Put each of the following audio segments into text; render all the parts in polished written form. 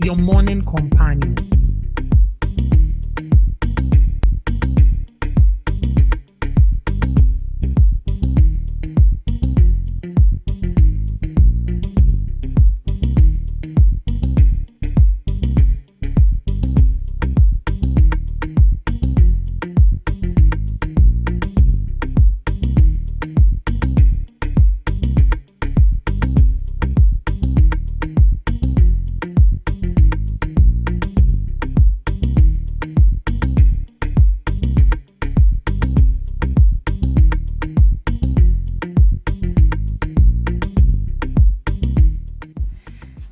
your morning companion.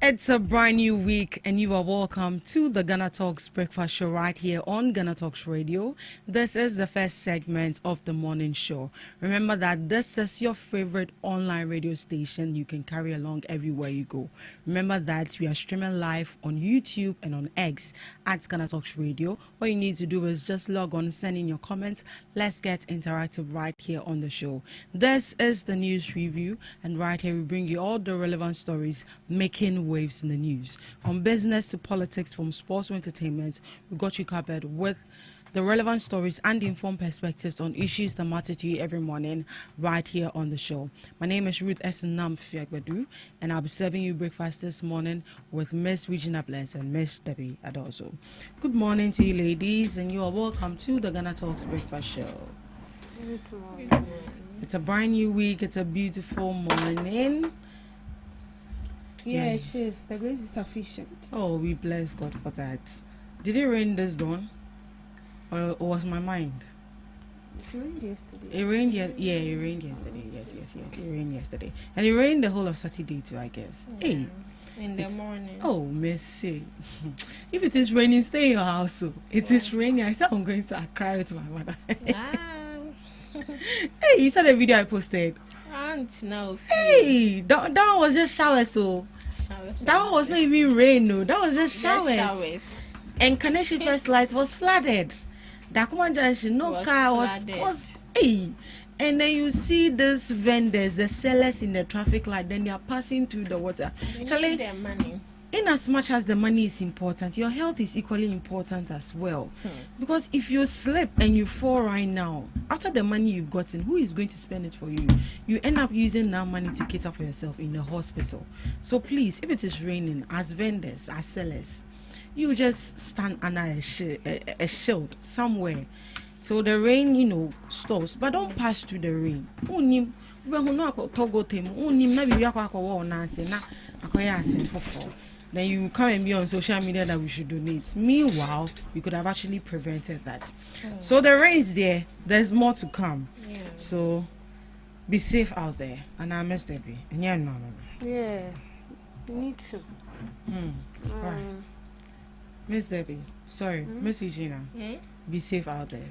It's a brand new week, and you are welcome to the GhanaTalks breakfast show right here on GhanaTalks Radio. This is the first segment of the morning show. Remember that this is your favorite online radio station you can carry along everywhere you go. Remember that we are streaming live on YouTube and on X at GhanaTalks Radio. All you need to do is just log on, send in your comments. Let's get interactive right here on the show. This is the news review, and right here we bring you all the relevant stories making waves in the news. From business to politics, from sports to entertainment, we got you covered with the relevant stories and informed perspectives on issues that matter to you every morning right here on the show. My name is Ruth Esenam Fiagbadu, and I'll be serving you breakfast this morning with Miss Regina Bless and Miss Debbie Adoso. Good morning to you ladies, and you are welcome to the GhanaTalks breakfast show. Good morning. It's a brand new week. It's a beautiful morning. Yeah, it is. The grace is sufficient. Oh, we bless God for that. Did it rain this dawn? Or was my mind? It rained yesterday. It rained, yeah, it rained yesterday. Yes. It rained yesterday. And it rained the whole of Saturday too, I guess. Yeah. Hey. In the morning. Oh, Messi. If it is raining, stay in your house. So it is raining. I said I'm going to cry with my mother. Hey, you saw the video I posted? No. Hey, that one was just showers, so. That one was not even rain, no. That was just showers. And Connection First Light was flooded. Dakuma Junction, no car was hey. And then you see these vendors, the sellers in the traffic light, then they are passing through the water. They their money. In as much as the money is important, your health is equally important as well. Because if you slip and you fall right now, after the money you've gotten, who is going to spend it for you? You end up using that money to cater for yourself in the hospital. So please, if it is raining, as vendors, as sellers, you just stand under a shield somewhere. So the rain, stops, but don't pass through the rain. Then you come and be on social media that we should donate. Meanwhile, we could have actually prevented that. So the rain is there. There's more to come. Yeah. So be safe out there. And I miss Debbie. And yeah, no. Yeah. You need to. Right. Miss Debbie. Sorry, Miss Regina. Be safe out there.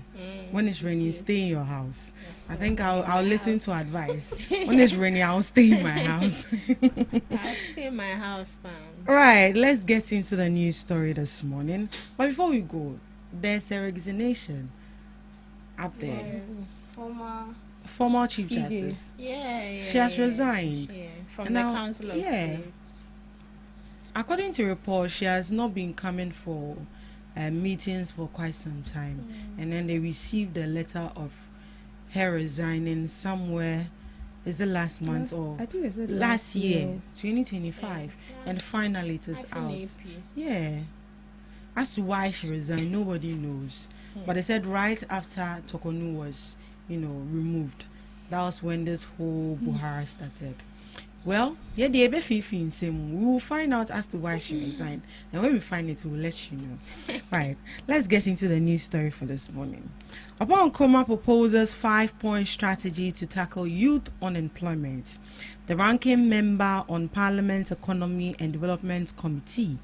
When it's raining, stay in your house. Yes, I think I'll listen to advice. When it's raining, I'll stay in my house. I'll stay in my house, ma'am. Right, let's get into the news story this morning. But before we go, there's a resignation up there. Former Chief Justice. Yeah. She has resigned. Yeah, from the Council of State. According to reports, she has not been coming for meetings for quite some time, and then they received a letter of her resigning somewhere. Is it last month or I think it's last year 2025, and finally it is out. Yeah, as to why she resigned, nobody knows. But they said right after Tokonu was removed, that was when this whole Buhara started. Well, yeah, we will find out as to why she resigned. And when we find it, we'll let you know. Right, let's get into the news story for this morning. Upon Nkrumah proposes 5-point strategy to tackle youth unemployment, the ranking member on Parliament Economy and Development Committee,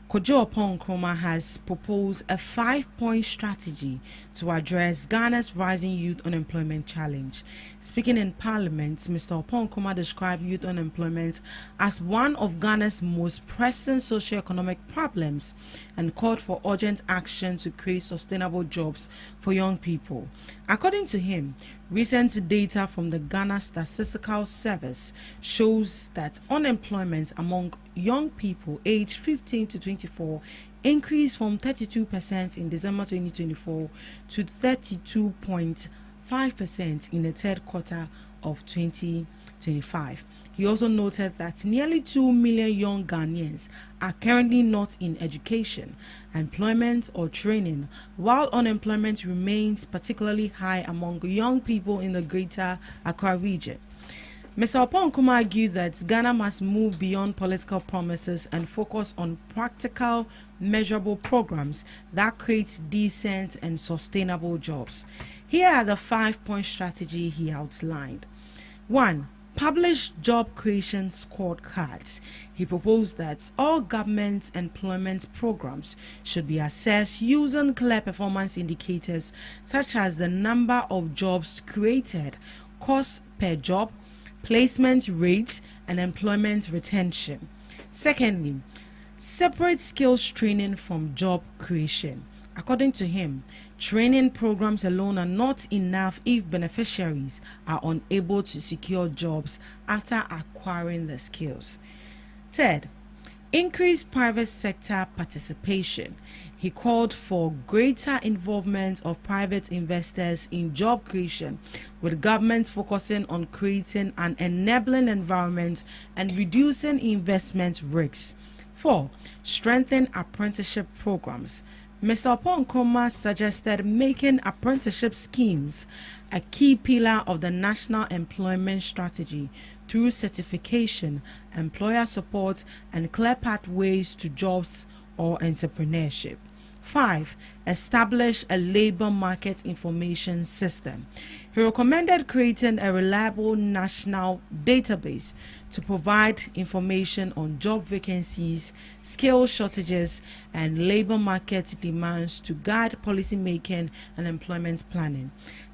Kojo Nkrumah, has proposed a 5-point strategy to address Ghana's rising youth unemployment challenge. Speaking in Parliament, Mr. Nkrumah described youth unemployment as one of Ghana's most pressing socio-economic problems and called for urgent action to create sustainable jobs for young people. According to him, recent data from the Ghana Statistical Service shows that unemployment among young people aged 15 to 24 increased from 32% in December 2024 to 32.5% in the third quarter of 2025. He also noted that nearly 2 million young Ghanaians are currently not in education, employment, or training, while unemployment remains particularly high among young people in the Greater Accra region. Mr. Oponkum argued that Ghana must move beyond political promises and focus on practical, measurable programs that create decent and sustainable jobs. Here are the 5-point strategy he outlined. 1. Publish job creation scorecards. He proposed that all government employment programs should be assessed using clear performance indicators such as the number of jobs created, cost per job, placement rates, and employment retention. Secondly, separate skills training from job creation. According to him, training programs alone are not enough if beneficiaries are unable to secure jobs after acquiring the skills. Third, increase private sector participation. He called for greater involvement of private investors in job creation, with government focusing on creating an enabling environment and reducing investment risks. 4. Strengthen apprenticeship programs. Mr. Oponkroma suggested making apprenticeship schemes a key pillar of the national employment strategy through certification, employer support, and clear pathways to jobs or entrepreneurship. 5. Establish a labor market information system. He recommended creating a reliable national database to provide information on job vacancies, skill shortages, and labor market demands to guide policy making and employment planning.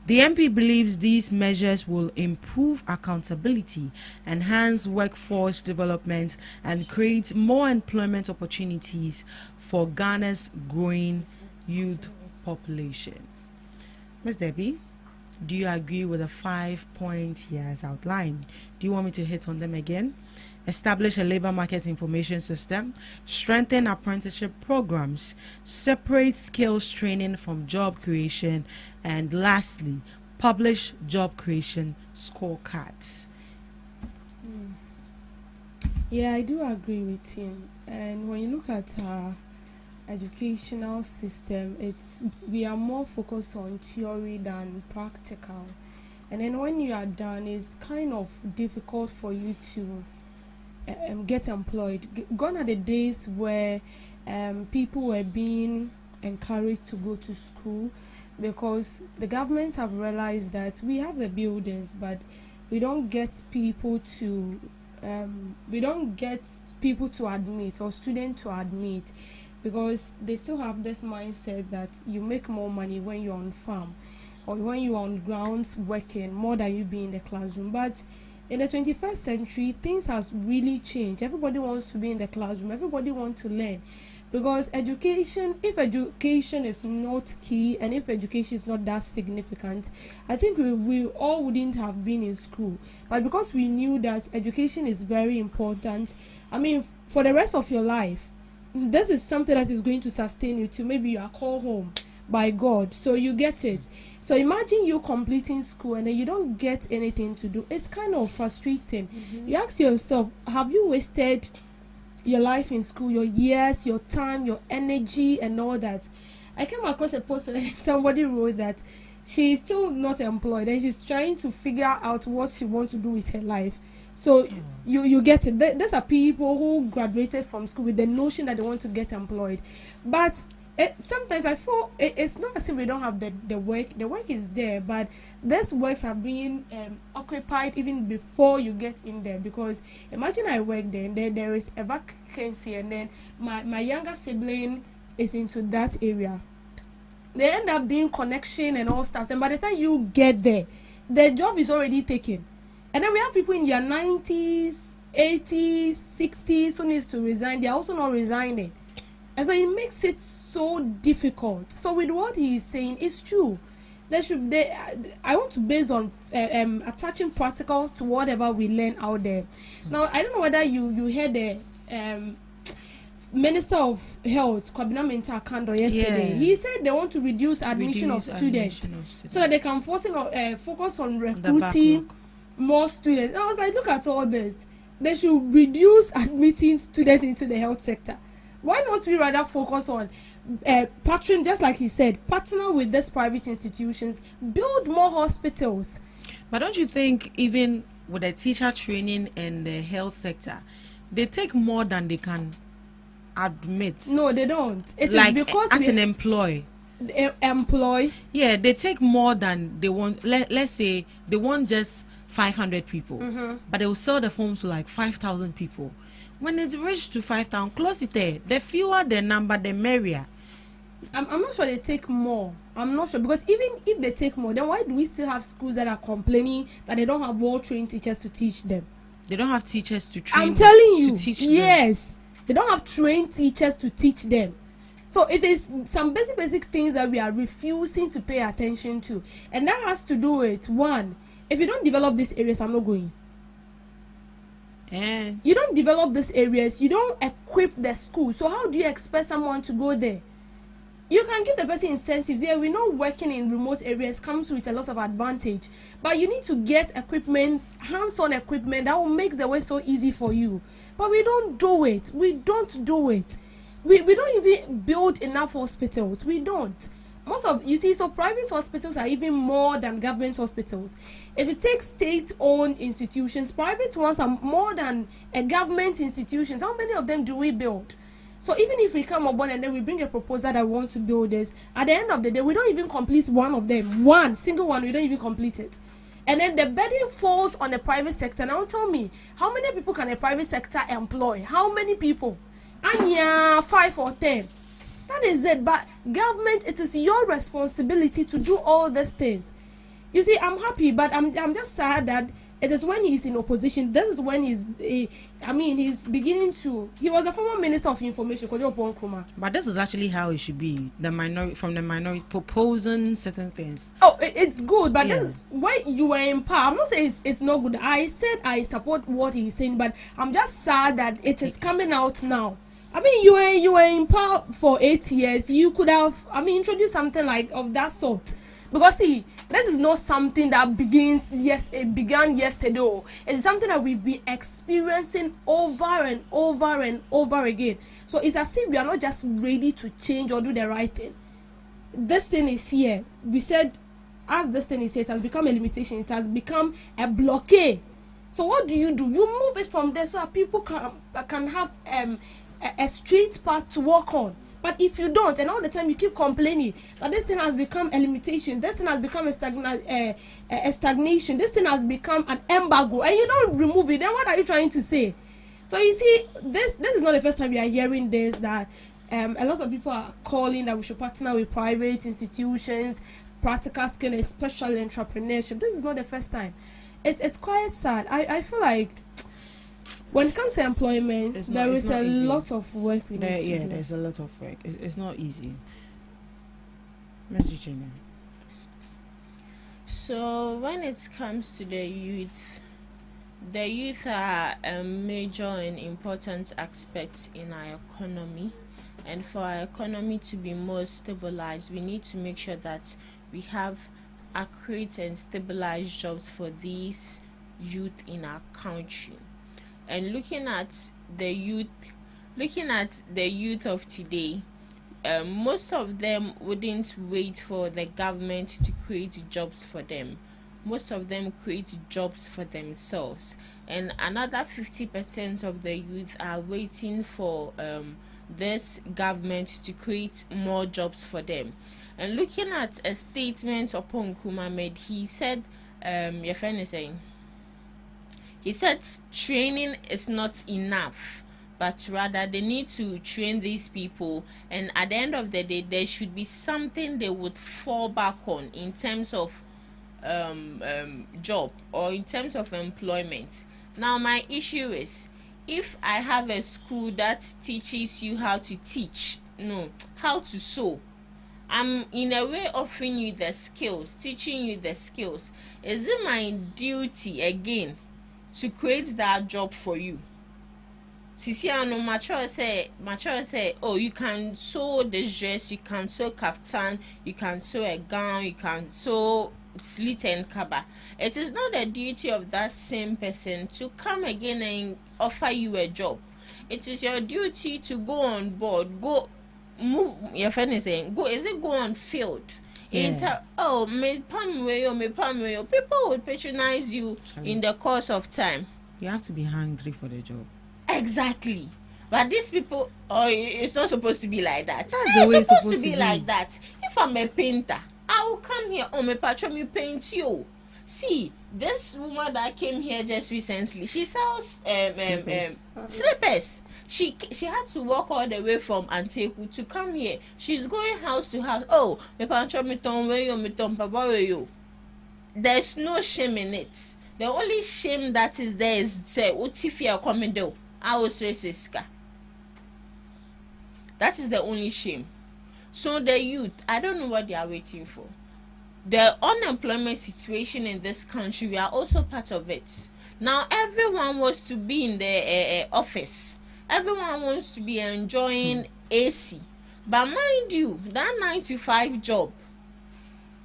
The MP believes these measures will improve accountability, enhance workforce development, and create more employment opportunities for Ghana's growing youth population. Ms. Debbie, do you agree with the 5 points he has outlined? Do you want me to hit on them again? Establish a labor market information system, strengthen apprenticeship programs, separate skills training from job creation, and lastly, publish job creation scorecards. Yeah, I do agree with him. And when you look at our educational system, we are more focused on theory than practical. And then when you are done, it's kind of difficult for you to get employed. Gone are the days where people were being encouraged to go to school because the governments have realized that we have the buildings, but we don't get people to admit or students to admit, because they still have this mindset that you make more money when you're on farm or when you're on grounds working more than you be in the classroom. But in the 21st century, things has really changed. Everybody wants to be in the classroom. Everybody wants to learn. Because if education is not key and if education is not that significant, I think we all wouldn't have been in school. But because we knew that education is very important, I mean, for the rest of your life, this is something that is going to sustain you till maybe you are called home by God. So you get it. So imagine you completing school and then you don't get anything to do. It's kind of frustrating. Mm-hmm. You ask yourself, have you wasted your life in school, your years, your time, your energy, and all that? I came across a post where somebody wrote that she's still not employed and she's trying to figure out what she wants to do with her life. So you get it. These are people who graduated from school with the notion that they want to get employed. But sometimes I feel it's not as if we don't have the work. The work is there, but these works are being occupied even before you get in there. Because imagine I work there and then there is a vacancy and then my younger sibling is into that area. They end up doing connection and all stuff. And by the time you get there, the job is already taken. And then we have people in their 90s, 80s, 60s who needs to resign. They are also not resigning. And so it makes it so difficult. So with what he is saying, it's true. I want to base on attaching practical to whatever we learn out there. Now, I don't know whether you heard Minister of Health, Kwabena Mensah Kando, yesterday. Yeah. He said they want to reduce admission of students so that they can focus on recruiting more students. And I was like, look at all this. They should reduce admitting students into the health sector. Why not we rather focus on just like he said, partner with these private institutions, build more hospitals. But don't you think even with the teacher training and the health sector, they take more than they can admit? No, they don't. It like, is because as an employee. Employ. Yeah, they take more than they want. Let's say they want just 500 people, but they will sell the forms to like 5,000 people. When it's reached to 5,000, close it there. The fewer the number, the merrier. I'm not sure they take more. I'm not sure, because even if they take more, then why do we still have schools that are complaining that they don't have well-trained teachers to teach them? They don't have teachers to train. I'm telling you, to teach yes, they don't have trained teachers to teach them. So it is some basic things that we are refusing to pay attention to, and that has to do with, one, if you don't develop these areas, I'm not going. And you don't develop these areas, you don't equip the school. So how do you expect someone to go there? You can give the person incentives. Yeah, we know working in remote areas comes with a lot of advantage, but you need to get equipment, hands-on equipment that will make the way so easy for you. But we don't do it. We don't do it. We don't even build enough hospitals. We don't. So private hospitals are even more than government hospitals. If you take state-owned institutions, private ones are more than a government institutions. How many of them do we build? So even if we come up and then we bring a proposal that we want to build this, at the end of the day, we don't even complete one of them. One single one, we don't even complete it. And then the burden falls on the private sector. Now tell me, how many people can a private sector employ? How many people? And yeah, 5 or 10. That is it. But government, it is your responsibility to do all these things. You see, I'm happy, but I'm just sad that it is when he's in opposition. This is when he's beginning to. He was a former Minister of Information, Kojo Nkrumah. But this is actually how it should be. The minority proposing certain things. Oh, it's good, but this, when you were in power, I'm not saying it's not good. I said I support what he's saying, but I'm just sad that it is coming out now. I mean, you were in power for 8 years. You could have, introduced something like of that sort. Because see, this is not something that began yesterday. It's something that we've been experiencing over and over and over again. So it's as if we are not just ready to change or do the right thing. This thing is here. We said, as this thing is here, it has become a limitation. It has become a blockade. So what do? You move it from there so that people can have a straight path to walk on. But if you don't, and all the time you keep complaining that this thing has become a limitation, this thing has become a stagnation, this thing has become an embargo, and you don't remove it, then what are you trying to say? So you see, this is not the first time we are hearing this, that a lot of people are calling that we should partner with private institutions, practical skill, especially entrepreneurship. This is not the first time. It's quite sad. I feel like when it comes to employment, there is a lot of work we need to do. Yeah, there's a lot of work. It's not easy. Message Gina. So when it comes to the youth are a major and important aspect in our economy. And for our economy to be more stabilized, we need to make sure that we have accurate and stabilized jobs for these youth in our country. And looking at the youth of today, most of them wouldn't wait for the government to create jobs for them. Most of them create jobs for themselves, and another 50% of the youth are waiting for this government to create more jobs for them. And looking at a statement upon Nkrumah made, he said, your friend is saying, he said training is not enough, but rather they need to train these people, and at the end of the day, there should be something they would fall back on in terms of job or in terms of employment. Now, my issue is, if I have a school that teaches you how to how to sew, I'm in a way offering you the skills, teaching you the skills. Is it my duty again to create that job for you? Sisiano mature say, oh, you can sew the dress, you can sew kaftan, you can sew a gown, you can sew slit and kaba. It is not the duty of that same person to come again and offer you a job. It is your duty to go on board, go move. Your friend is saying, go. Is it go on field? Yeah. Me people would patronize you in the course of time. You have to be hungry for the job. Exactly. But these people, it's not supposed to be like that. It's supposed to be like that. If I'm a painter, I will come here, my patron, me paint you. See, this woman that came here just recently, she sells slippers. She had to walk all the way from Anteku to come here. She's going house to house. Oh, me patron, me ton way, me ton papa way. There's no shame in it. The only shame that is there is say, "Utifia coming do." I was racist. That is the only shame. So the youth, I don't know what they are waiting for. The unemployment situation in this country, we are also part of it. Now everyone wants to be in the office. Everyone wants to be enjoying AC. But mind you, that 9 to 5 job,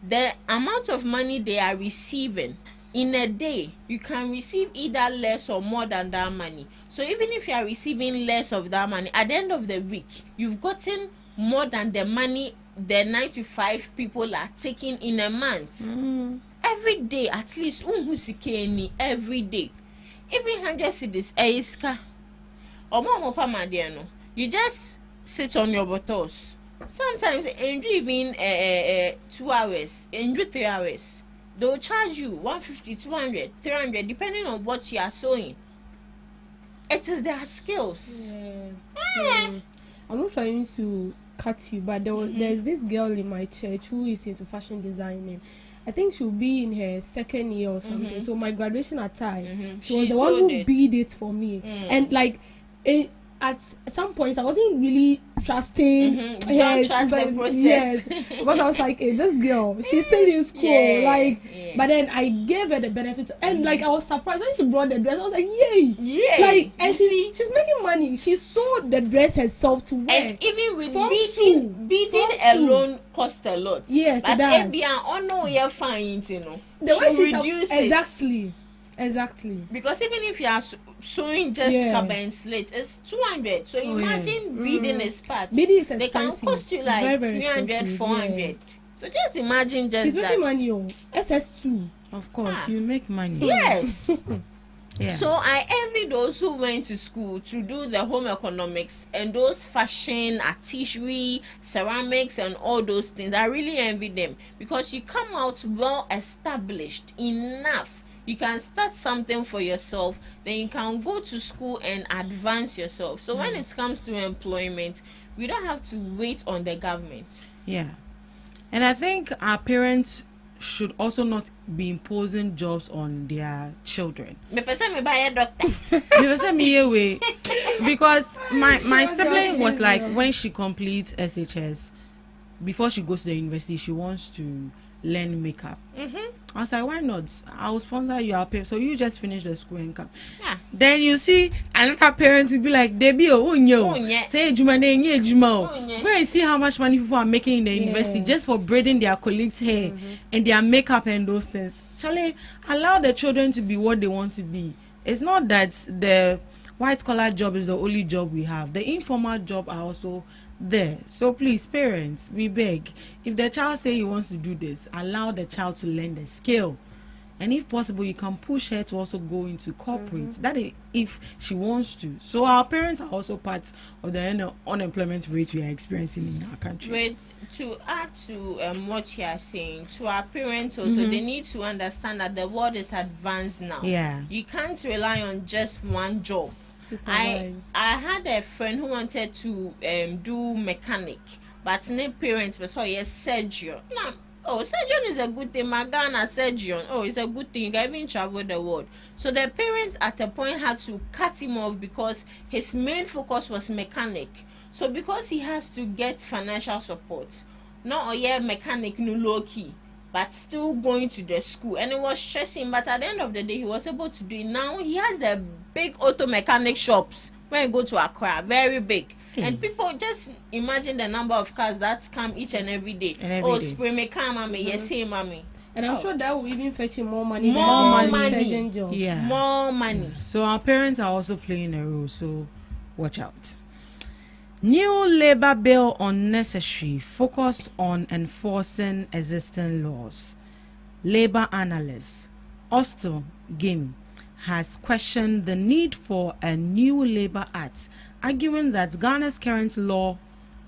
the amount of money they are receiving in a day, you can receive either less or more than that money. So even if you are receiving less of that money, at the end of the week, you've gotten more than the money the 95 people are taking in a month. Every day, at least every day. Even 100 cedis, eiska. You just sit on your buttocks. Sometimes even 2 hours, 3 hours. They'll charge you 150, 200, 300, depending on what you are sewing. It is their skills. I'm not trying to cut you, but there's this girl in my church who is into fashion designing. I think she'll be in her 2nd year or something. So my graduation attire, she was the one who beat it for me. And like, at some point I wasn't really trusting her. Trust the process. Yes, because I was like, hey, this girl, she's still in school. But then I gave her the benefit, and like I was surprised when she brought the dress. I was like, yay! Like, and she's making money. She sold the dress herself to wear. And even with beading alone cost a lot. Yes, but it does. You're fine, you know. The way she reduce it. Exactly. Because even if you are sewing just cover and slate, it's 200. So imagine beading is parts. Beading is expensive. They can cost you like very 300, 400. Yeah. So just imagine just she's that. She's making money. SS2. Of course, you make money. Yes. Yeah. So I envy those who went to school to do the home economics and those fashion, artistry, ceramics and all those things. I really envy them because you come out well established enough. You can start something for yourself, then you can go to school and advance yourself. So when it comes to employment, we don't have to wait on the government. Yeah. And I think our parents should also not be imposing jobs on their children. Because my sibling was like, when she completes SHS, before she goes to the university, she wants to learn makeup. I was like, why not? I will sponsor you. So you just finish the school and come. Yeah. Then you see another parent will be like, Debbie, say Juma, go and see how much money people are making in the university just for braiding their colleagues' hair and their makeup and those things. Charlie, allow the children to be what they want to be. It's not that the white collar job is the only job we have. The informal job are also there. So please, parents, we beg, if the child say he wants to do this, allow the child to learn the skill, and if possible you can push her to also go into corporates. That is if she wants to. So our parents are also part of the unemployment rate we are experiencing in our country. But to add to what you are saying, to our parents also, they need to understand that the world is advanced now. You can't rely on just one job. I had a friend who wanted to do mechanic, but no parents were so surgeon. Now, surgeon is a good thing. Magana surgeon. It's a good thing. You can even travel the world. So the parents at a point had to cut him off because his main focus was mechanic. So because he has to get financial support, not mechanic no low key, but still going to the school, and it was stressing. But at the end of the day, he was able to do it. Now he has the big auto mechanic shops when you go to Accra, very big. And people just imagine the number of cars that come each and every day. Spray me, come, mommy, yes, say, mommy. And I'm sure that will even fetch him more money. More money. Job. Yeah. More money. So our parents are also playing a role, so watch out. New Labour bill unnecessary, focus on enforcing existing laws. Labour analyst Austin Gim has questioned the need for a new Labour Act, arguing that Ghana's current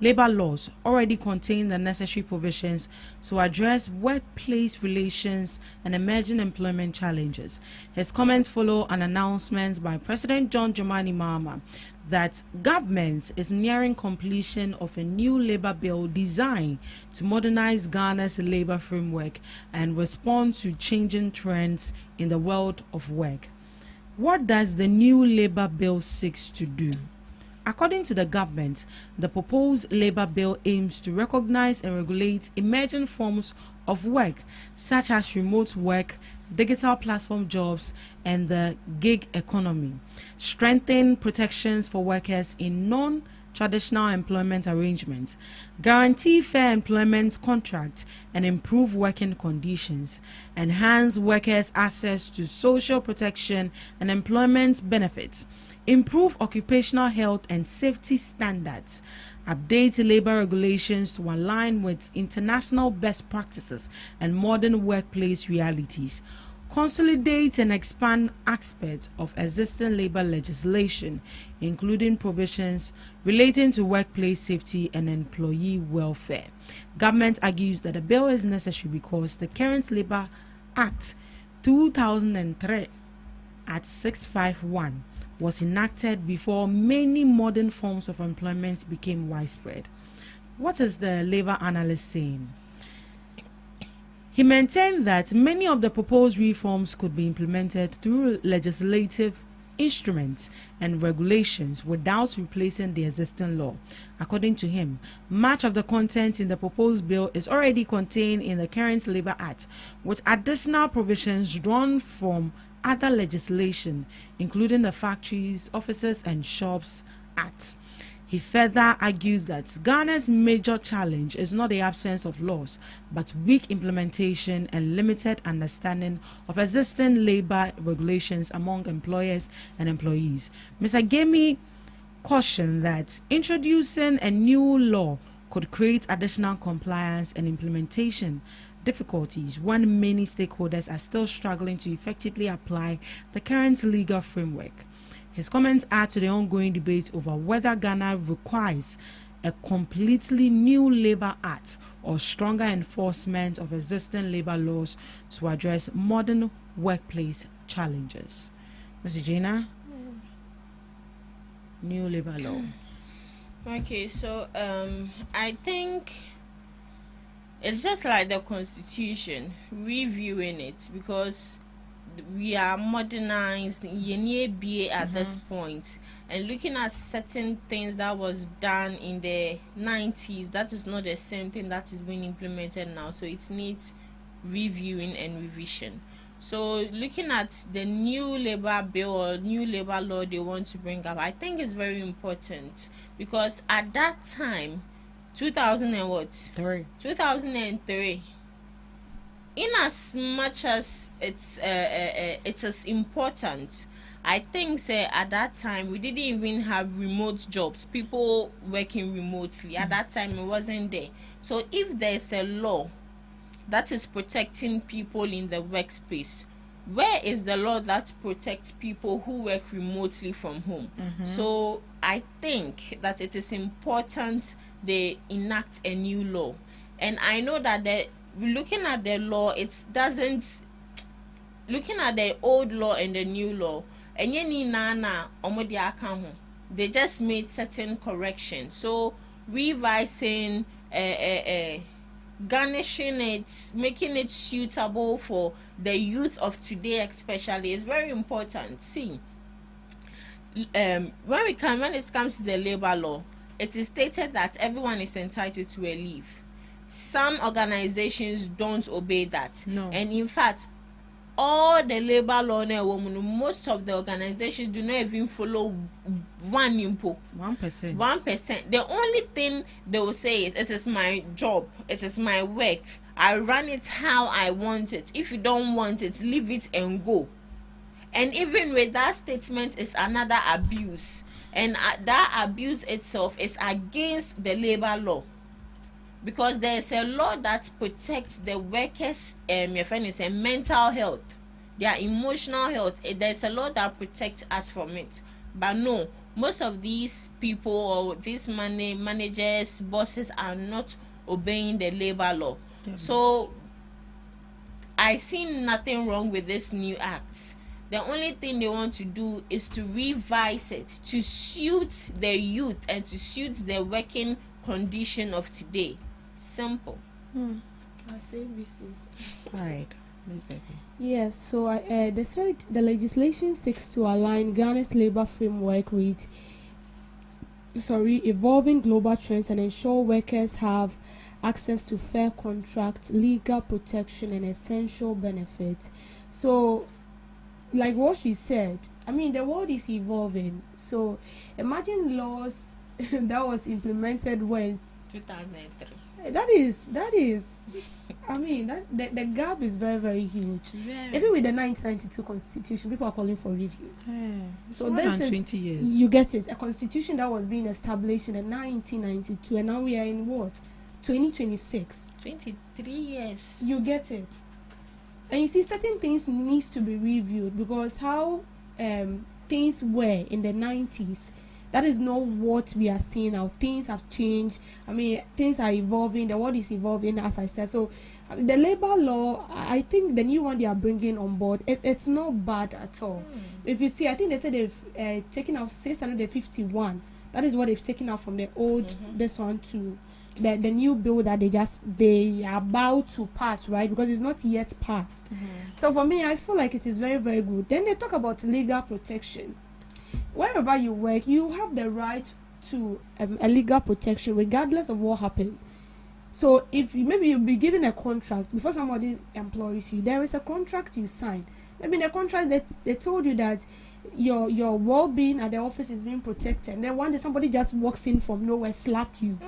Labour laws already contain the necessary provisions to address workplace relations and emerging employment challenges. His comments follow an announcement by President John Dramani Mahama that government is nearing completion of a new Labour bill designed to modernize Ghana's labour framework and respond to changing trends in the world of work. What does the new Labour bill seek to do? According to the government, the proposed Labour bill aims to recognize and regulate emerging forms of work, such as remote work, digital platform jobs, and the gig economy, strengthen protections for workers in non-traditional employment arrangements, guarantee fair employment contracts, and improve working conditions, enhance workers' access to social protection and employment benefits, improve occupational health and safety standards, update labor regulations to align with international best practices and modern workplace realities, consolidate and expand aspects of existing labor legislation, including provisions relating to workplace safety and employee welfare. Government argues that the bill is necessary because the current Labour Act 2003 at 651 was enacted before many modern forms of employment became widespread. What is the labor analyst saying? He maintained that many of the proposed reforms could be implemented through legislative instruments and regulations without replacing the existing law. According to him, much of the content in the proposed bill is already contained in the current Labour Act, with additional provisions drawn from other legislation, including the Factories, Offices and Shops Act. He further argued that Ghana's major challenge is not the absence of laws, but weak implementation and limited understanding of existing labor regulations among employers and employees. Mr. Gemi cautioned that introducing a new law could create additional compliance and implementation difficulties when many stakeholders are still struggling to effectively apply the current legal framework. His comments add to the ongoing debate over whether Ghana requires a completely new Labour Act or stronger enforcement of existing labour laws to address modern workplace challenges. Mr. Jana, new labour law. Okay, so I think it's just like the Constitution, reviewing it, because we are modernized at this point, and looking at certain things that was done in the 90s, that is not the same thing that is being implemented now, so it needs reviewing and revision. So looking at the new labor bill or new labor law they want to bring up, I think it's very important, because at that time 2003, in as much as it is important, I think at that time we didn't even have remote jobs, people working remotely. At that time it wasn't there. So if there's a law that is protecting people in the workspace, where is the law that protects people who work remotely from home? So I think that it is important they enact a new law. And I know that looking at the law, it doesn't, looking at the old law and the new law, and they just made certain corrections. So revising, garnishing it, making it suitable for the youth of today especially is very important. See, when it comes to the labor law, it is stated that everyone is entitled to a leave. Some organizations don't obey that. No. And in fact, all the labor law na woman, most of the organizations do not even follow 1%. 1%. The only thing they will say is, it is my job, it is my work, I run it how I want it. If you don't want it, leave it and go. And even with that statement is another abuse, and that abuse itself is against the labor law, because there is a law that protects the workers' mental health, their emotional health. There's a law that protects us from it. But no, most of these people or these managers, bosses are not obeying the labor law. Yeah. So I see nothing wrong with this new act. The only thing they want to do is to revise it to suit the youth and to suit the working condition of today. Simple. I say BC. Right. Ms. Debbie. Yes, so they said the legislation seeks to align Ghana's labor framework with evolving global trends and ensure workers have access to fair contract, legal protection, and essential benefits. So, like what she said, I mean, the world is evolving. So, imagine laws that was implemented when 2003. That is. I mean, that the gap is very, very huge. Very. Even with the 1992 Constitution, people are calling for review. So this is 20 years. You get it. A constitution that was being established in 1992, and now we are in what? 2026. 23 years. You get it. And you see, certain things needs to be reviewed, because how things were in the 90s, that is not what we are seeing now. Things have changed. I mean, things are evolving. The world is evolving, as I said. So, the labor law, I think the new one they are bringing on board, it's not bad at all. If you see, I think they said they've taken out 651. That is what they've taken out from the old, this one to the new bill that they are about to pass, right? Because it's not yet passed. So, for me, I feel like it is very, very good. Then they talk about legal protection. Wherever you work, you have the right to a legal protection regardless of what happened. So if maybe you'll be given a contract before somebody employs you, there is a contract you sign. Maybe in the contract they told you that your well-being at the office is being protected, and then one day somebody just walks in from nowhere, slapped you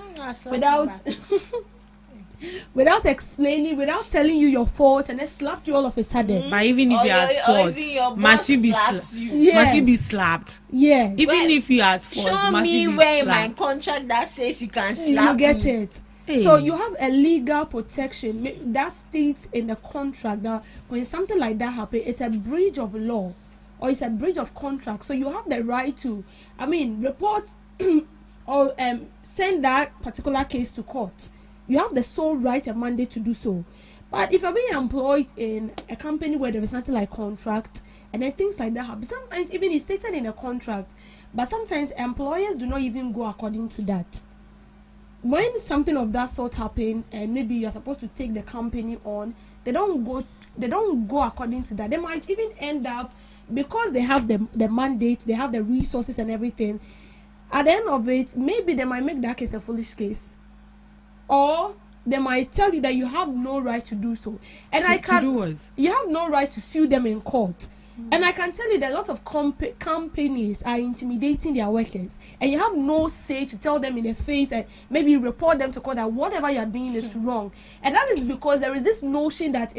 without explaining, without telling you your fault, and then slapped you all of a sudden. But even if you're at fault, must you be slapped? Yes. Must you be slapped? Yes. Even if you're at fault, show must me you be where slapped? my contract that says you can slap You get me. it. Hey. So you have a legal protection that states in the contract that when something like that happens, it's a breach of law or it's a breach of contract. So you have the right to, report or send that particular case to court. You have the sole right and mandate to do so. But if you're being employed in a company where there is nothing like contract, and then things like that happen, sometimes even it's stated in a contract, but sometimes employers do not even go according to that. When something of that sort happen, and maybe you're supposed to take the company on, they don't go according to that. They might even end up, because they have the mandate, they have the resources and everything, at the end of it, maybe they might make that case a foolish case. Or they might tell you that you have no right to do so. And you have no right to sue them in court. And I can tell you that a lot of companies are intimidating their workers, and you have no say to tell them in the face and maybe report them to court that whatever you're doing is wrong. And that is because there is this notion that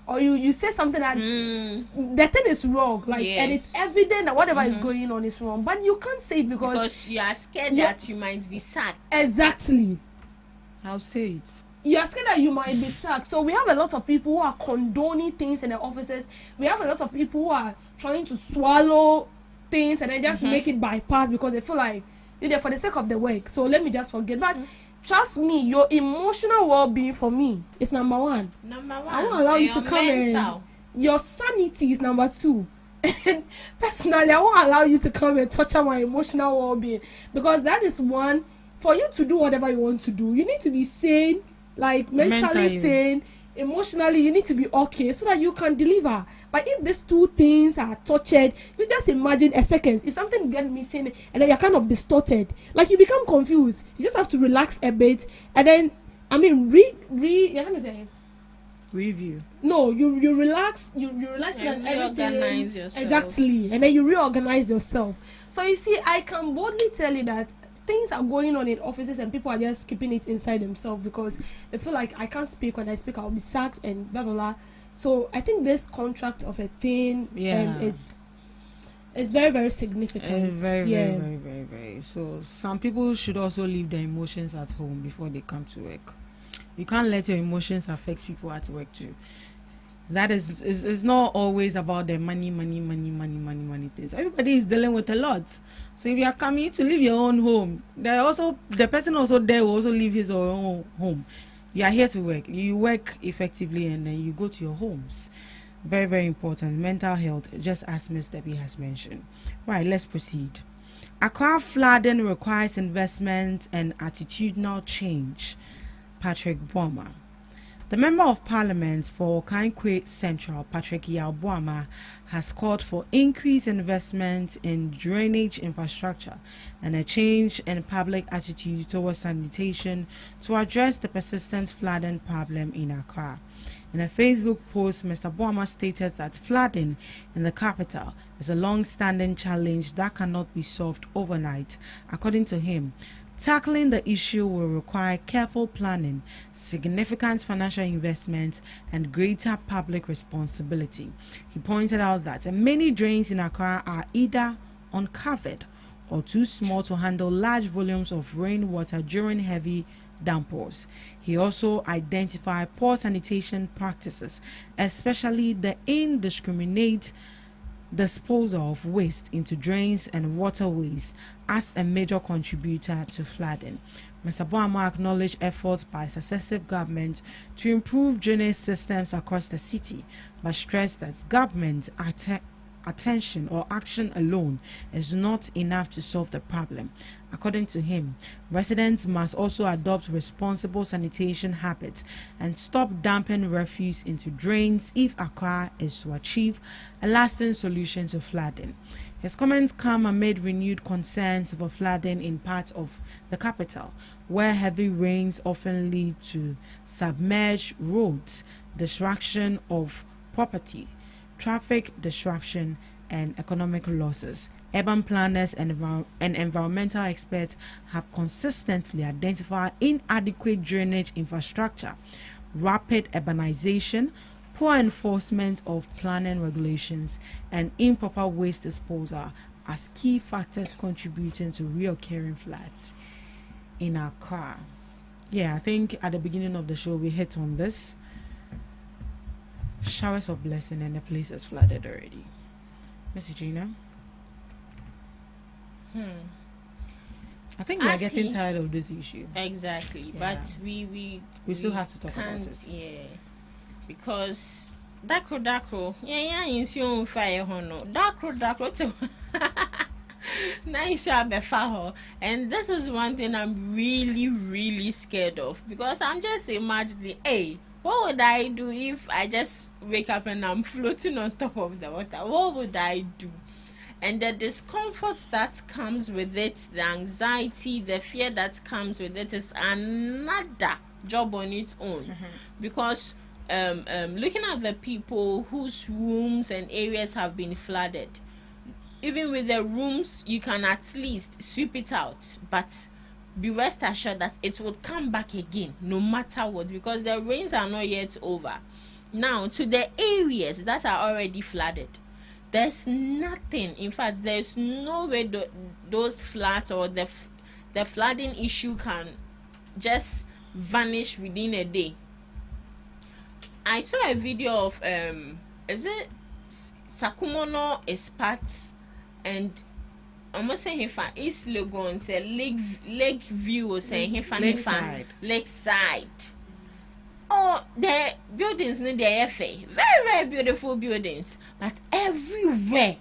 or you say something that the thing is wrong, and it's evident that whatever is going on is wrong, but you can't say it because you are scared that you might be sacked. Exactly. I'll say it. You are scared that you might be sacked. So we have a lot of people who are condoning things in the offices. We have a lot of people who are trying to swallow things and then just make it bypass because they feel like you're there for the sake of the work. So let me just forget. But trust me, your emotional well-being for me is number one. I won't allow you to come in. Your sanity is number two. And personally, I won't allow you to come and torture my emotional well-being, because that is one. For you to do whatever you want to do, you need to be sane. Like mentally sane, emotionally you need to be okay so that you can deliver. But if these two things are tortured, you just imagine a second if something gets missing and then you're kind of distorted, like you become confused. You just have to relax a bit and then I mean, you can say review. No, you relax. You relax and reorganize yourself. Exactly, and then you reorganize yourself. So you see, I can boldly tell you that things are going on in offices and people are just keeping it inside themselves because they feel like I can't speak. When I speak, I'll be sacked and blah blah blah. So I think this contract of a thing, it's very, very significant. Very. So some people should also leave their emotions at home before they come to work. You can't let your emotions affect people at work too. That is not always about the money things. Everybody is dealing with a lot. So if you are coming to leave your own home, the person also there will also leave his or her own home. You are here to work. You work effectively and then you go to your homes. Very, very important. Mental health, just as Mr. B has mentioned. Right, let's proceed. Accra flooding requires investment and attitudinal change. Patrick Boama. The Member of Parliament for Kankwe Central, Patrick Boama, has called for increased investment in drainage infrastructure and a change in public attitude towards sanitation to address the persistent flooding problem in Accra. In a Facebook post, Mr. Boama stated that flooding in the capital is a long-standing challenge that cannot be solved overnight. According to him, tackling the issue will require careful planning, significant financial investment, and greater public responsibility. He pointed out that many drains in Accra are either uncovered or too small to handle large volumes of rainwater during heavy downpours. He also identified poor sanitation practices, especially the indiscriminate disposal of waste into drains and waterways, as a major contributor to flooding. Mr. Boama acknowledged efforts by successive governments to improve drainage systems across the city, but stressed that government attention or action alone is not enough to solve the problem. According to him, residents must also adopt responsible sanitation habits and stop dumping refuse into drains if Accra is to achieve a lasting solution to flooding. His comments come amid renewed concerns over flooding in parts of the capital, where heavy rains often lead to submerged roads, destruction of property, traffic disruption, and economic losses. Urban planners and environmental experts have consistently identified inadequate drainage infrastructure, rapid urbanization, poor enforcement of planning regulations, and improper waste disposal as key factors contributing to reoccurring floods in Accra. Yeah, I think at the beginning of the show we hit on this. Showers of blessing and the place is flooded already. Miss Eugenia? I think we're getting tired of this issue. Exactly, yeah. But we still have to talk about it. Yeah, because Dakro, yeah, is your fire hono. Dakro to nice and this is one thing I'm really scared of, because I'm just imagining, hey, what would I do if I just wake up and I'm floating on top of the water? What would I do? And the discomfort that comes with it, the anxiety, the fear that comes with it is another job on its own. Because looking at the people whose rooms and areas have been flooded, even with the rooms, you can at least sweep it out, but be rest assured that it will come back again no matter what, because the rains are not yet over. Now, to the areas that are already flooded, there's nothing. In fact, there's no way those floods or the flooding issue can just vanish within a day. I saw a video of is it Sakumono Espat and almost saying if East Legon say Lake View or saying Lakeside. Oh, the buildings in the FA, very beautiful buildings, but everywhere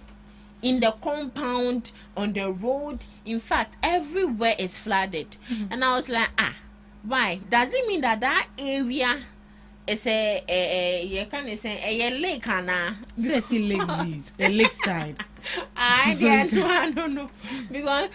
in the compound, on the road, in fact, everywhere is flooded. And I was like, why? Does it mean that area is you can say a lake, Anna? Let's see lake view, a lakeside. I don't know, because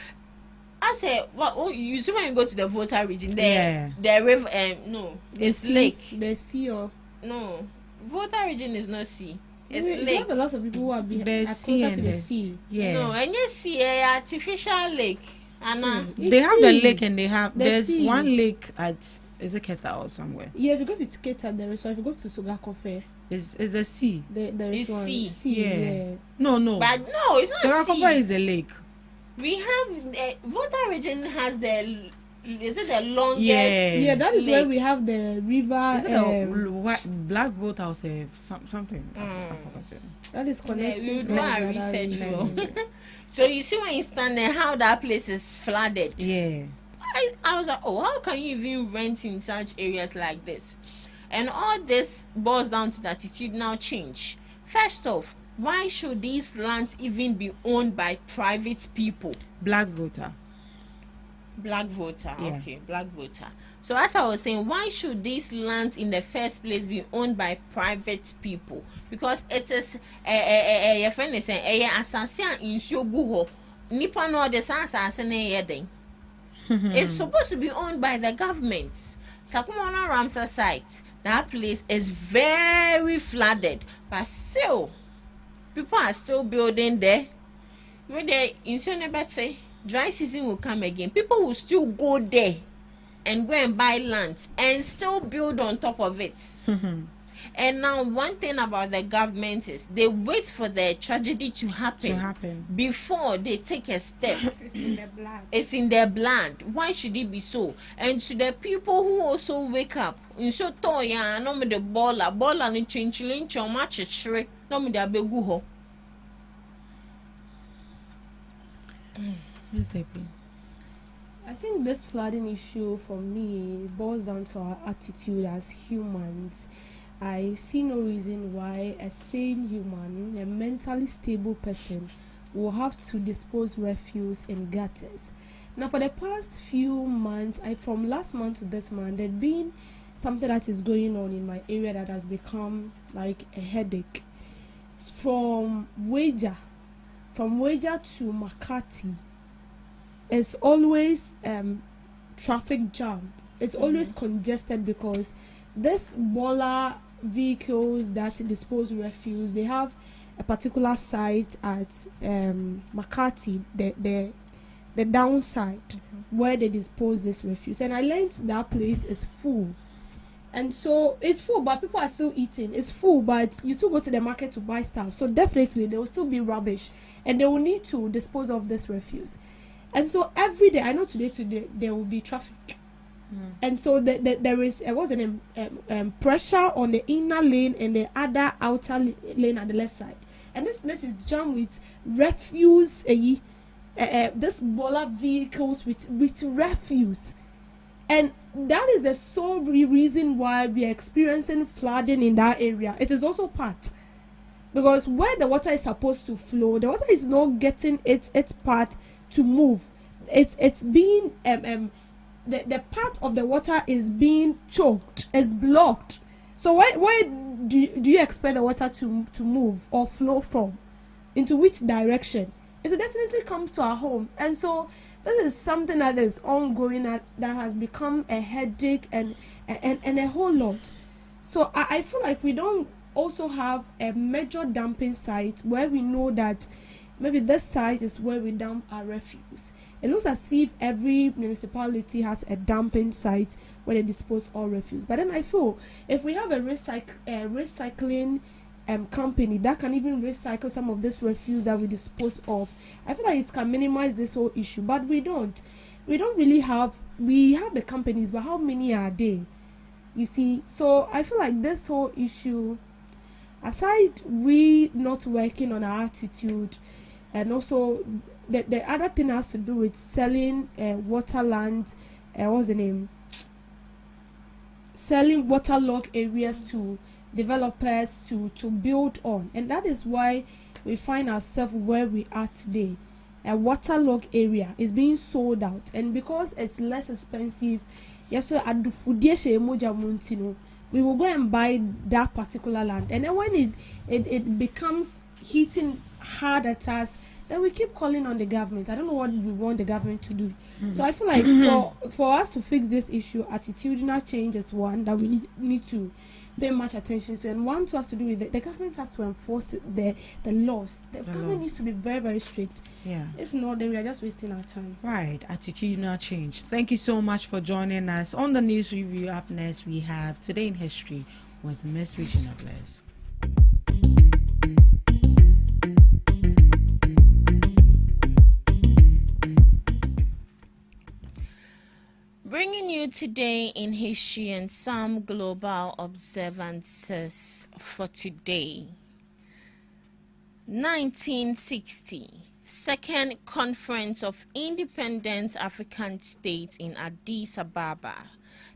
I say, well, you see when you go to the Volta region, the river, no, it's lake. The sea or no, Volta region is not sea. It's lake. We have a lot of people who are closer to the sea. Yeah. No, and you see artificial lake. And they have the lake and they have there's one lake at is it Keta or somewhere? Yeah, because it's Keta there. So if you go to Sogakofe, is a sea. There is one sea. Yeah. No. But no, it's not sea. Sogakofe is the lake. We have Volta region has the. Is it the longest? Yeah, that is where we have the river. Is it the Black Boat House? Something. I forgot it. That is connected. You do our research, so you see when you stand there, how that place is flooded. Yeah. I was like, oh, how can you even rent in such areas like this? And all this boils down to the attitudinal change. First off, why should these lands even be owned by private people? Black voter. Okay, black voter. So as I was saying, why should these lands in the first place be owned by private people? Because it is your friend is saying assassin in Shoguho. Nipa no the assassin. It's supposed to be owned by the government. Sakumana Ramsar site, that place is very flooded, but still people are still building there. When the insurance dry season will come again, people will still go there and go and buy lands and still build on top of it. And now one thing about the government is they wait for the tragedy to happen before they take a step. It's in their blood. It's in their blood. Why should it be so? And to the people who also wake up, in so toya no me the baller ni chinchilin choma chichre no me the abegu ho. I think this flooding issue for me boils down to our attitude as humans. I see no reason why a sane human, a mentally stable person, will have to dispose refuse in gutters. Now, for the past few months, from last month to this month, there's been something that is going on in my area that has become like a headache. From Wager to Makati, it's always traffic jam. It's always congested because this Bola vehicles that dispose refuse, they have a particular site at Makati, the downside where they dispose this refuse, and I learned that place is full. And so it's full, but people are still eating. It's full, but you still go to the market to buy stuff, so definitely there will still be rubbish and they will need to dispose of this refuse. And so every day, I know today there will be traffic. And so there is pressure on the inner lane and the other outer lane at the left side, and this place is jammed with refuse. This Bola vehicles with refuse, and that is the sole reason why we are experiencing flooding in that area. It is also part because where the water is supposed to flow, the water is not getting its path to move. It's being the part of the water is being choked, is blocked. So where do you expect the water to move or flow from? Into which direction? It definitely comes to our home. And so this is something that is ongoing that has become a headache and a whole lot. So I feel like we don't also have a major dumping site where we know that maybe this site is where we dump our refuse. It looks as if every municipality has a dumping site where they dispose all refuse. But then I feel if we have a recycling company that can even recycle some of this refuse that we dispose of, I feel like it can minimize this whole issue. But we don't really have. We have the companies, but how many are they? You see, so I feel like this whole issue, aside we not working on our attitude, and also the other thing has to do with selling waterland, what's the name? Selling waterlogged areas to developers to build on, and that is why we find ourselves where we are today. A waterlogged area is being sold out, and because it's less expensive, yes, so we will go and buy that particular land, and then when it becomes hitting hard at us, then we keep calling on the government. I don't know what we want the government to do. So I feel like for us to fix this issue, attitudinal change is one that we need to pay much attention to, and one has to do with the government has to enforce the laws. The government needs to be very, very strict. Yeah. If not, then we are just wasting our time. Right, attitudinal change. Thank you so much for joining us on the news review. Up next, we have Today in History with Miss Regina Bless. Bringing you today in history and some global observances for today. 1960, Second Conference of Independent African States in Addis Ababa.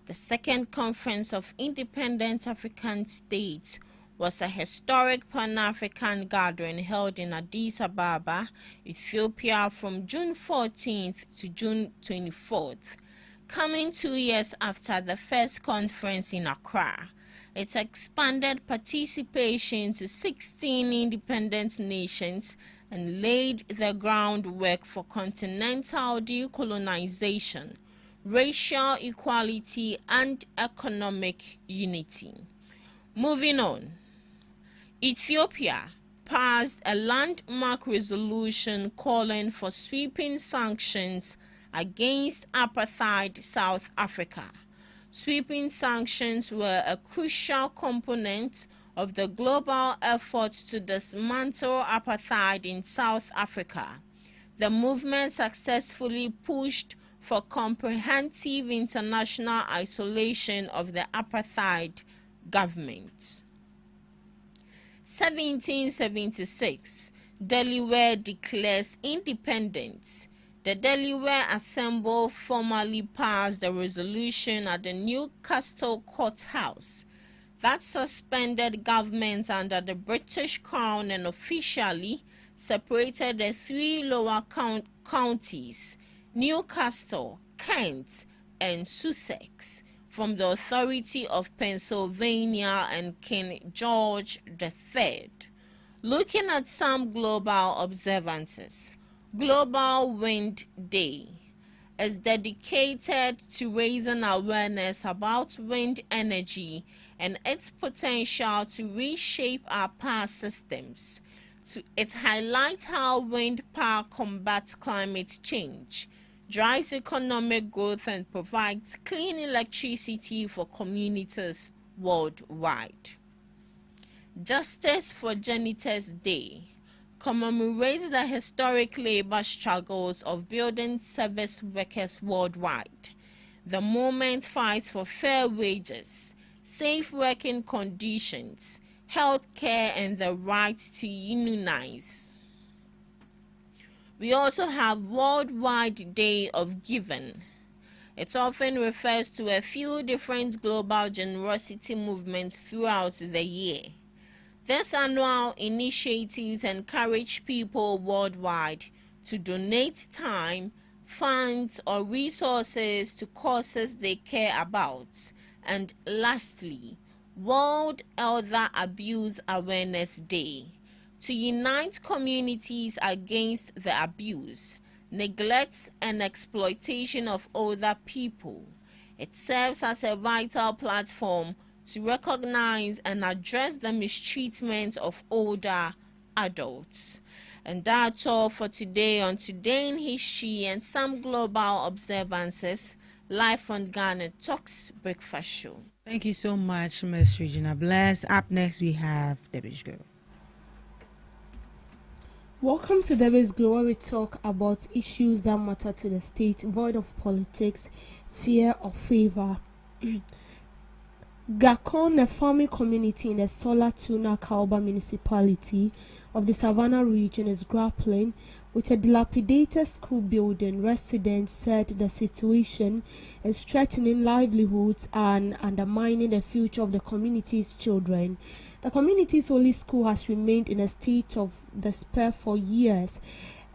The Second Conference of Independent African States was a historic Pan-African gathering held in Addis Ababa, Ethiopia from June 14th to June 24th. Coming 2 years after the first conference in Accra, it expanded participation to 16 independent nations and laid the groundwork for continental decolonization, racial equality, and economic unity. Moving on, Ethiopia passed a landmark resolution calling for sweeping sanctions against apartheid South Africa. Sweeping sanctions were a crucial component of the global effort to dismantle apartheid in South Africa. The movement successfully pushed for comprehensive international isolation of the apartheid government. 1776, Delaware declares independence. The Delaware Assembly formally passed a resolution at the Newcastle Courthouse that suspended government under the British Crown and officially separated the three lower counties, Newcastle, Kent, and Sussex, from the authority of Pennsylvania and King George III. Looking at some global observances, Global Wind Day is dedicated to raising awareness about wind energy and its potential to reshape our power systems. It highlights how wind power combats climate change, drives economic growth, and provides clean electricity for communities worldwide. Justice for Janitors Day commemorates the historic labor struggles of building service workers worldwide. The movement fights for fair wages, safe working conditions, health care, and the right to unionize. We also have Worldwide Day of Giving. It often refers to a few different global generosity movements throughout the year. These annual initiatives encourage people worldwide to donate time, funds, or resources to causes they care about. And lastly, World Elder Abuse Awareness Day, to unite communities against the abuse, neglect, and exploitation of older people. It serves as a vital platform to recognize and address the mistreatment of older adults. And that's all for today on Today in History and some global observances, live on GhanaTalks Breakfast Show. Thank you so much, Miss Regina Bless. Up next, we have Debbie's Girl. Welcome to Debbie's Girl, where we talk about issues that matter to the state, void of politics, fear, or favor. Gakon, a farming community in the Solar Tuna Kauba municipality of the Savannah region, is grappling with a dilapidated school building. Residents said the situation is threatening livelihoods and undermining the future of the community's children. The community's only school has remained in a state of despair for years,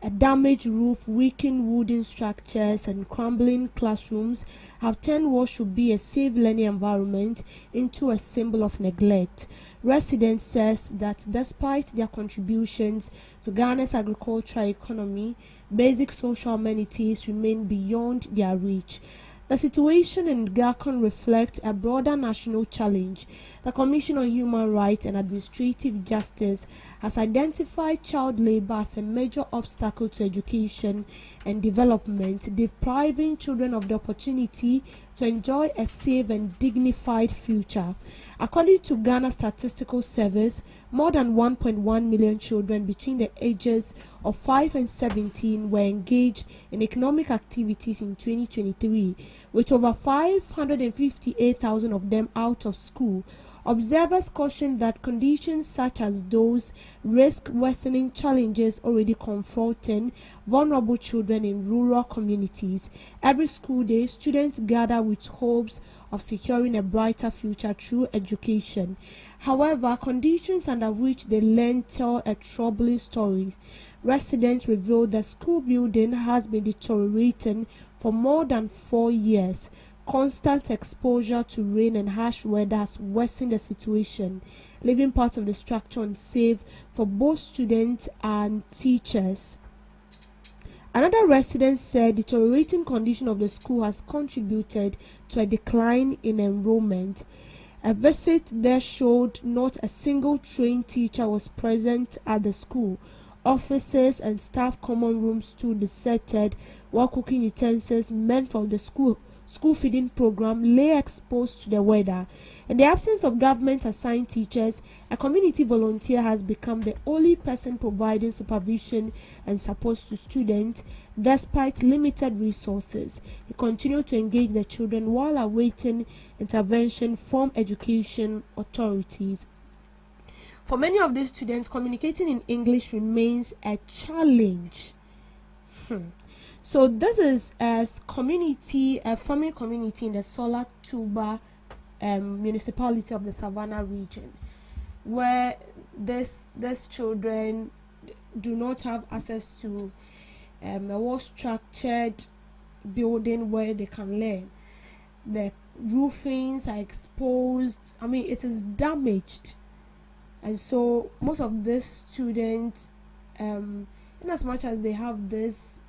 A damaged roof, weakened wooden structures, and crumbling classrooms have turned what should be a safe learning environment into a symbol of neglect. Residents says that despite their contributions to Ghana's agricultural economy, basic social amenities remain beyond their reach. The situation in Gakon reflects a broader national challenge. The Commission on Human Rights and Administrative Justice has identified child labor as a major obstacle to education and development, depriving children of the opportunity to enjoy a safe and dignified future. According to Ghana Statistical Service, more than 1.1 million children between the ages of 5 and 17 were engaged in economic activities in 2023, with over 558,000 of them out of school. Observers caution that conditions such as those risk worsening challenges already confronting vulnerable children in rural communities. Every school day, students gather with hopes of securing a brighter future through education. However, conditions under which they learn tell a troubling story. Residents reveal the school building has been deteriorating for more than 4 years. Constant exposure to rain and harsh weather has worsened the situation, leaving parts of the structure unsafe for both students and teachers. Another resident said deteriorating condition of the school has contributed to a decline in enrollment. A visit there showed not a single trained teacher was present at the school. Offices and staff common rooms stood deserted, while cooking utensils meant for the school feeding program lay exposed to the weather. In the absence of government assigned teachers, a community volunteer has become the only person providing supervision and support to students. Despite limited resources, he continued to engage the children while awaiting intervention from education authorities. For many of these students, communicating in English remains a challenge. So this is a community, a farming community in the Solar Tuba municipality of the Savannah region, where these children do not have access to a well-structured building where they can learn. The roofings are exposed. I mean, it is damaged, and so most of these students, in as much as they have this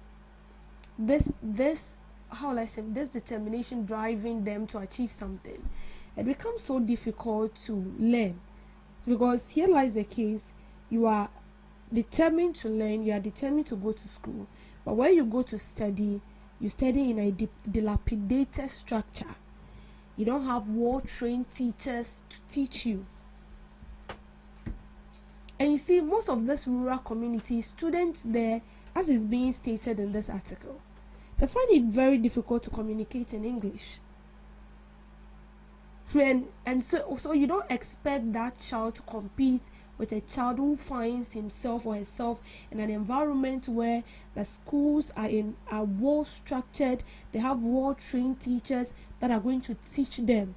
how will I say, this determination driving them to achieve something, it becomes so difficult to learn, because here lies the case: you are determined to learn, you are determined to go to school, but when you go to study, you study in a dilapidated structure. You don't have well-trained teachers to teach you. And you see, most of this rural community, students there, as is being stated in this article, they find it very difficult to communicate in English. And so you don't expect that child to compete with a child who finds himself or herself in an environment where the schools are well structured, they have well trained teachers that are going to teach them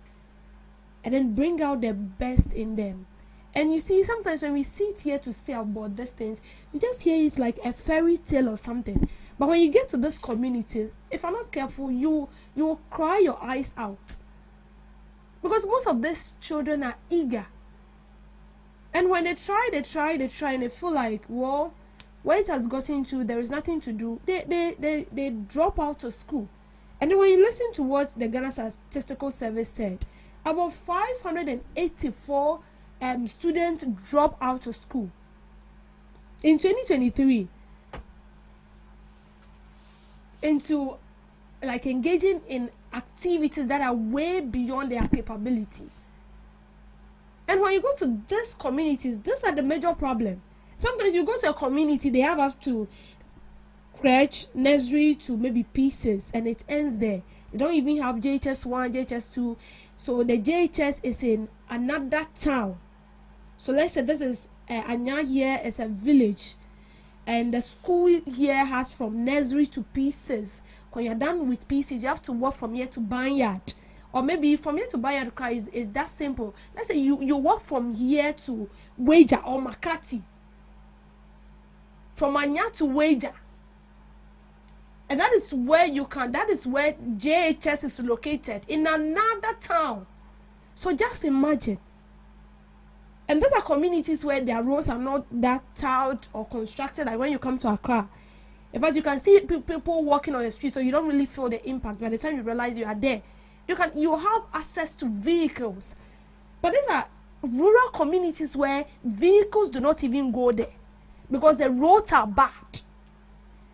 and then bring out the best in them. And you see, sometimes when we sit here to say about these things, you just hear it's like a fairy tale or something. But when you get to these communities, if you're not careful, you will cry your eyes out. Because most of these children are eager. And when they try, and they feel like, well, where it has gotten to, there is nothing to do, they drop out of school. And then when you listen to what the Ghana Statistical Service said, about 584 students drop out of school in 2023 into like engaging in activities that are way beyond their capability. And when you go to these communities, these are the major problem. Sometimes you go to a community, they have up to crèche, nursery to maybe pieces, and it ends there. They don't even have JHS 1, JHS 2. So the JHS is in another town. So let's say this is Anya here is a village, and the school here has from nursery to pieces. When you're done with pieces, you have to walk from here to Banyard, or maybe from here to Banyard is that simple. Let's say you walk from here to Wager or Makati, from Anya to Wager. And that is where JHS is located, in another town. So just imagine. And those are communities where their roads are not that tiled or constructed like when you come to Accra. In fact, you can see people walking on the street, so you don't really feel the impact. By the time you realize you are there, you have access to vehicles. But these are rural communities where vehicles do not even go there because the roads are bad.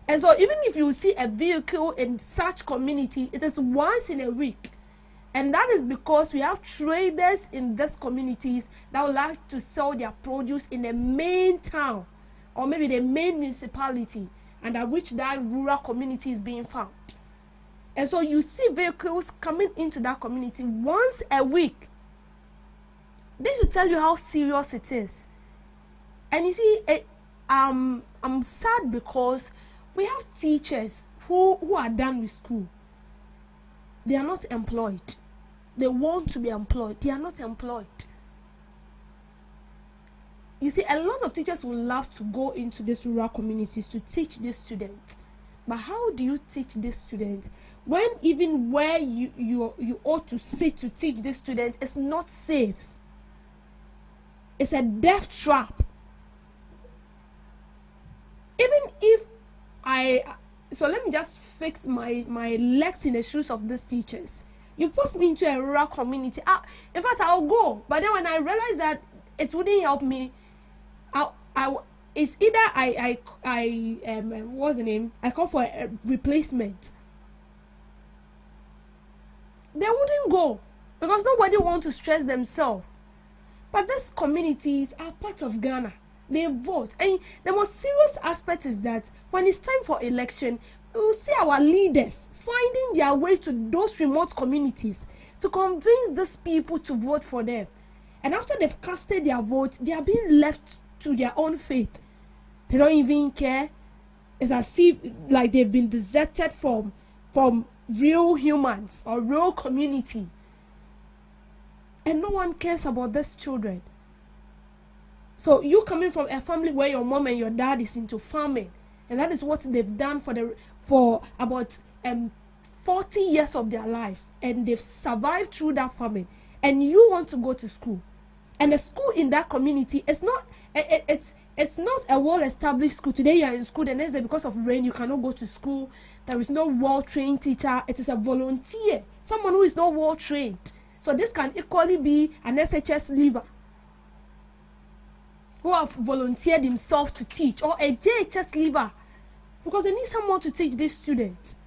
And so even if you see a vehicle in such community, it is once in a week. And that is because we have traders in these communities that would like to sell their produce in the main town or maybe the main municipality, and at which that rural community is being found. And so you see vehicles coming into that community once a week. This should tell you how serious it is. And you see, I'm sad because we have teachers who are done with school. They are not employed. They want to be employed. They are not employed. You see, a lot of teachers would love to go into these rural communities to teach these students. But how do you teach these students when even where you ought to sit to teach these students is not safe? It's a death trap. Even if so let me just fix my legs in the shoes of these teachers. You post me into a rural community. In fact, I'll go. But then when I realize that it wouldn't help me, it's either what's the name? I call for a replacement. They wouldn't go because nobody wants to stress themselves. But these communities are part of Ghana. They vote. And the most serious aspect is that when it's time for election, we will see our leaders finding their way to those remote communities to convince these people to vote for them. And after they've casted their vote, they are being left to their own fate. They don't even care. It's as if like they've been deserted from real humans or real community. And no one cares about these children. So you coming from a family where your mom and your dad is into farming, and that is what they've done for about 40 years of their lives, and they've survived through that farming, and you want to go to school, and the school in that community is not it's not a well-established school. Today you are in school, the next day because of rain you cannot go to school. There is no well-trained teacher. It is a volunteer, someone who is not well-trained. So this can equally be an SHS leaver who have volunteered himself to teach, or a JHS leaver, because they need someone to teach these students.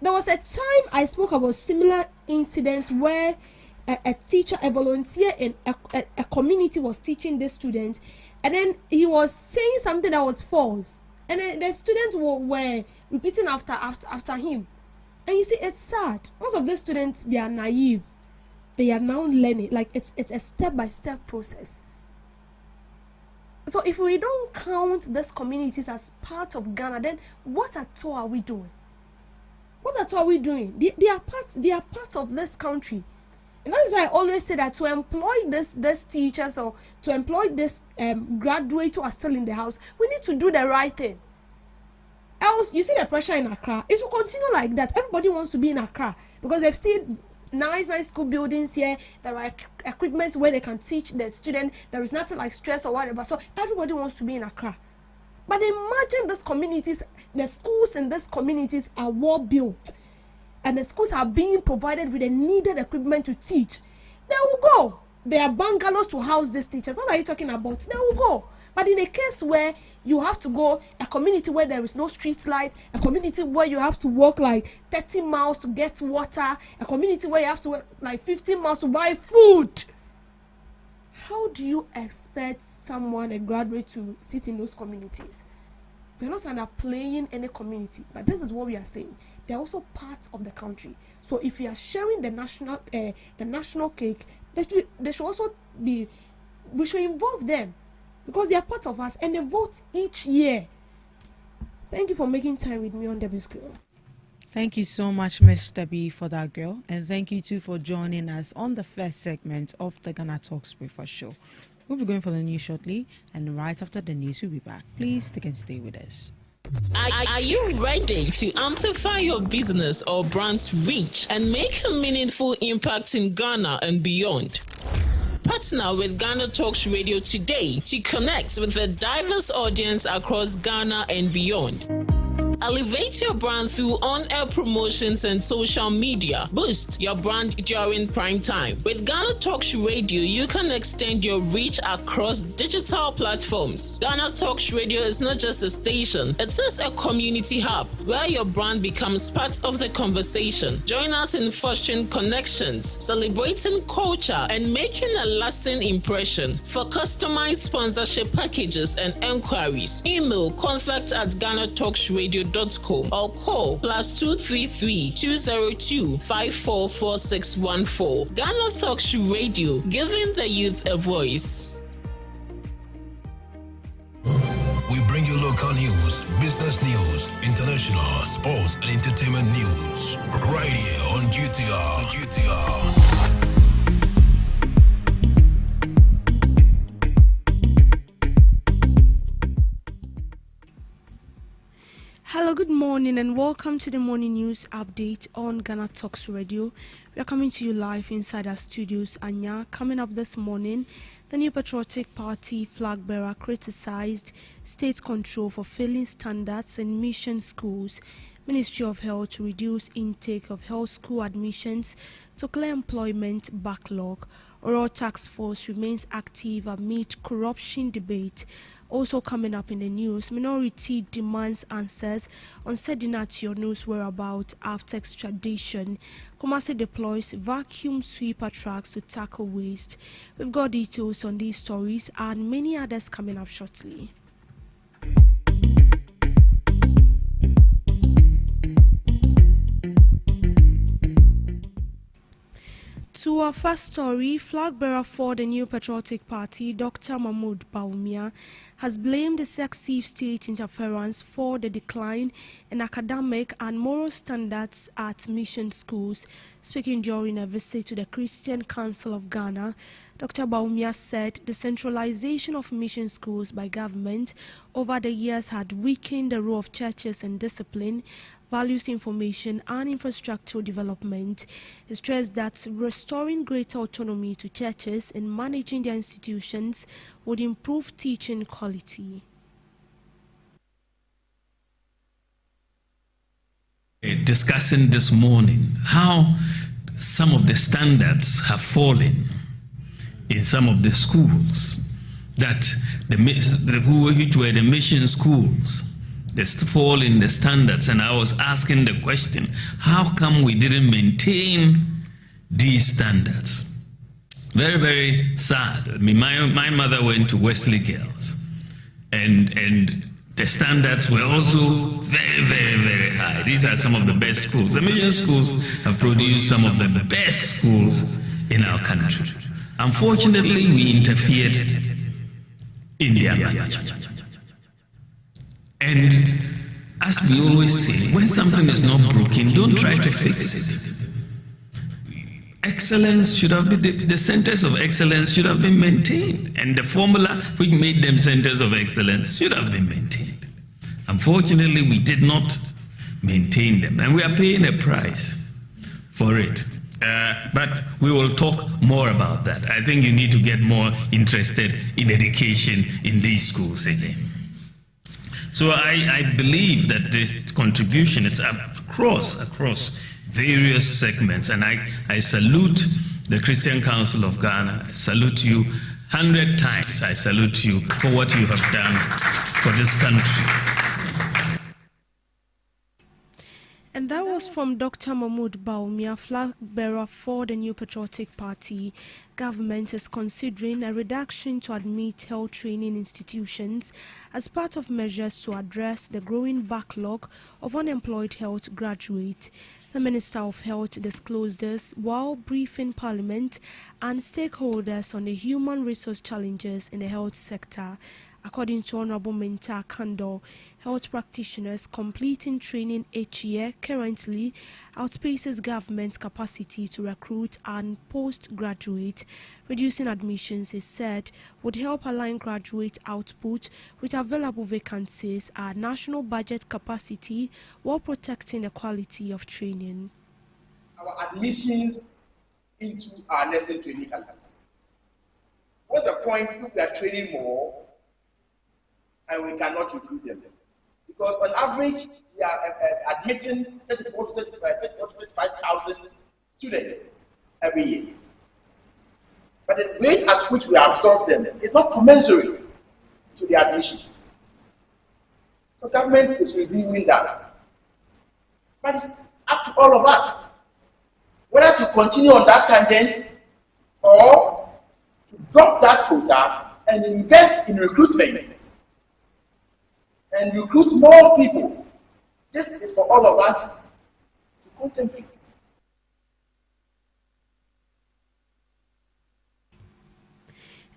There was a time I spoke about similar incidents where a teacher, a volunteer in a community was teaching the students, and then he was saying something that was false, and then the students were repeating after him. And you see, it's sad. Most of the students, they are naive. They are now learning. Like it's a step-by-step process. So if we don't count these communities as part of Ghana, then what at all are we doing? What at all are we doing? They are part of this country. And that is why I always say that to employ these teachers or to employ this graduates who are still in the house, we need to do the right thing. Else, you see the pressure in Accra. It will continue like that. Everybody wants to be in Accra because they've seen nice school buildings here. There are equipment where they can teach the student. There is nothing like stress or whatever. So everybody wants to be in Accra. But imagine these communities, the schools in these communities are well built, and the schools are being provided with the needed equipment to teach. They will go. There are bungalows to house these teachers. What are you talking about? They will go. But in a case where you have to go, a community where there is no street light, a community where you have to walk like 30 miles to get water, a community where you have to walk like 15 miles to buy food, how do you expect someone, a graduate, to sit in those communities? We're not underplaying any community, but this is what we are saying. They're also part of the country. So if you are sharing the national cake, they should also be, we should involve them because they are part of us and they vote each year. Thank you for making time with me on Debbie's Girl. Thank you so much, Mr. B, for that, girl. And thank you, too, for joining us on the first segment of the GhanaTalks Breakfast Show. We'll be going for the news shortly, and right after the news, we'll be back. Please stick and stay with us. Are you ready to amplify your business or brand's reach and make a meaningful impact in Ghana and beyond? Partner with GhanaTalks Radio today to connect with a diverse audience across Ghana and beyond. Elevate your brand through on-air promotions and social media. Boost your brand during prime time. With GhanaTalks Radio, you can extend your reach across digital platforms. GhanaTalks Radio is not just a station, it is a community hub where your brand becomes part of the conversation. Join us in fostering connections, celebrating culture, and making a lasting impression. For customized sponsorship packages and enquiries, email contact@GhanaTalksRadio.com or call +233 202 544614. GhanaTalks Radio, giving the youth a voice. We bring you local news, business news, international, sports, and entertainment news right here on GTR. Hello, good morning and welcome to the morning news update on GhanaTalks Radio. We are coming to you live inside our studios. Anya, coming up this morning, the New Patriotic Party flag bearer criticized state control for failing standards in mission schools. Ministry of Health to reduce intake of health school admissions to clear employment backlog. Oral task force remains active amid corruption debate. Also coming up in the news, minority demands answers on Sedinatio's whereabouts after extradition. Kumasi deploys vacuum sweeper trucks to tackle waste. We've got details on these stories and many others coming up shortly. To our first story, flag bearer for the New Patriotic Party, Dr. Mahmoud Bawumia, has blamed the successive state interference for the decline in academic and moral standards at mission schools. Speaking during a visit to the Christian Council of Ghana, Dr. Bawumia said the centralization of mission schools by government over the years had weakened the role of churches in discipline, values information and infrastructural development. He stressed that restoring greater autonomy to churches in managing their institutions would improve teaching quality. Discussing this morning how some of the standards have fallen in some of the schools, that which were the mission schools, they fall in the standards, and I was asking the question, how come we didn't maintain these standards? Very, very sad. I mean, my mother went to Wesley Girls, and the standards were also very, very, very high. These are some of the best schools. The mission schools have produced some of the best schools in our country. Unfortunately, we interfered in their management. And as we always say, when something is not broken, don't try to fix it. Excellence should have been, the centers of excellence should have been maintained, and the formula which made them centers of excellence should have been maintained. Unfortunately, we did not maintain them, and we are paying a price for it. But we will talk more about that. I think you need to get more interested in education in these schools again. So I believe that this contribution is across various segments, and I salute the Christian Council of Ghana. I salute you 100 times. I salute you for what you have done for this country. And that was from Dr. Mahmoud Bawumia, flag bearer for the New Patriotic Party. Government is considering a reduction to admit health training institutions as part of measures to address the growing backlog of unemployed health graduates. The Minister of Health disclosed this while briefing Parliament and stakeholders on the human resource challenges in the health sector. According to Honorable Minta Kando, health practitioners completing training each year currently outpaces government's capacity to recruit and postgraduate. Reducing admissions, is said, would help align graduate output with available vacancies and national budget capacity while protecting the quality of training. Our admissions into our nursing training campuses. What's the point if we are training more and we cannot recruit them? Because on average, we are admitting 34 to 35,000 students every year. But the rate at which we absorb them is not commensurate to the admissions. So government is reviewing that. But it's up to all of us whether to continue on that tangent or to drop that quota and invest in recruitment and recruit more people. This is for all of us to contemplate.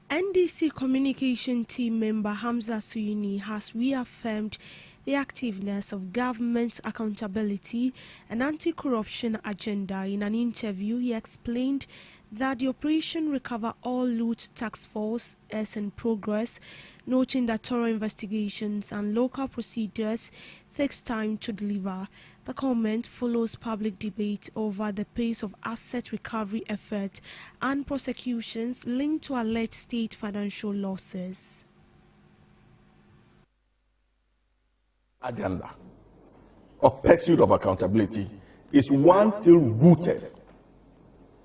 NDC communication team member Hamza Suyini has reaffirmed the activeness of government's accountability and anti-corruption agenda. In an interview, he explained that the Operation Recover All Loot task force is in progress, noting that thorough investigations and local procedures takes time to deliver. The comment follows public debate over the pace of asset recovery efforts and prosecutions linked to alleged state financial losses. Agenda of pursuit of accountability is one still rooted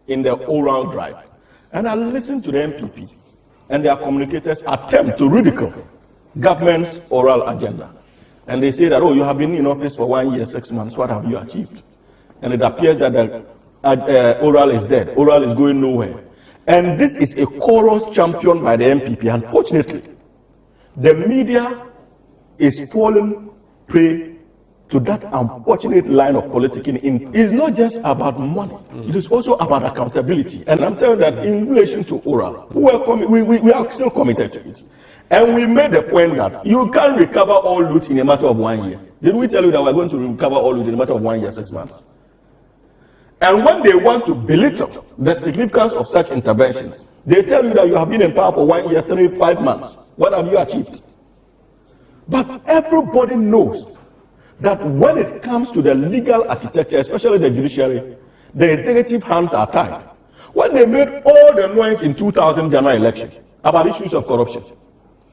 in the oral drive. And I listen to the MPP and their communicators attempt to ridicule government's oral agenda. And they say that, oh, you have been in office for 1 year, 6 months, what have you achieved? And it appears that the oral is dead, oral is going nowhere. And this is a chorus championed by the MPP. Unfortunately, the media is falling prey to that unfortunate line of politicking. It's not just about money, it is also about accountability. And I'm telling you that in relation to oral, we are still committed to it. And we made the point that you can't recover all loot in a matter of 1 year. Did we tell you that we're going to recover all loot in a matter of 1 year, 6 months? And when they want to belittle the significance of such interventions, they tell you that you have been in power for 1 year, 3, 5 months. What have you achieved? But everybody knows that when it comes to the legal architecture, especially the judiciary, the executive hands are tied. When they made all the noise in 2000 general election about issues of corruption,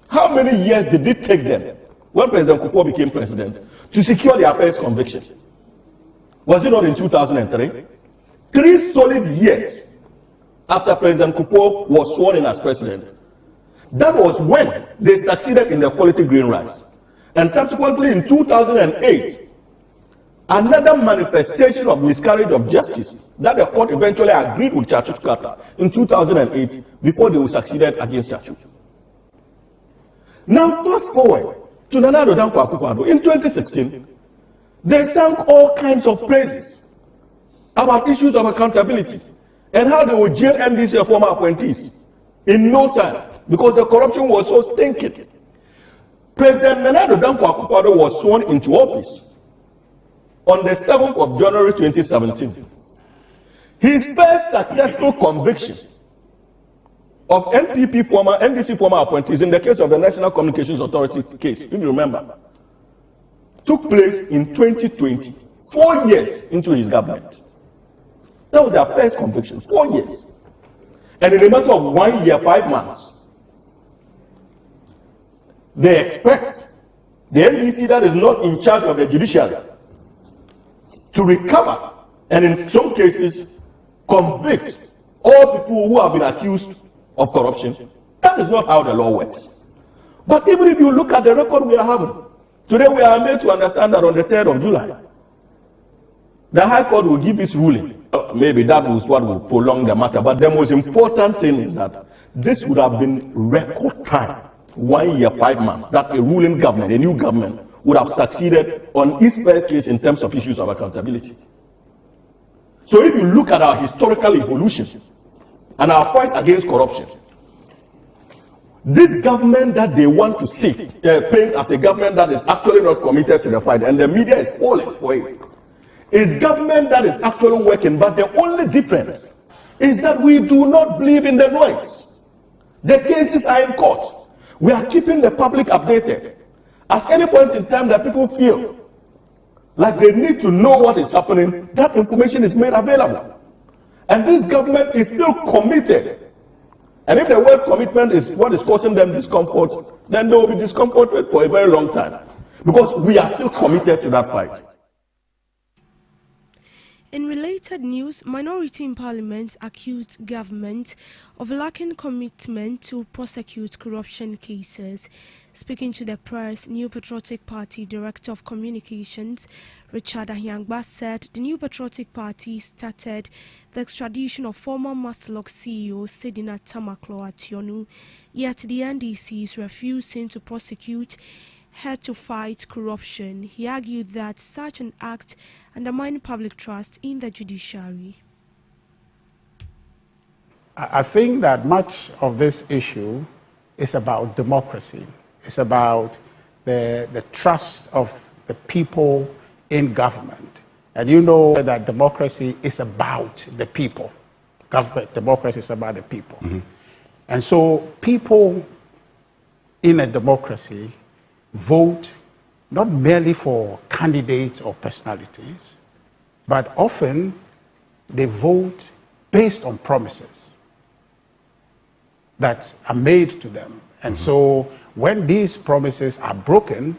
how many years did it take them, when President Kufuor became president, to secure their first conviction? Was it not in 2003? 3 solid years after President Kufuor was sworn in as president. That was when they succeeded in the quality green rice. And subsequently in 2008, another manifestation of miscarriage of justice that the court eventually agreed with Chachuk Carter in 2008 before they succeeded against Chachuk. Now fast forward to Nana Addo Dankwa Akufo-Addo. In 2016, they sang all kinds of praises about issues of accountability and how they would jail NDC former appointees in no time because the corruption was so stinking. President Nana Addo Dankwa Akufo-Addo was sworn into office on the 7th of January 2017. His first successful conviction of NDC former appointees in the case of the National Communications Authority case, if you remember, took place in 2020, 4 years into his government. That was their first conviction, 4 years. And in a matter of 1 year, 5 months, they expect the NDC that is not in charge of the judiciary to recover and in some cases convict all people who have been accused of corruption. That is not how the law works. But even if you look at the record we are having, today we are made to understand that on the 3rd of July, the High Court will give its ruling. Maybe that was what will prolong the matter. But the most important thing is that this would have been record time. 1 year, 5 months, that a ruling government, a new government, would have succeeded on its first case in terms of issues of accountability. So if you look at our historical evolution and our fight against corruption, this government that they want to see paint as a government that is actually not committed to the fight, and the media is falling for it, is government that is actually working. But the only difference is that we do not believe in the noise. The cases are in court. We are keeping the public updated. At any point in time that people feel like they need to know what is happening, that information is made available. And this government is still committed. And if the word commitment is what is causing them discomfort, then they will be discomforted for a very long time. Because we are still committed to that fight. In related news, minority in parliament accused government of lacking commitment to prosecute corruption cases. Speaking to the press, New Patriotic Party Director of Communications, Richard Ahyangba, said the New Patriotic Party started the extradition of former Maslok CEO Sedina Tamaklo Ationu, yet the NDC is refusing to prosecute her to fight corruption. He argued that such an act undermined public trust in the judiciary. I think that much of this issue is about democracy. It's about the trust of the people in government. And you know that democracy is about the people. Democracy is about the people. Mm-hmm. And so people in a democracy vote not merely for candidates or personalities, but often they vote based on promises that are made to them. And so when these promises are broken,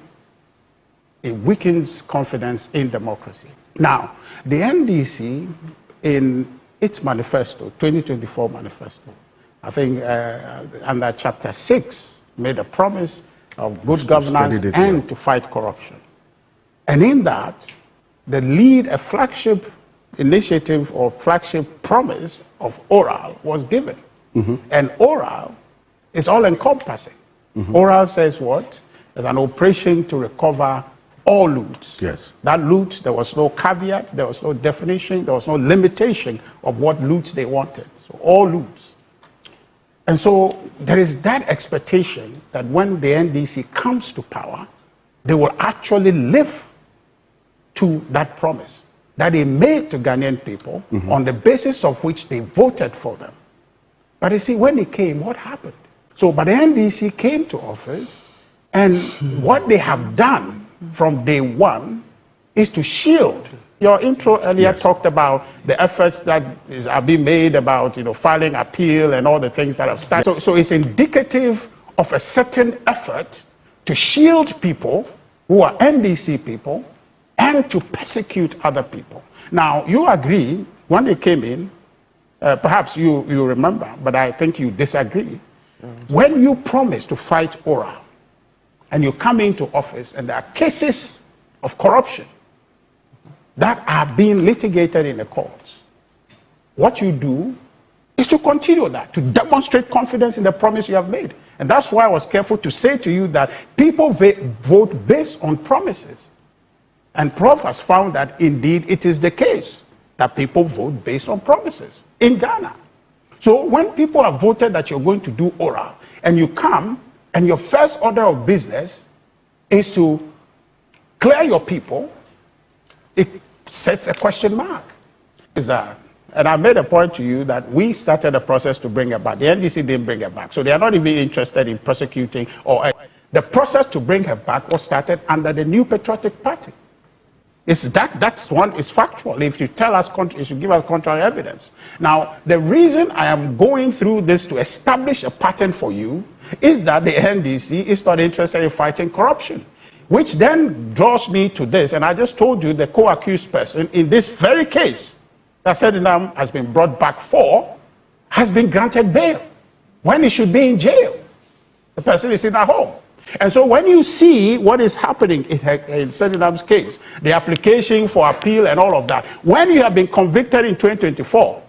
it weakens confidence in democracy. Now, the NDC, in its manifesto, 2024 manifesto, I think under Chapter 6, made a promise of good governance and to fight corruption. And in that, the lead, a flagship initiative or flagship promise of oral was given. And oral is all-encompassing. Oral says what? There's an operation to recover all loot. Yes. That loot, there was no caveat, there was no definition, there was no limitation of what loot they wanted. So all loot. And so there is that expectation that when the NDC comes to power, they will actually live to that promise that they made to Ghanaian people on the basis of which they voted for them. But you see, when it came, what happened? So, but the NDC came to office, and what they have done from day one is to shield. Your intro earlier talked about the efforts that are being made about, filing appeal and all the things that have started. So it's indicative of a certain effort to shield people who are NDC people and to persecute other people. Now, you agree, when they came in, perhaps you remember, but I think you disagree. When you promise to fight oral and you come into office and there are cases of corruption that are being litigated in the courts, what you do is to continue that, to demonstrate confidence in the promise you have made. And that's why I was careful to say to you that people vote based on promises. And Prof has found that indeed it is the case that people vote based on promises in Ghana. So when people have voted that you're going to do oral, and you come, and your first order of business is to clear your people, it sets a question mark. Is that? And I made a point to you that we started a process to bring it back. The NDC didn't bring it back. So they are not even interested in prosecuting. The process to bring her back was started under the New Patriotic Party. That's one is factual. If you tell us, if you give us contrary evidence. Now, the reason I am going through this to establish a pattern for you is that the NDC is not interested in fighting corruption, which then draws me to this. And I just told you the co-accused person in this very case that Sedinam has been brought back for has been granted bail when he should be in jail. The person is in a home. And so when you see what is happening in Sedinam's case, the application for appeal and all of that, when you have been convicted in 2024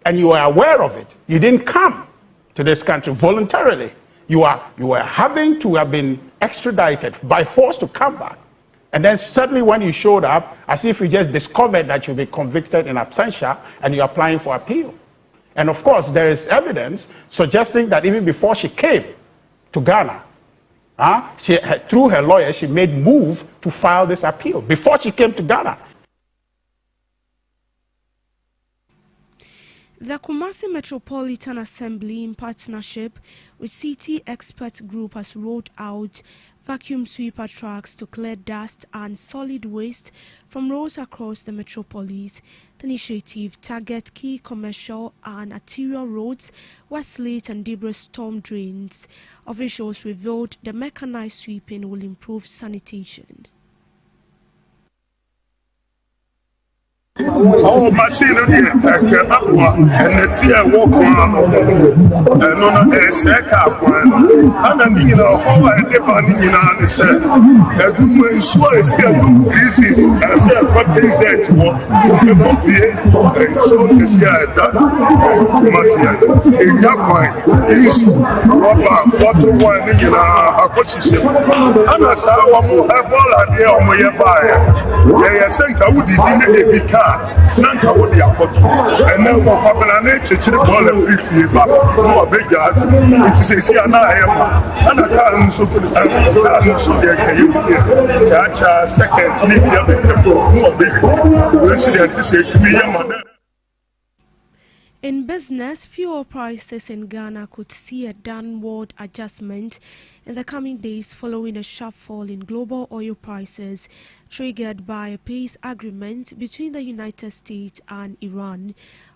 and you are aware of it, you didn't come to this country voluntarily. You are having to have been extradited by force to come back. And then suddenly when you showed up, as if you just discovered that you've been convicted in absentia and you're applying for appeal. And of course, there is evidence suggesting that even before she came, to Ghana. Through her lawyer, she made move to file this appeal before she came to Ghana. The Kumasi Metropolitan Assembly, in partnership with City Expert Group, has rolled out vacuum sweeper trucks to clear dust and solid waste from roads across the metropolis. The initiative targets key commercial and arterial roads where slate and debris storm drains. Officials revealed the mechanized sweeping will improve sanitation. Oh, machine again, Aqua, and the Tia walk one, and no, a second one. And then, you know, how I depend on said, a woman swear if you do pieces, as a fucking said to walk, the company, and so this year that Masian, in that point, is water wine, you know, a position. And as I want a ball idea on my buyer, they are saying I would be a car. Nanka would be a pot, and then what happened on nature to the ball of free fever. No, a big yard. It is a sea and I am, and a car so for the car so that seconds need more baby. Resident to say to me, young. In business, fuel prices in Ghana could see a downward adjustment in the coming days following a sharp fall in global oil prices triggered by a peace agreement between the United States and Iran.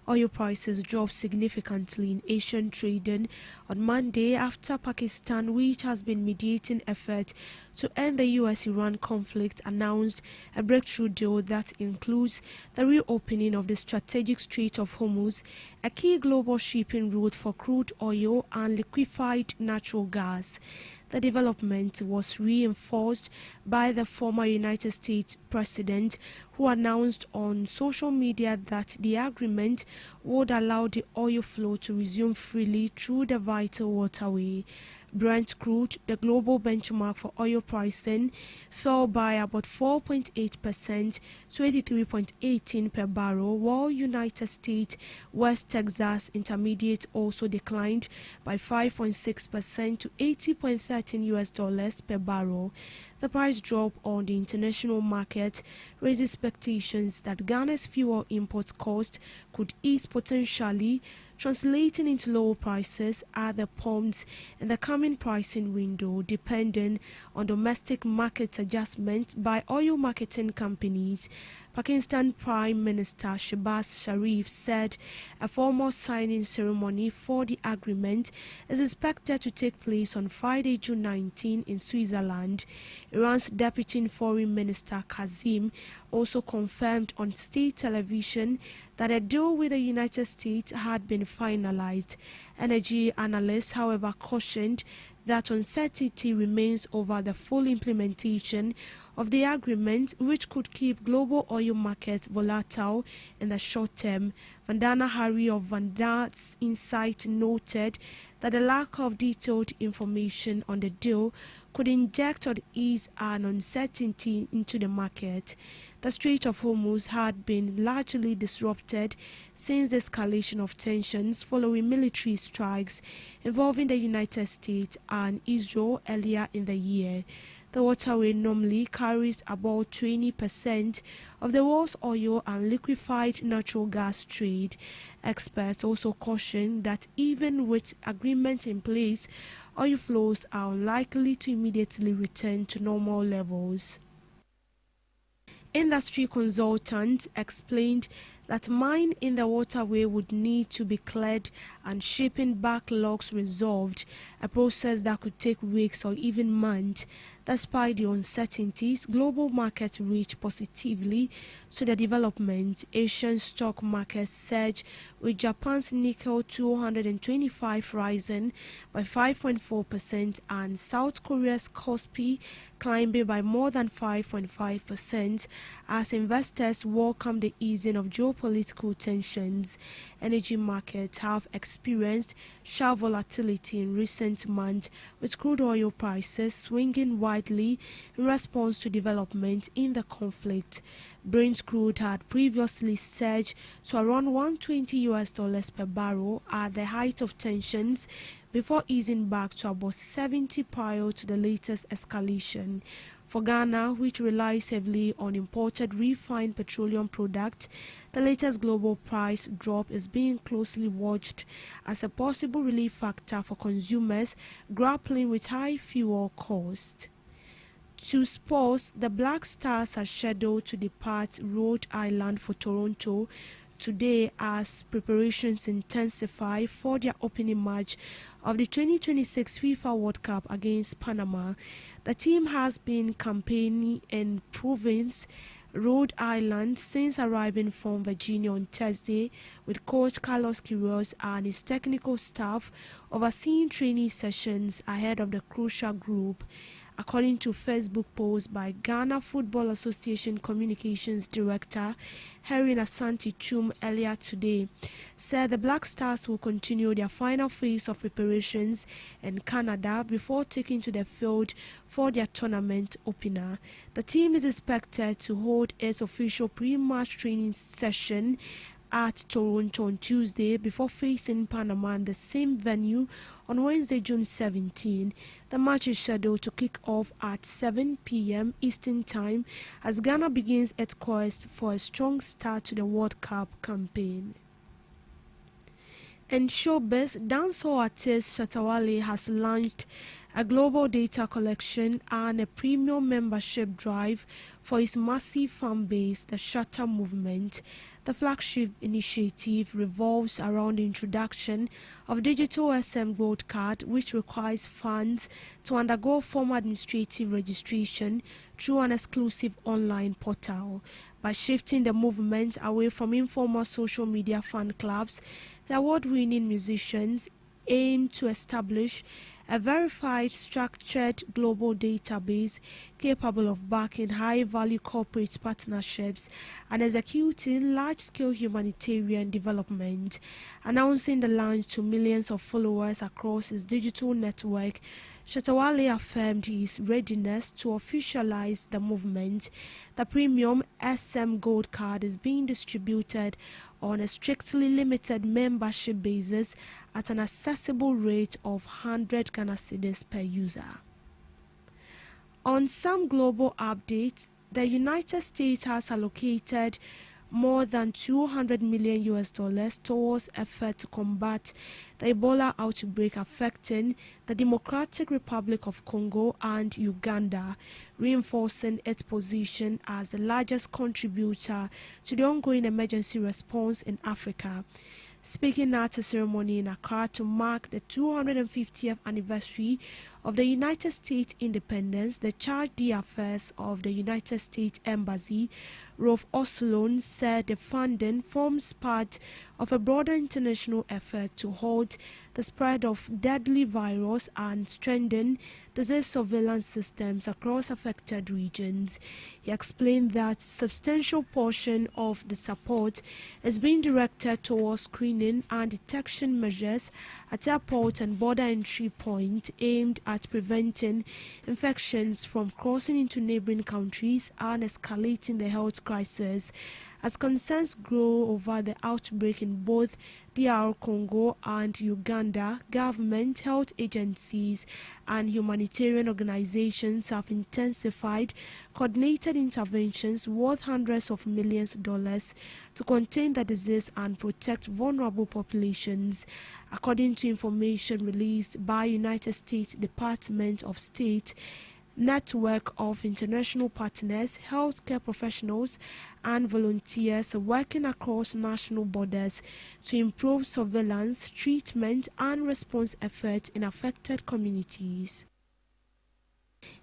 Oil prices dropped significantly in Asian trading on Monday after Pakistan, which has been mediating effort to end the US-Iran conflict, announced a breakthrough deal that includes the reopening of the strategic Strait of Hormuz, a key global shipping route for crude oil and liquefied natural gas. The development was reinforced by the former United States president, who announced on social media that the agreement would allow the oil flow to resume freely through the vital waterway. Brent crude, the global benchmark for oil pricing, fell by about 4.8% to 83.18 per barrel, while United States West Texas Intermediate also declined by 5.6% to $80.13 per barrel. The price drop on the international market raised expectations that Ghana's fuel import cost could ease, potentially translating into lower prices at the pumps in the coming pricing window, depending on domestic market adjustment by oil marketing companies. Pakistan Prime Minister Shehbaz Sharif said a formal signing ceremony for the agreement is expected to take place on Friday, June 19 in Switzerland. Iran's Deputy Foreign Minister Kazim also confirmed on state television that a deal with the United States had been finalized. Energy analysts, however, cautioned that uncertainty remains over the full implementation of the agreement, which could keep global oil markets volatile in the short term. Vandana Hari of Vanda's Insight noted that the lack of detailed information on the deal could inject or ease an uncertainty into the market. The Strait of Hormuz had been largely disrupted since the escalation of tensions following military strikes involving the United States and Israel earlier in the year. The waterway normally carries about 20% of the world's oil and liquefied natural gas trade. Experts also caution that even with agreement in place, oil flows are unlikely to immediately return to normal levels. Industry consultants explained that mine in the waterway would need to be cleared and shipping backlogs resolved, a process that could take weeks or even months. Despite the uncertainties, global markets reached positively to the development. Asian stock markets surged, with Japan's Nikkei 225 rising by 5.4% and South Korea's Kospi climbing by more than 5.5% as investors welcome the easing of geopolitical geopolitical tensions. Energy markets have experienced sharp volatility in recent months, with crude oil prices swinging widely in response to development in the conflict. Brent crude had previously surged to around $120 per barrel at the height of tensions, before easing back to about 70 prior to the latest escalation. For Ghana, which relies heavily on imported refined petroleum products, the latest global price drop is being closely watched as a possible relief factor for consumers grappling with high fuel costs. To sports, the Black Stars are scheduled to depart Rhode Island for Toronto today as preparations intensify for their opening match of the 2026 FIFA World Cup against Panama. The team has been campaigning in Providence, Rhode Island since arriving from Virginia on Thursday, with coach Carlos Queiroz and his technical staff overseeing training sessions ahead of the crucial group. According to Facebook post by Ghana Football Association Communications Director Herin Asante Chum earlier today, said the Black Stars will continue their final phase of preparations in Canada before taking to the field for their tournament opener. The team is expected to hold its official pre-match training session at Toronto on Tuesday before facing Panama in the same venue on Wednesday, June 17. The match is scheduled to kick off at 7 p.m. Eastern Time as Ghana begins its quest for a strong start to the World Cup campaign. In showbiz, dancehall artist Shatta Wale has launched a global data collection and a premium membership drive for his massive fan base, the Shatta Movement. The flagship initiative revolves around the introduction of digital SM Gold Card, which requires fans to undergo formal administrative registration through an exclusive online portal. By shifting the movement away from informal social media fan clubs, the award-winning musicians aim to establish a verified, structured global database capable of backing high-value corporate partnerships and executing large-scale humanitarian development. Announcing the launch to millions of followers across his digital network, Shatta Wale affirmed his readiness to officialize the movement. The premium SM Gold Card is being distributed on a strictly limited membership basis at an accessible rate of 100 Ghana cedis per user. On some global updates, the United States has allocated more than $200 million towards effort to combat the Ebola outbreak affecting the Democratic Republic of Congo and Uganda, reinforcing its position as the largest contributor to the ongoing emergency response in Africa. Speaking at a ceremony in Accra to mark the 250th anniversary of the United States independence, the charge d'affaires of the United States Embassy, Rolf Oslon, said the funding forms part of a broader international effort to halt the spread of deadly virus and strengthen disease surveillance systems across affected regions. He explained that substantial portion of the support is being directed towards screening and detection measures at airport and border entry points aimed at preventing infections from crossing into neighboring countries and escalating the health crisis. As concerns grow over the outbreak in both DR Congo and Uganda, government, health agencies and humanitarian organizations have intensified coordinated interventions worth hundreds of millions of dollars to contain the disease and protect vulnerable populations. According to information released by United States Department of State, network of international partners, healthcare professionals, and volunteers working across national borders to improve surveillance, treatment, and response efforts in affected communities.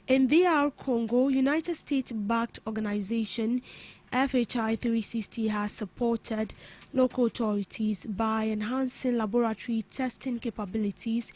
In DR Congo, United States-backed organization FHI 360 has supported local authorities by enhancing laboratory testing capabilities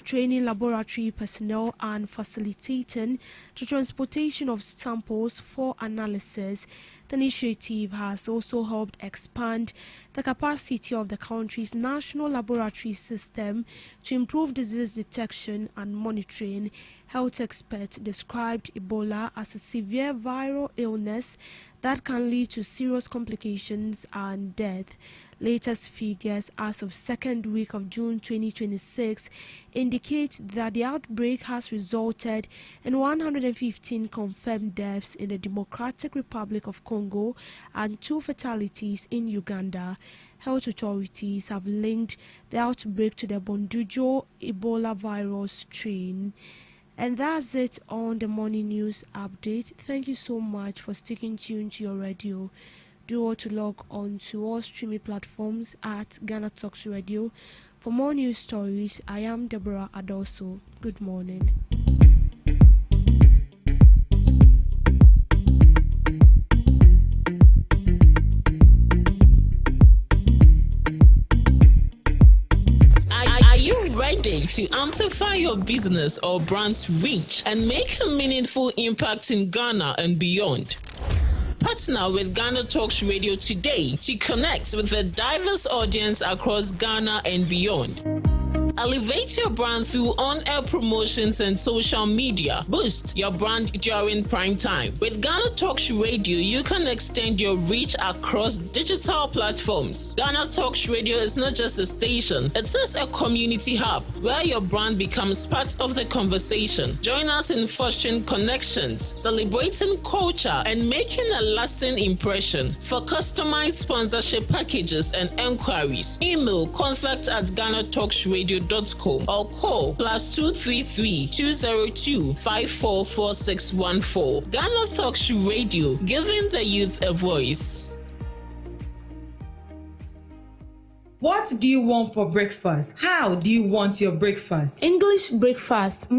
training laboratory personnel and facilitating the transportation of samples for analysis. The initiative has also helped expand the capacity of the country's national laboratory system to improve disease detection and monitoring. Health experts described Ebola as a severe viral illness that can lead to serious complications and death. Latest figures as of second week of June 2026 indicate that the outbreak has resulted in 115 confirmed deaths in the Democratic Republic of Congo and 2 fatalities in Uganda. Health authorities have linked the outbreak to the Bondujo Ebola virus strain. And that's it on the morning news update. Thank you so much for sticking tuned to your radio. Do all to log on to all streaming platforms at GhanaTalks Radio. For more news stories, I am Deborah Adoso. Good morning. Are you ready to amplify your business or brand's reach and make a meaningful impact in Ghana and beyond? Partner with GhanaTalks Radio today to connect with a diverse audience across Ghana and beyond. Elevate your brand through on-air promotions and social media. Boost your brand during prime time. With GhanaTalks Radio, you can extend your reach across digital platforms. GhanaTalks Radio is not just a station, it is a community hub where your brand becomes part of the conversation. Join us in fostering connections, celebrating culture, and making a lasting impression. For customized sponsorship packages and enquiries, email contact@GhanaTalksRadio.com or call +233 202 544614. GhanaTalks Radio, giving the youth a voice. What do you want for breakfast? How do you want your breakfast? English breakfast.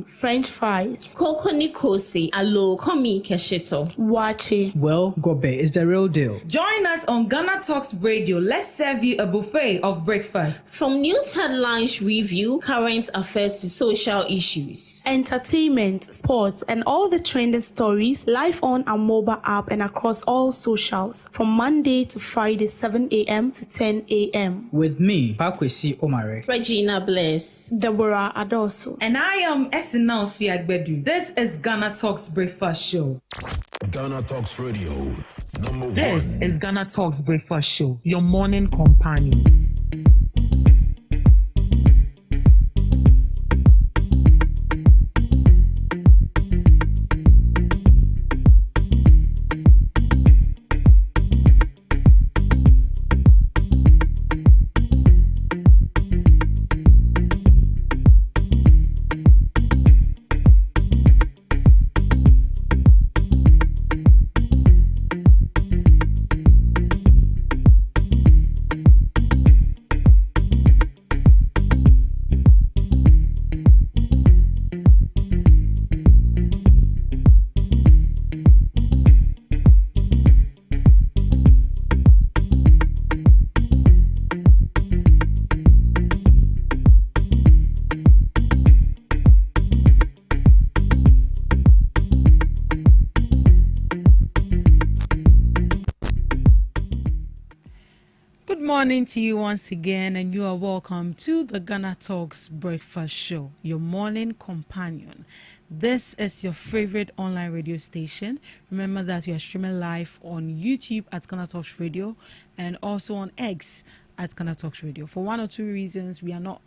French fries. Koko Nikosi, alo komi kesheto. Wache. Well, Gobe is the real deal. Join us on GhanaTalks Radio. Let's serve you a buffet of breakfast. From news headlines review, current affairs to social issues. Entertainment, sports, and all the trending stories live on our mobile app and across all socials. From Monday to Friday, 7 a.m. to 10 a.m. With me, Pakwesi Omare, Regina Bless, Deborah Adoso, and I am Esinal Fiagbedu. This is GhanaTalks Breakfast Show. GhanaTalks Radio, number 1. This is GhanaTalks Breakfast Show, your morning companion. Good morning to you once again, and you are welcome to the GhanaTalks Breakfast Show, your morning companion. This is your favorite online radio station. Remember that we are streaming live on YouTube at GhanaTalks Radio and also on X at GhanaTalks Radio. For one or two reasons, we are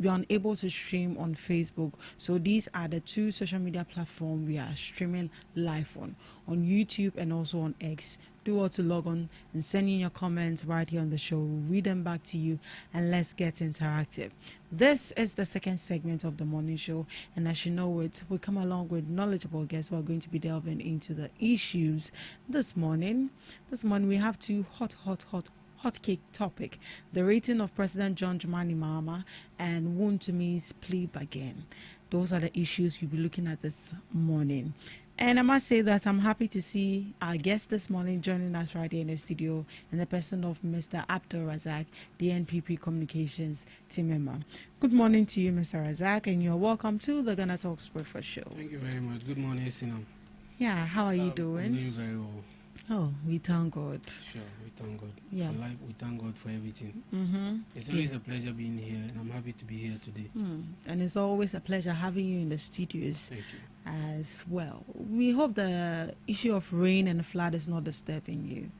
unable to stream on Facebook. So these are the two social media platforms we are streaming live on YouTube and also on X. Do all to log on and send in your comments right here on the show. We'll read them back to you and let's get interactive. This is the second segment of the morning show, and as you know it, we come along with knowledgeable guests who are going to be delving into the issues this morning. This morning we have two hot cake topic: the rating of President John Dramani Mahama and Wuntumi's plea bargain. Those are the issues we'll be looking at this morning. And I must say that I'm happy to see our guest this morning joining us right here in the studio in the person of Mr. Abdul Razak, the NPP Communications team member. Good morning to you, Mr. Razak, and you're welcome to the Ghana Talks Breakfast Show. Thank you very much. Good morning, Sinam. Yeah, how are you doing? I'm doing very well. Oh, we thank God. Sure, we thank God Yeah. for life. We thank God for everything. Mm-hmm. It's always a pleasure being here, and I'm happy to be here today. And it's always a pleasure having you in the studios Thank you. as well. We hope the issue of rain and flood is not disturbing you.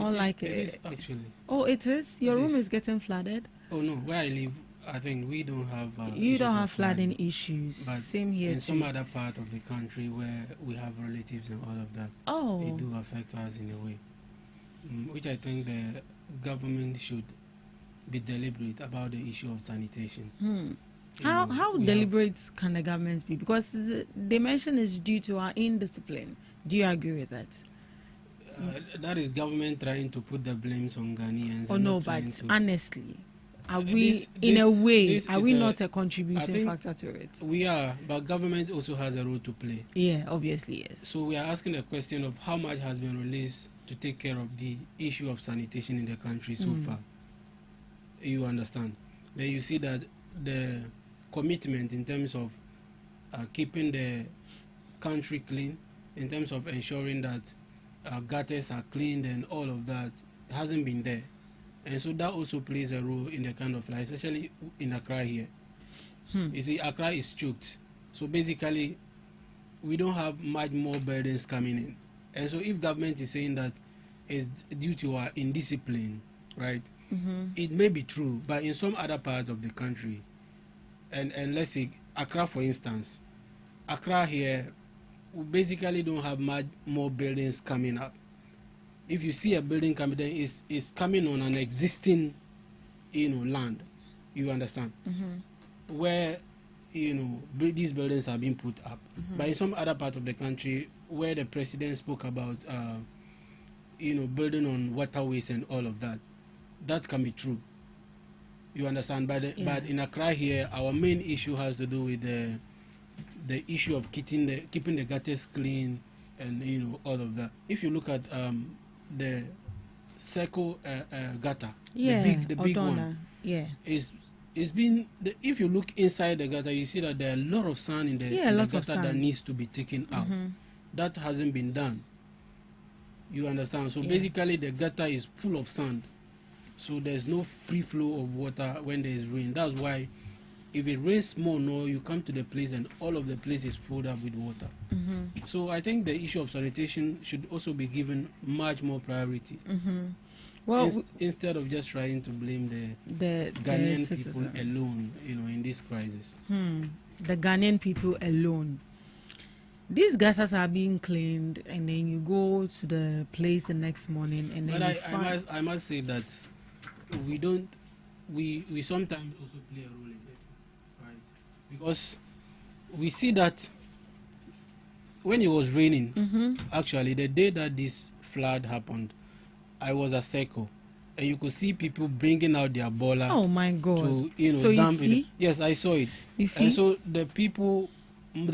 It is actually. Oh, it is? Your It room is. is getting flooded? Oh no, where I live, I think we don't have. You issues don't of have flooding issues. But Same here in too. some other part of the country where we have relatives and all of that, it do affect us in a way, which I think the government should be deliberate about the issue of sanitation. How deliberate can the government be? Because they mention it's due to our indiscipline. Do you agree with that? That is government trying to put the blames on Ghanaians. Oh and no, not but trying to- honestly, are we this are is we a- not a I contributing think factor to it? We are, but government also has a role to play. Yeah, obviously yes. So we are asking the question of how much has been released to take care of the issue of sanitation in the country so far. You understand? Then you see that the commitment in terms of keeping the country clean, in terms of ensuring that gutters are cleaned and all of that hasn't been there. And so that also plays a role in the kind of life, especially in Accra here. You see, Accra is choked. So basically, we don't have much more burdens coming in. And so if government is saying that it's due to our indiscipline, right, it may be true, but in some other parts of the country, and let's say Accra, for instance, Accra here, we basically don't have much more buildings coming up. If you see a building coming, then it's coming on an existing, land. You understand? Where, these buildings are being put up. But in some other part of the country, where the president spoke about, building on waterways and all of that, that can be true. You understand? But in Accra here, our main issue has to do with the issue of keeping the gutters clean and all of that. If you look at the circle gutter, the big one, it's been if you look inside the gutter, you see that there are a lot of sand in the gutter that needs to be taken out. That hasn't been done. You understand? So basically, the gutter is full of sand. So there's no free flow of water when there is rain. That's why if it rains more, you come to the place and all of the place is filled up with water. So I think the issue of sanitation should also be given much more priority. Well, instead of just trying to blame the Ghanaian people alone, in this crisis. The Ghanaian people alone. These gutters are being cleaned, and then you go to the place the next morning, and then. But I must say that we don't. We sometimes also play a role in it, right? Because we see that when it was raining, actually the day that this flood happened, I was at Seco, and you could see people bringing out their bola. Oh my God! To so dump you see? it. Yes, I saw it. You see? And so the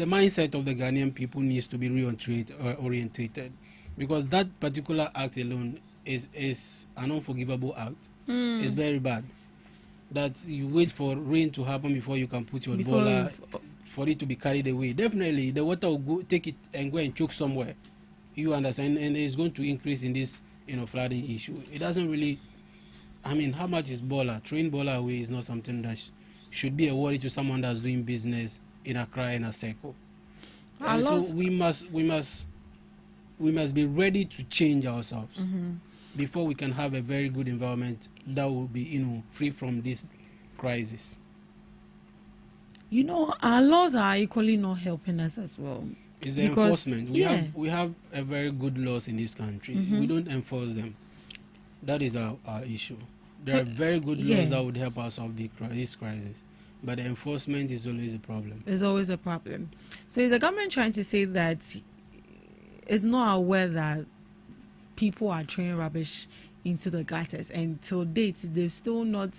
mindset of the Ghanaian people needs to be orientated, because that particular act alone is an unforgivable act. It's very bad that you wait for rain to happen before you can put your bola for it to be carried away. Definitely, the water will go take it and go and choke somewhere. You understand? And it's going to increase in this flooding issue. It doesn't really. I mean, how much is bola? Throwing bola away is not something that should be a worry to someone that's doing business in Accra and Aseko. And so we must be ready to change ourselves before we can have a very good environment that will be free from this crisis. Our laws are equally not helping us as well. It's the enforcement. We have a very good laws in this country. We don't enforce them. That is our issue. There are very good laws that would help us solve this crisis. But the enforcement is always a problem. It's always a problem. So is the government trying to say that it's not aware that people are throwing rubbish into the gutters, and till date they've still not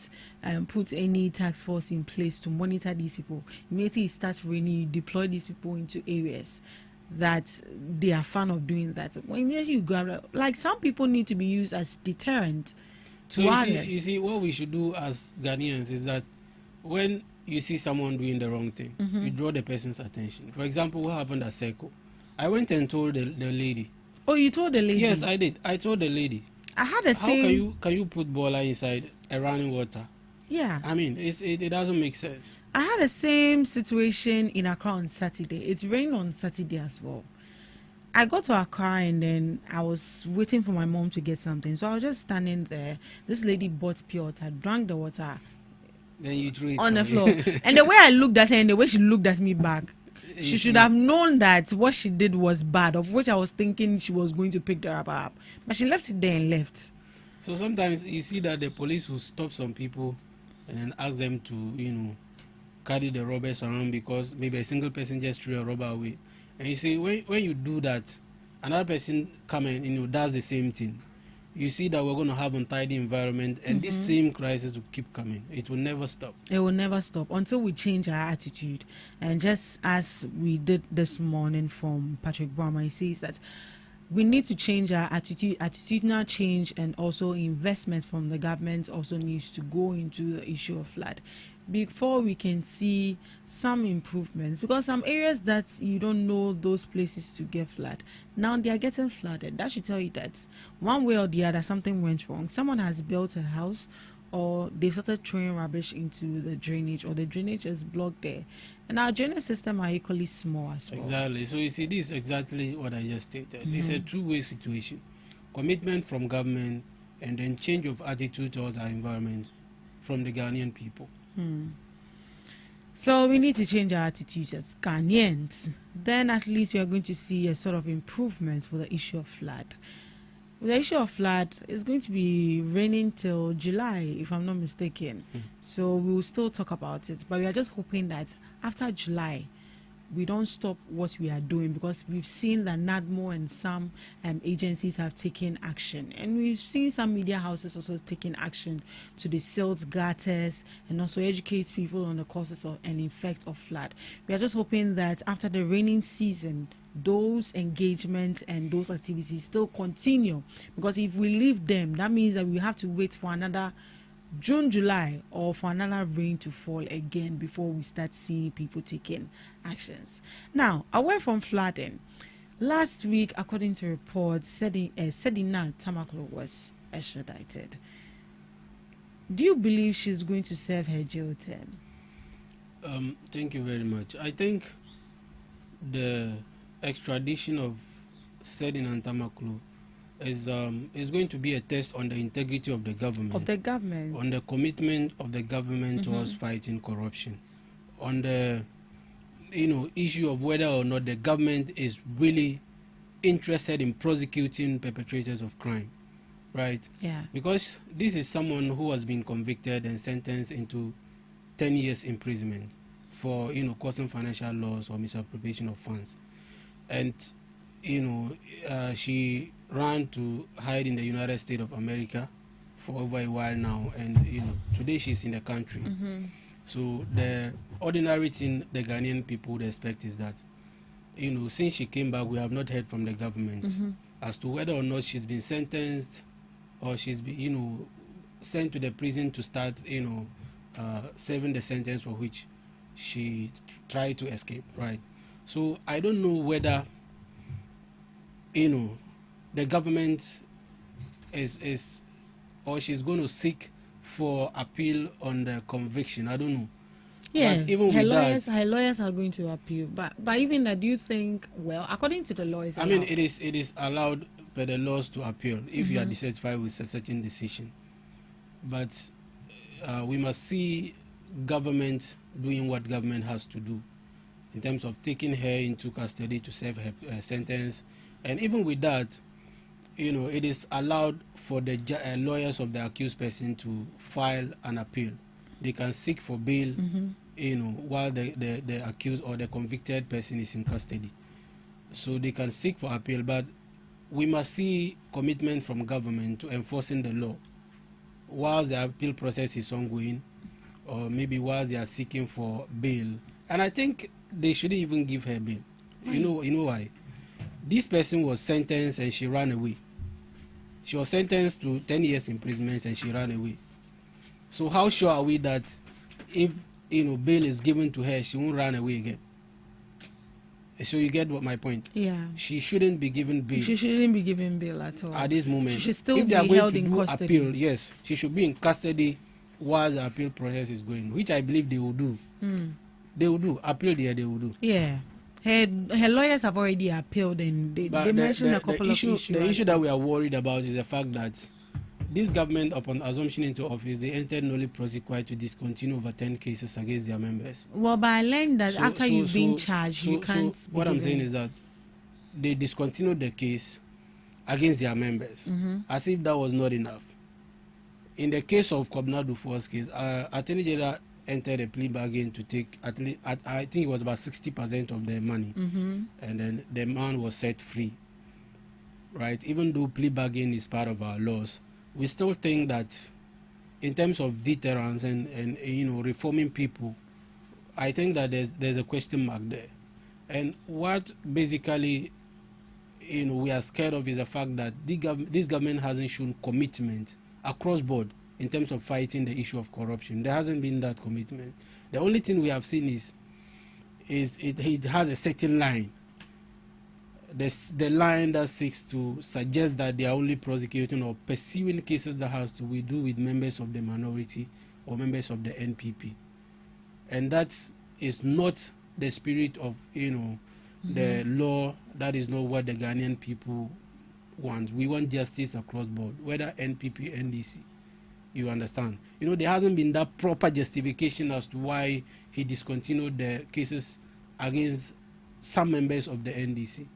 put any task force in place to monitor these people? Immediately it starts raining, you deploy these people into areas. that they are fan of doing that. When you grab, like, some people need to be used as deterrent to So others. you see, what we should do as Ghanaians is that when you see someone doing the wrong thing, you draw the person's attention. For example, what happened at Seko? I went and told the lady. Oh, you told the lady? Yes, I did. I told the lady. I had the same. How can you put bola inside a running water? Yeah. I mean, it doesn't make sense. I had the same situation in Accra on Saturday. It rained on Saturday as well. I got to Accra and then I was waiting for my mom to get something. So I was just standing there. This lady bought pure water, drank the water. Then you threw it on the floor. And the way I looked at her and the way she looked at me back, she should have known that what she did was bad, of which I was thinking she was going to pick the rubber up. But she left it there and left. So sometimes you see that the police will stop some people and then ask them to, carry the robbers around because maybe a single person just threw a robber away. And you see, when you do that, another person come and does the same thing. You see that we're going to have untidy environment, and this same crisis will keep coming. It will never stop. It will never stop until we change our attitude. And just as we did this morning from Patrick Brahma, he says that we need to change our attitude. Attitudinal change and also investment from the government also needs to go into the issue of flood before we can see some improvements, because some areas that you don't know those places to get flood, now they are getting flooded. That should tell you that one way or the other something went wrong. Someone has built a house, or they started throwing rubbish into the drainage, or the drainage is blocked there. And our drainage system are equally small as well. Exactly. So you see, this is exactly what I just stated. It's a two-way situation. Commitment from government and then change of attitude towards our environment from the Ghanaian people. So we need to change our attitudes as Ghanaians. Then at least we are going to see a sort of improvement for the issue of flood. The issue of flood is going to be raining till July, if I'm not mistaken. So we will still talk about it. But we are just hoping that after July, we don't stop what we are doing, because we've seen that NADMO and some agencies have taken action. And we've seen some media houses also taking action to the silt gutters and also educate people on the causes of and effect of flood. We are just hoping that after the raining season, those engagements and those activities still continue, because if we leave them, that means that we have to wait for another June, July, or for another rain to fall again before we start seeing people taking actions. Now, away from flooding, last week, according to reports, Sedina Tamaklo was extradited. Do you believe she's going to serve her jail term? Thank you very much. I think the extradition of Sedina Tamaklo is going to be a test on the integrity of the government. On the commitment of the government towards fighting corruption. On the issue of whether or not the government is really interested in prosecuting perpetrators of crime. Right? Yeah. Because this is someone who has been convicted and sentenced into 10 years imprisonment for causing financial loss or misappropriation of funds. And she ran to hide in the United States of America for over a while now, and today she's in the country. So the ordinary thing the Ghanaian people would expect is that since she came back, we have not heard from the government as to whether or not she's been sentenced or she's been sent to the prison to start serving the sentence for which she tried to escape. Right. So I don't know whether the government is or she's going to seek for appeal on the conviction. I don't know. Yeah, but even her lawyers are going to appeal. But even that, do you think, well, according to the lawyers, I mean, it is allowed by the laws to appeal if you are dissatisfied with a certain decision. But we must see government doing what government has to do in terms of taking her into custody to serve her sentence. And even with that, it is allowed for the lawyers of the accused person to file an appeal. They can seek for bail, while the accused or the convicted person is in custody. So they can seek for appeal, but we must see commitment from government to enforcing the law while the appeal process is ongoing, or maybe while they are seeking for bail. And I think they shouldn't even give her bail. You know why? This person was sentenced and she ran away. She was sentenced to 10 years imprisonment and she ran away. So how sure are we that if bail is given to her, she won't run away again? So you get what my point? Yeah. She shouldn't be given bail. She shouldn't be given bail at all. At this moment. She should still if be they are going held to in do custody. appeal, yes, she should be in custody while the appeal process is going, which I believe they will do. They will do. Appeal there, they will do. Yeah. Her lawyers have already appealed and they mentioned a couple of issues. The issue that we are worried about is the fact that this government, upon assumption into office, they entered nolli prosequi to discontinue over 10 cases against their members. Well, but I learned that after you've been charged, you can't. So what I'm saying is that they discontinued the case against their members, as if that was not enough. In the case of Kwabena Dufour's case, Attorney General entered a plea bargain to take at least, I think it was about 60% of their money, and then the man was set free. Right? Even though plea bargain is part of our laws, we still think that in terms of deterrence and reforming people, I think that there's a question mark there. And what basically we are scared of is the fact that this government hasn't shown commitment across board in terms of fighting the issue of corruption. There hasn't been that commitment. The only thing we have seen is it has a certain line. The line that seeks to suggest that they are only prosecuting or pursuing cases that has to do with members of the minority or members of the NPP. And that is not the spirit of the law. That is not what the Ghanaian people want. We want justice across board, whether NPP, NDC. You understand? There hasn't been that proper justification as to why he discontinued the cases against some members of the NDC.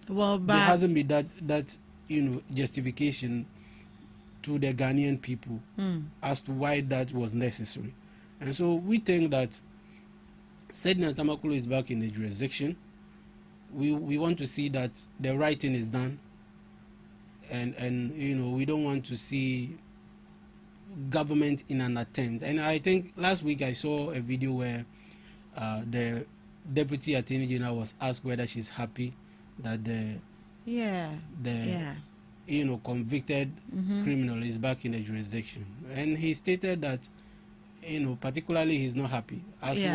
Well, but there hasn't been that justification to the Ghanaian people as to why that was necessary. And so we think that Sedna Tamakulu is back in the jurisdiction. We want to see that the right thing is done, and we don't want to see government in an attempt. And I think last week I saw a video where the Deputy Attorney General was asked whether she's happy that the convicted criminal is back in the jurisdiction, and he stated that particularly he's not happy as to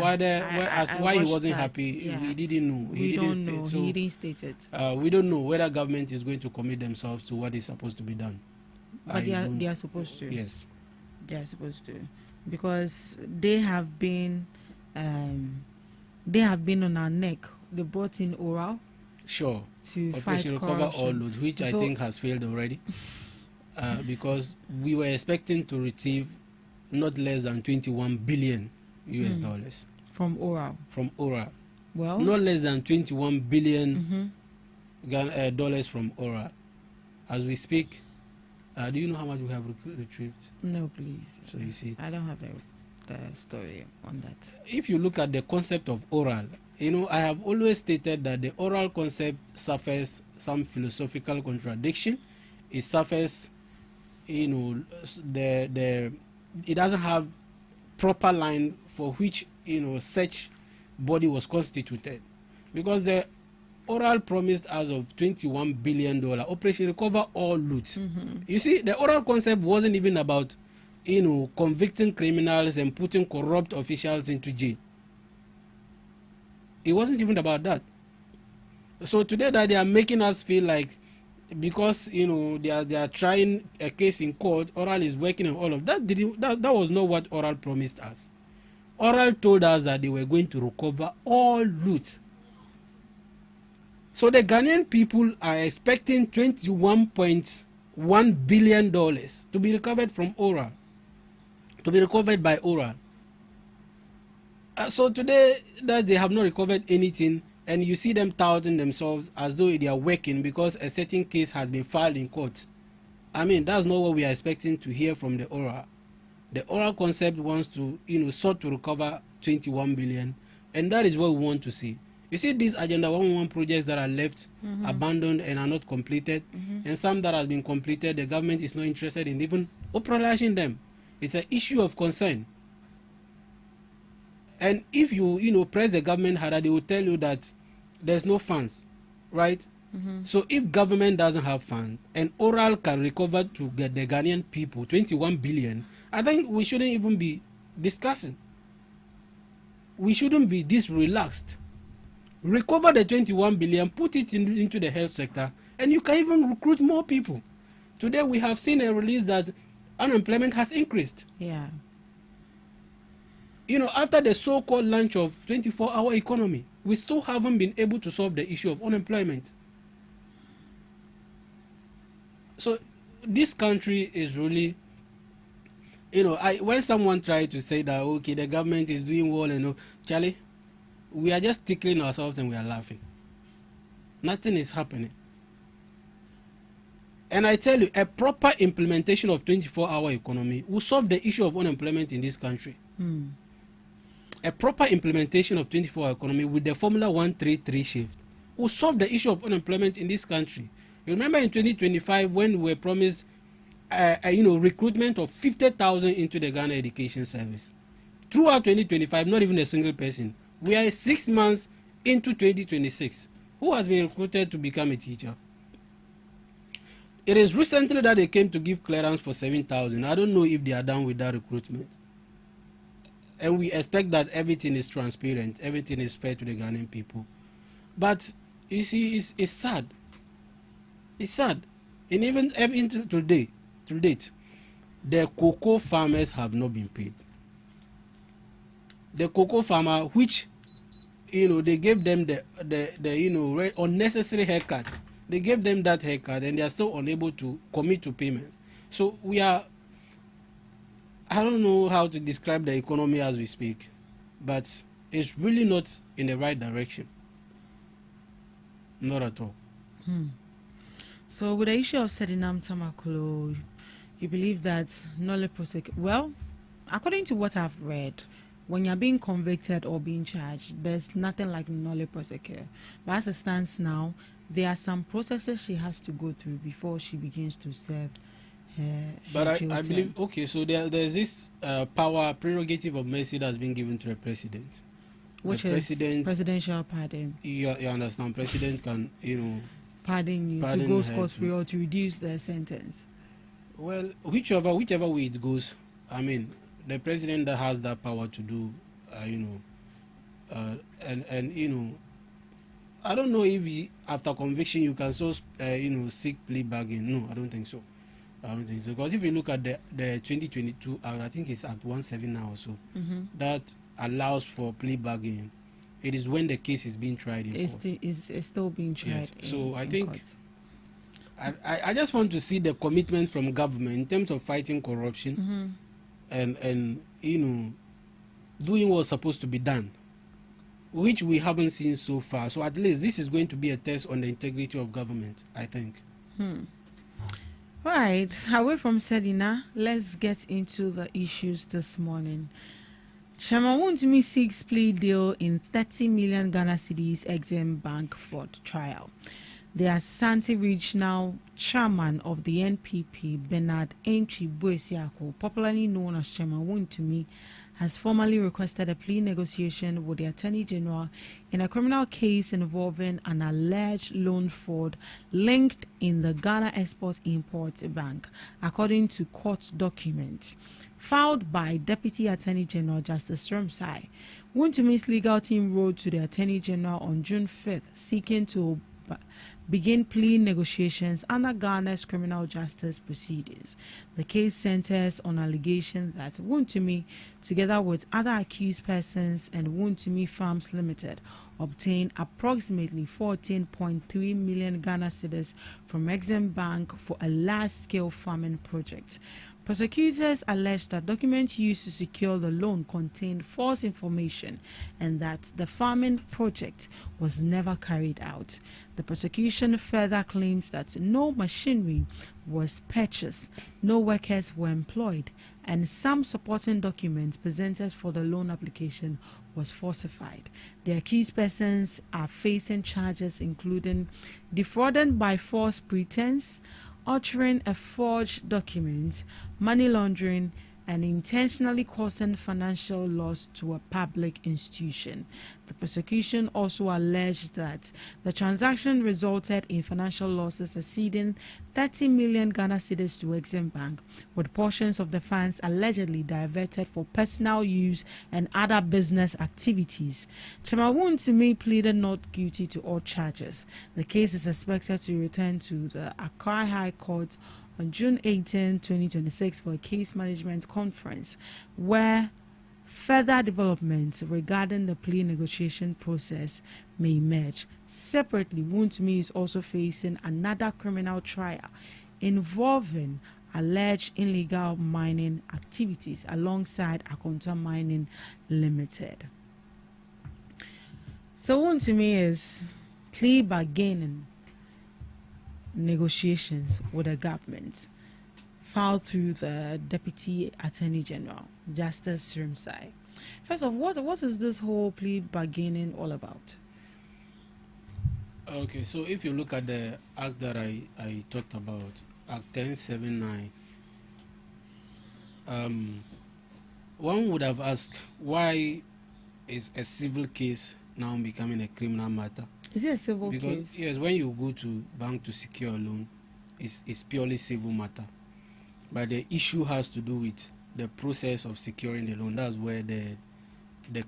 why he wasn't happy. We didn't know. He didn't state it. We don't know whether government is going to commit themselves to what is supposed to be done. But they are supposed to. Yes, they are supposed to, because they have been on our neck. They brought in oral. Sure. To Operation fight Recover All Loot, which I think has failed already, because we were expecting to retrieve not less than 21 billion US dollars from oral. Well, not less than 21 billion dollars from oral. As we speak, do you know how much we have retrieved? No, please. So you see, I don't have the story on that. If you look at the concept of oral, I have always stated that the oral concept suffers some philosophical contradiction. It suffers, it doesn't have proper line for which, such body was constituted. Because the oral promised us of $21 billion, Operation Recover All Loot. You see, the oral concept wasn't even about, convicting criminals and putting corrupt officials into jail. It wasn't even about that. So today that they are making us feel like because they are trying a case in court, oral is working on all of that. That was not what oral promised us. Oral told us that they were going to recover all loot. So the Ghanaian people are expecting $21.1 billion to be recovered from oral, to be recovered by oral. So today that they have not recovered anything, and you see them touting themselves as though they are working because a certain case has been filed in court. I mean, that's not what we are expecting to hear from the oral. The oral concept wants to, sought to recover 21 billion, and that is what we want to see. You see these Agenda 111 projects that are left abandoned and are not completed, and some that have been completed, the government is not interested in even operationalizing them. It's an issue of concern. And if you press the government harder, they will tell you that there's no funds, right? So if government doesn't have funds and oral can recover to get the Ghanaian people 21 billion, I think we shouldn't even be discussing. We shouldn't be this relaxed. Recover the 21 billion, put it into the health sector, and you can even recruit more people. Today we have seen a release that unemployment has increased. Yeah. You know, after the so-called launch of 24-hour economy, we still haven't been able to solve the issue of unemployment. So this country is really, you know, when someone tries to say that, okay, the government is doing well and all, Charlie, we are just tickling ourselves and we are laughing. Nothing is happening. And I tell you, a proper implementation of 24-hour economy will solve the issue of unemployment in this country. A proper implementation of 24-hour economy with the Formula 133 shift will solve the issue of unemployment in this country. You remember in 2025 when we were promised, recruitment of 50,000 into the Ghana Education Service. Throughout 2025, not even a single person. We are 6 months into 2026. Who has been recruited to become a teacher? It is recently that they came to give clearance for 7,000. I don't know if they are done with that recruitment. And we expect that everything is transparent, everything is fair to the Ghanaian people. But you see, it's sad. It's sad. And even to date, the cocoa farmers have not been paid. The cocoa farmer, which, they gave them the unnecessary haircut. They gave them that haircut and they are still unable to commit to payments. So I don't know how to describe the economy as we speak, but it's really not in the right direction. Not at all. So with the issue of Sedinam Tamakolo, you believe that nolle prosequi? Well, according to what I've read, when you're being convicted or being charged, there's nothing like nolle prosequi. But as it stands now, there are some processes she has to go through before she begins to serve her But I children. believe, okay, so there's this power prerogative of mercy that's been given to the president. Which the is president, presidential pardon. You understand, president can, pardon you to go scot-free or to reduce the sentence. Well, whichever way it goes, I mean, the president that has that power to do, I don't know if after conviction you can so, seek plea bargain. No, I don't think so. Because if you look at the 2022 Act, I think it's Act 17 now or so, that allows for plea bargain. It is when the case is being tried in court. It's still being tried. Yes. So I think court. I just want to see the commitment from government in terms of fighting corruption and doing what's supposed to be done, which we haven't seen so far. So at least this is going to be a test on the integrity of government, I think. Right, away from Sedina, let's get into the issues this morning. Chairman Wontumi seeks plea deal in 30 million Ghana cedis Exim Bank fraud trial. The Asante Regional Chairman of the NPP, Bernard Entry Boesiako, popularly known as Chairman Wontumi, has formally requested a plea negotiation with the Attorney General in a criminal case involving an alleged loan fraud linked in the Ghana Export-Import Bank, according to court documents filed by Deputy Attorney General Justice Ramsay. Wontumi's legal team wrote to the Attorney General on June 5th seeking to begin plea negotiations under Ghana's criminal justice proceedings. The case centers on allegations that Wontumi, together with other accused persons and Wontumi Farms Limited, obtained approximately 14.3 million Ghana cedis from Exim Bank for a large-scale farming project. Prosecutors alleged that documents used to secure the loan contained false information and that the farming project was never carried out. The prosecution further claims that no machinery was purchased, no workers were employed, and some supporting documents presented for the loan application was falsified. The accused persons are facing charges including defrauding by false pretense, altering a forged document, money laundering, and intentionally causing financial loss to a public institution. The prosecution also alleged that the transaction resulted in financial losses exceeding 30 million Ghana cedis to Exim Bank, with portions of the funds allegedly diverted for personal use and other business activities. Chemawuntumi pleaded not guilty to all charges. The case is expected to return to the Accra High Court on June 18, 2026 for a case management conference where further developments regarding the plea negotiation process may emerge. Separately, Wuntumi is also facing another criminal trial involving alleged illegal mining activities alongside Akonta Mining Limited. So Wuntumi is plea bargaining negotiations with the government filed through the Deputy Attorney General, Justice Rimsai. First of all, what is this whole plea bargaining all about? Okay, so if you look at the act that I talked about, Act 1079, one would have asked, why is a civil case now becoming a criminal matter? Is it a civil case? Yes, when you go to bank to secure a loan, it's purely civil matter. But the issue has to do with the process of securing the loan. That's where the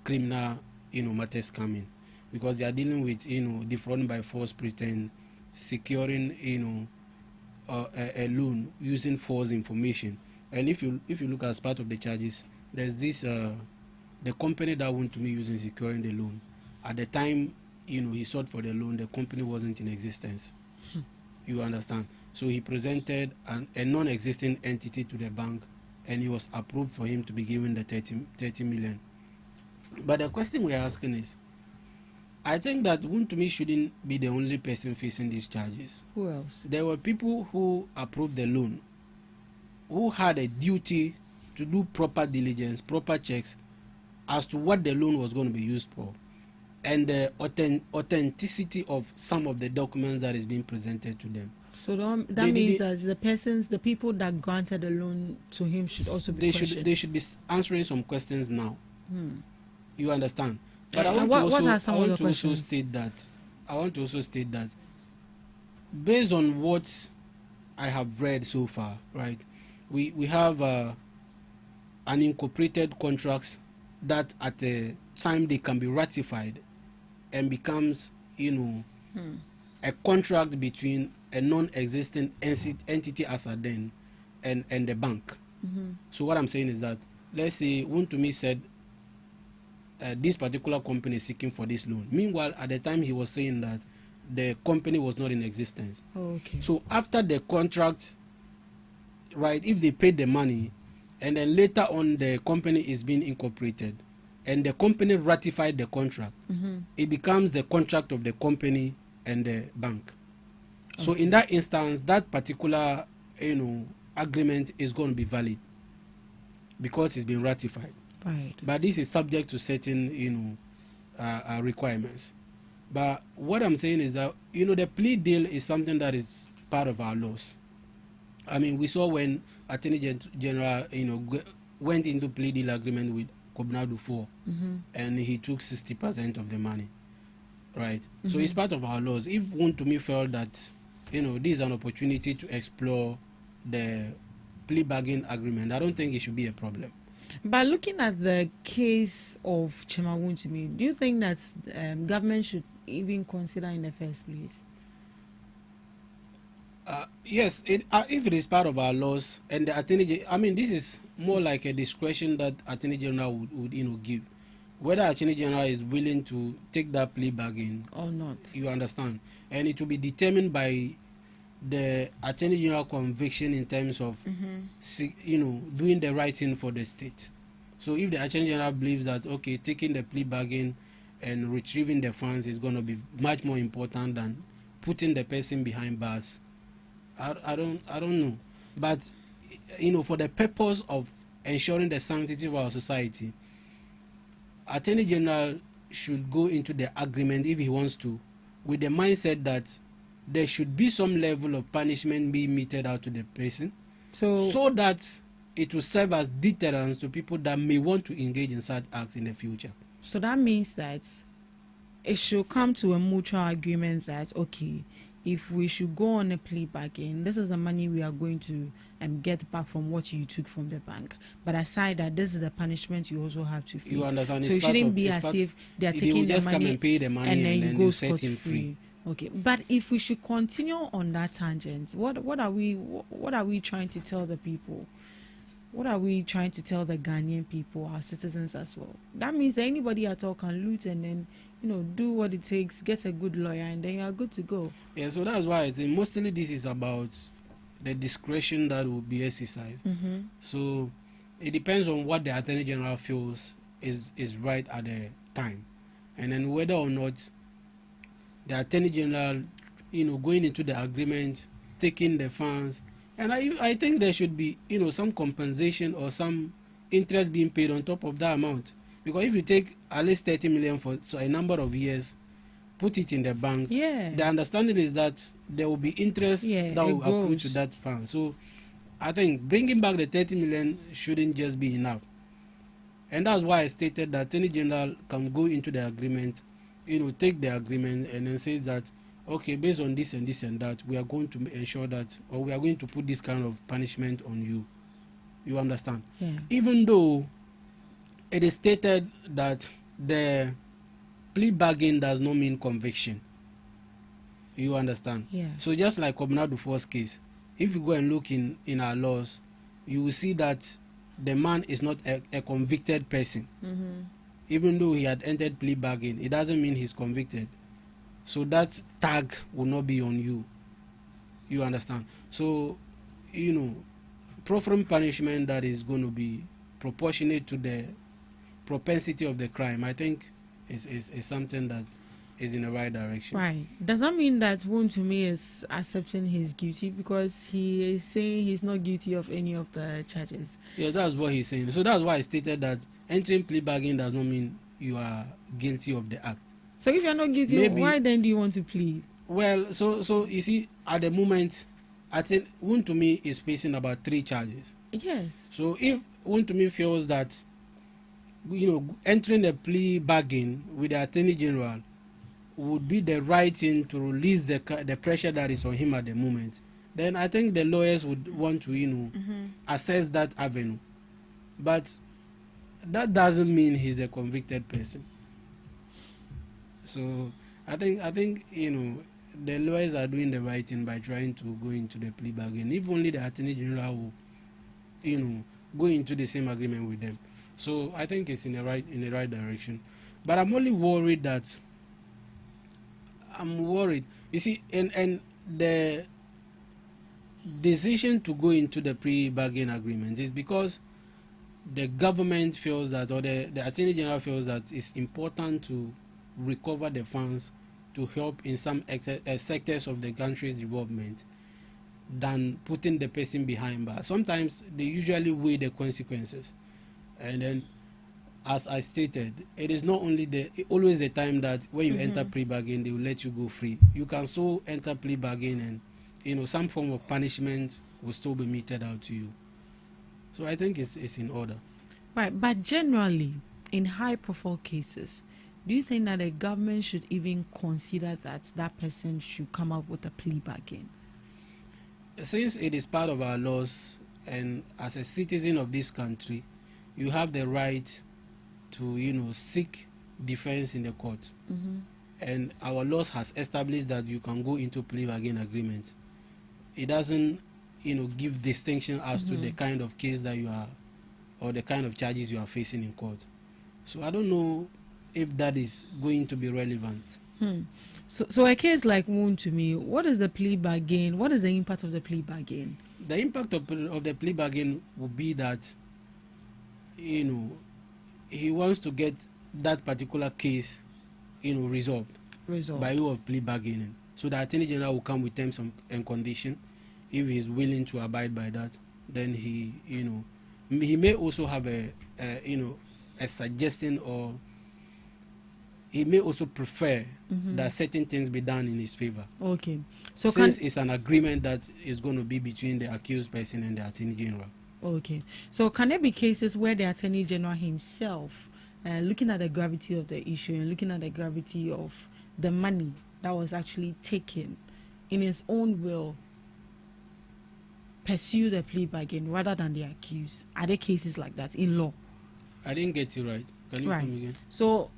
criminal matters come in, because they are dealing with defrauding by false pretense, securing a loan using false information. And if you look as part of the charges, there's this the company that Wuntumi using securing the loan. At the time he sought for the loan, the company wasn't in existence. You understand? So he presented a non-existing entity to the bank, and he was approved for him to be given the 30 million. But the question we are asking is, I think that Wuntumi shouldn't be the only person facing these charges. Who else? There were people who approved the loan, who had a duty to do proper diligence, proper checks as to what the loan was going to be used for, and the authenticity of some of the documents that is being presented to them. So that means that the people that granted the loan to him should also be questioned. They should be answering some questions now. You understand? But I want to also state that based on what I have read so far, right? We have unincorporated contracts that at a time they can be ratified and becomes a contract between a non-existent entity as a then and the bank. So what I'm saying is that, let's say Wuntumi said this particular company is seeking for this loan. Meanwhile, at the time he was saying that the company was not in existence. Okay. So after the contract, right, if they paid the money and then later on the company is being incorporated and the company ratified the contract, it becomes the contract of the company and the bank. So in that instance, that particular agreement is going to be valid because it's been ratified. Right. But this is subject to certain requirements. But what I'm saying is that the plea deal is something that is part of our laws. I mean, we saw when Attorney General went into plea deal agreement with Kobnadu 4, and he took 60% of the money, right? So it's part of our laws. If Wuntumi felt that this is an opportunity to explore the plea bargain agreement, I don't think it should be a problem. But looking at the case of Chemawuntumi, do you think that government should even consider in the first place? Yes, if it is part of our laws, and the Attorney, I mean, this is more like a discretion that Attorney General would give, whether Attorney General is willing to take that plea bargain or not. You understand, and it will be determined by the Attorney General conviction in terms of doing the right thing for the state. So if the Attorney General believes that taking the plea bargain and retrieving the funds is going to be much more important than putting the person behind bars, I don't know. But for the purpose of ensuring the sanctity of our society, Attorney General should go into the agreement, if he wants to, with the mindset that there should be some level of punishment being meted out to the person, so that it will serve as deterrence to people that may want to engage in such acts in the future. So that means that it should come to a mutual agreement that, okay, if we should go on a plea bargain, this is the money we are going to get back from what you took from the bank. But aside that, this is the punishment you also have to face. You understand? So it shouldn't be as if they are taking just the come money and pay the money and then you go set him free. Okay, but if we should continue on that tangent, what are we trying to tell the people? What are we trying to tell the Ghanaian people, our citizens as well? That means that anybody at all can loot and then, do what it takes, get a good lawyer, and then you are good to go. Yeah, so that's why I think mostly this is about the discretion that will be exercised. Mm-hmm. So it depends on what the Attorney General feels is right at the time, and then whether or not the Attorney General, going into the agreement, taking the funds, and I think there should be, some compensation or some interest being paid on top of that amount. Because if you take at least 30 million for a number of years, put it in the bank, the understanding is that there will be interest that will accrue to that fund. So I think bringing back the 30 million shouldn't just be enough. And that's why I stated that Attorney General can go into the agreement, take the agreement and then says that, okay, based on this and this and that, we are going to ensure that, or we are going to put this kind of punishment on you. You understand? Yeah. Even though it is stated that the plea bargain does not mean conviction. You understand? Yeah. So just like Obna Dufour's case, if you go and look in our laws, you will see that the man is not a convicted person. Mm-hmm. Even though he had entered plea bargain, it doesn't mean he's convicted. So that tag will not be on you. You understand? So, proffering punishment that is going to be proportionate to the propensity of the crime, I think is something that is in the right direction. Right. Does that mean that Wontumi is accepting he's guilty because he is saying he's not guilty of any of the charges? Yeah, that's what he's saying. So that's why I stated that entering plea bargain does not mean you are guilty of the act. So if you're not guilty, why then do you want to plead? Well, so you see, at the moment, I think Wontumi is facing about 3 charges. Yes. So if Wontumi feels that, entering a plea bargain with the Attorney General would be the right thing to release the pressure that is on him at the moment, then I think the lawyers would want to, assess that avenue. But that doesn't mean he's a convicted person. So I think the lawyers are doing the right thing by trying to go into the plea bargain. If only the Attorney General will, go into the same agreement with them. So I think it's in the right direction. But I'm only worried that you see, and the decision to go into the pre-bargain agreement is because the government feels that, or the Attorney General feels that it's important to recover the funds to help in some sectors of the country's development than putting the person behind bars. Sometimes they usually weigh the consequences. And then, as I stated, it is not only always the time that when you enter pre-bargain, they will let you go free. You can still enter plea bargain and, some form of punishment will still be meted out to you. So I think it's in order. Right, but generally, in high-profile cases, do you think that the government should even consider that person should come up with a plea bargain? Since it is part of our laws, and as a citizen of this country, you have the right to, seek defense in the court. And our laws has established that you can go into plea bargain agreement. It doesn't, give distinction as to the kind of case that you are, or the kind of charges you are facing in court. So I don't know if that is going to be relevant. So a case like Wontumi, what is the plea bargain? What is the impact of the plea bargain? The impact of the plea bargain would be that, he wants to get that particular case, resolved by way of plea bargaining. So the Attorney General will come with terms and conditions. If he is willing to abide by that, then he may also have a suggestion, or he may also prefer that certain things be done in his favor. Okay. So since it's an agreement that is going to be between the accused person and the Attorney General. Okay. So can there be cases where the Attorney General himself, looking at the gravity of the issue and looking at the gravity of the money that was actually taken, in his own will, pursue the plea bargain rather than the accused? Are there cases like that in law? I didn't get you right. Can you come again? So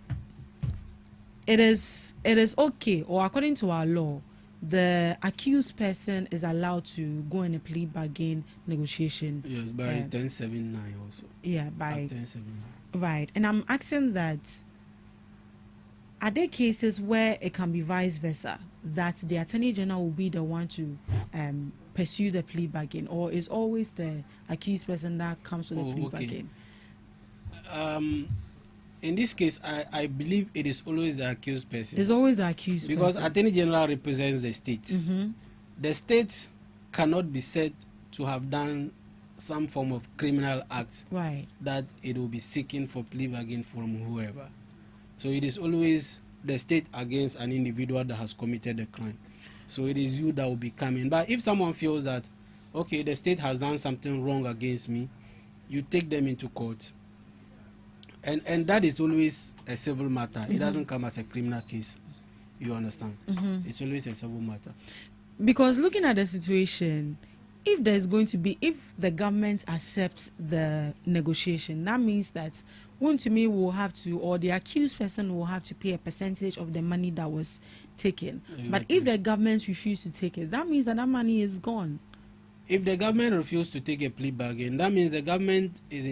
it is okay, or according to our law, the accused person is allowed to go in a plea bargain negotiation. Yes, by 1079 also. Yeah, by 1079. Right. And I'm asking that, are there cases where it can be vice versa, that the Attorney General will be the one to pursue the plea bargain, or is always the accused person that comes to the plea bargain? In this case, I believe it is always the accused person. It's always the accused because person. Attorney General represents the state. Mm-hmm. The state cannot be said to have done some form of criminal act that it will be seeking for plea bargain from whoever. So it is always the state against an individual that has committed a crime. So it is you that will be coming. But if someone feels that, okay, the state has done something wrong against me, you take them into court. And that is always a civil matter. It doesn't come as a criminal case. You understand? It's always a civil matter. Because looking at the situation, if there's going to be, if the government accepts the negotiation, that means that one to me will have to, or the accused person will have to pay a percentage of the money that was taken. Exactly. But if the government refuse to take it, that means that money is gone. If the government refuses to take a plea bargain, that means the government is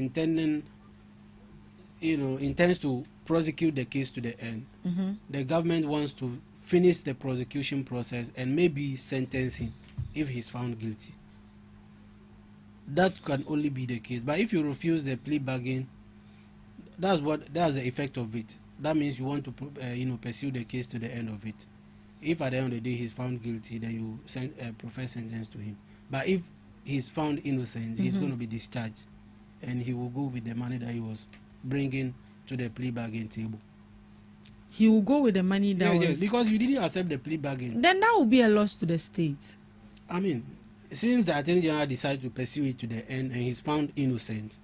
intends to prosecute the case to the end. The government wants to finish the prosecution process and maybe sentence him if he's found guilty. That can only be the case. But if you refuse the plea bargain, that's the effect of it. That means you want to pursue the case to the end of it. If at the end of the day he's found guilty, then you profess sentence to him. But if he's found innocent, he's going to be discharged, and he will go with the money that he was bringing to the plea bargain table. He will go with the money that was... Yes, because you didn't accept the plea bargain. Then that will be a loss to the state. I mean, since the Attorney General decided to pursue it to the end and he's found innocent,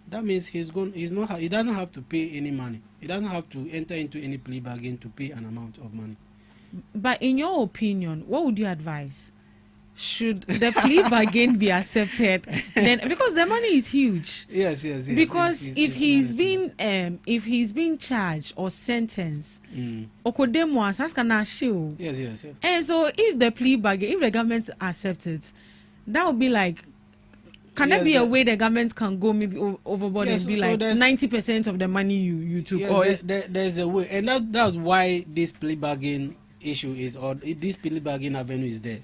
that means he doesn't have to pay any money. He doesn't have to enter into any plea bargain to pay an amount of money. But in your opinion, what would you advise? Should the plea bargain be accepted? Then, because the money is huge. Yes. Because if he's been charged or sentenced, yes. And so if the plea bargain, if the government accepts it, that would be like, can there be a way the government can go maybe overboard and be like 90% of the money you took? Yes, there's a way, and that's why this plea bargain issue is, or this plea bargain avenue is there.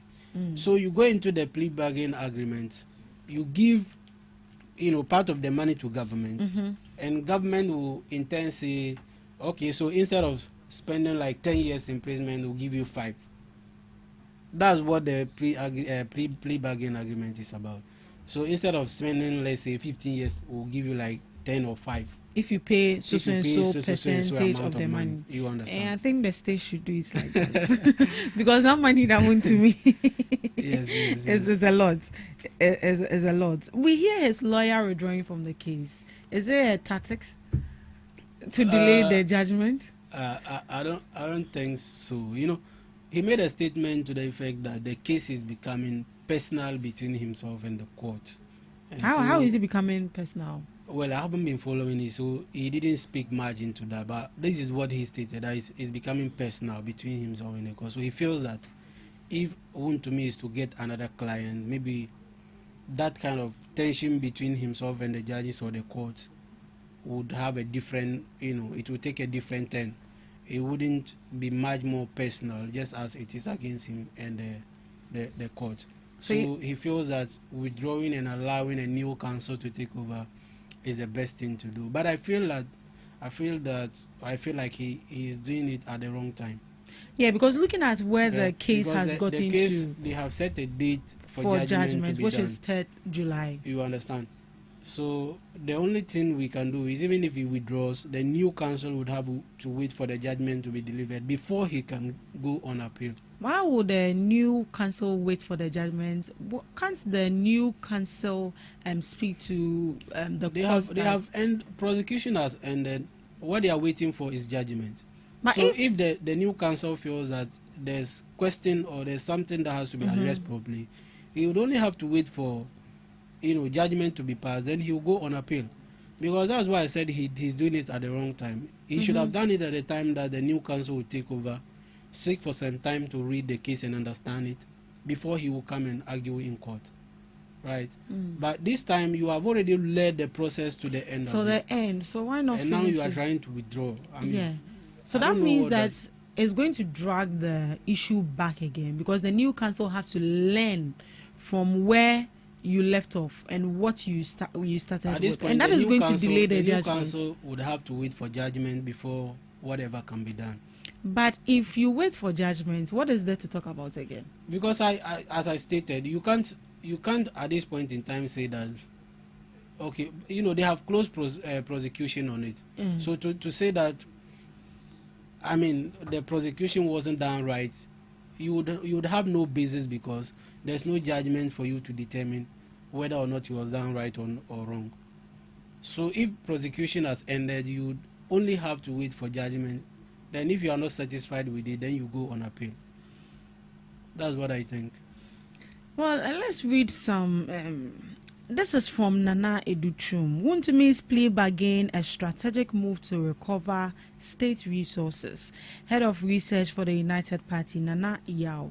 So you go into the plea bargain agreement, you give, part of the money to government, and government will intend say, okay, so instead of spending like 10 years imprisonment, we'll give you 5. That's what the plea bargain agreement is about. So instead of spending, let's say, 15 years, we'll give you like 10 or 5. If you pay so percentage of the money. You understand? And I think the state should do it like that. Because that money that went to me is a lot. Is a lot. We hear his lawyer withdrawing from the case. Is there a tactics to delay the judgment? I don't think so. He made a statement to the effect that the case is becoming personal between himself and the court. And how is it becoming personal? Well, I haven't been following it, so he didn't speak much into that. But this is what he stated, that it's becoming personal between himself and the court. So he feels that if one to me is to get another client, maybe that kind of tension between himself and the judges or the court would have a different, it would take a different turn. It wouldn't be much more personal, just as it is against him and the court. So he feels that withdrawing and allowing a new counsel to take over is the best thing to do. But I feel like he is doing it at the wrong time. Yeah, because looking at where the case has gotten to, they have set a date for judgment which done. is 3rd July. You understand? So the only thing we can do is, even if he withdraws, the new council would have to wait for the judgment to be delivered before he can go on appeal. Why would the new council wait for the judgment? Can't the new council speak to the court? They have prosecution has ended. What they are waiting for is judgment. But so if the new council feels that there's question or there's something that has to be addressed properly, he would only have to wait for judgment to be passed, then he will go on appeal. Because that's why I said he's doing it at the wrong time. He should have done it at the time that the new council would take over, seek for some time to read the case and understand it before he will come and argue in court. Right? But this time you have already led the process to the end. So the end. So why not? And now you are trying to withdraw. I mean, yeah. So that means that it's going to drag the issue back again, because the new council have to learn from where you left off and what you started at this with. point, And that is going to delay the judgment. The new council would have to wait for judgment before whatever can be done. But if you wait for judgment, what is there to talk about again? Because I as I stated, you can't at this point in time say that, okay, they have closed prosecution on it. So to say that, I mean, the prosecution wasn't done right, you would have no basis, because there's no judgment for you to determine whether or not it was done right or wrong. So if prosecution has ended, you would only have to wait for judgment. Then if you are not satisfied with it, then you go on appeal. That's what I think. Well, let's read some. This is from Nana Educhum. Wontemi's plea bargain a strategic move to recover state resources. Head of research for the United Party, Nana Iyao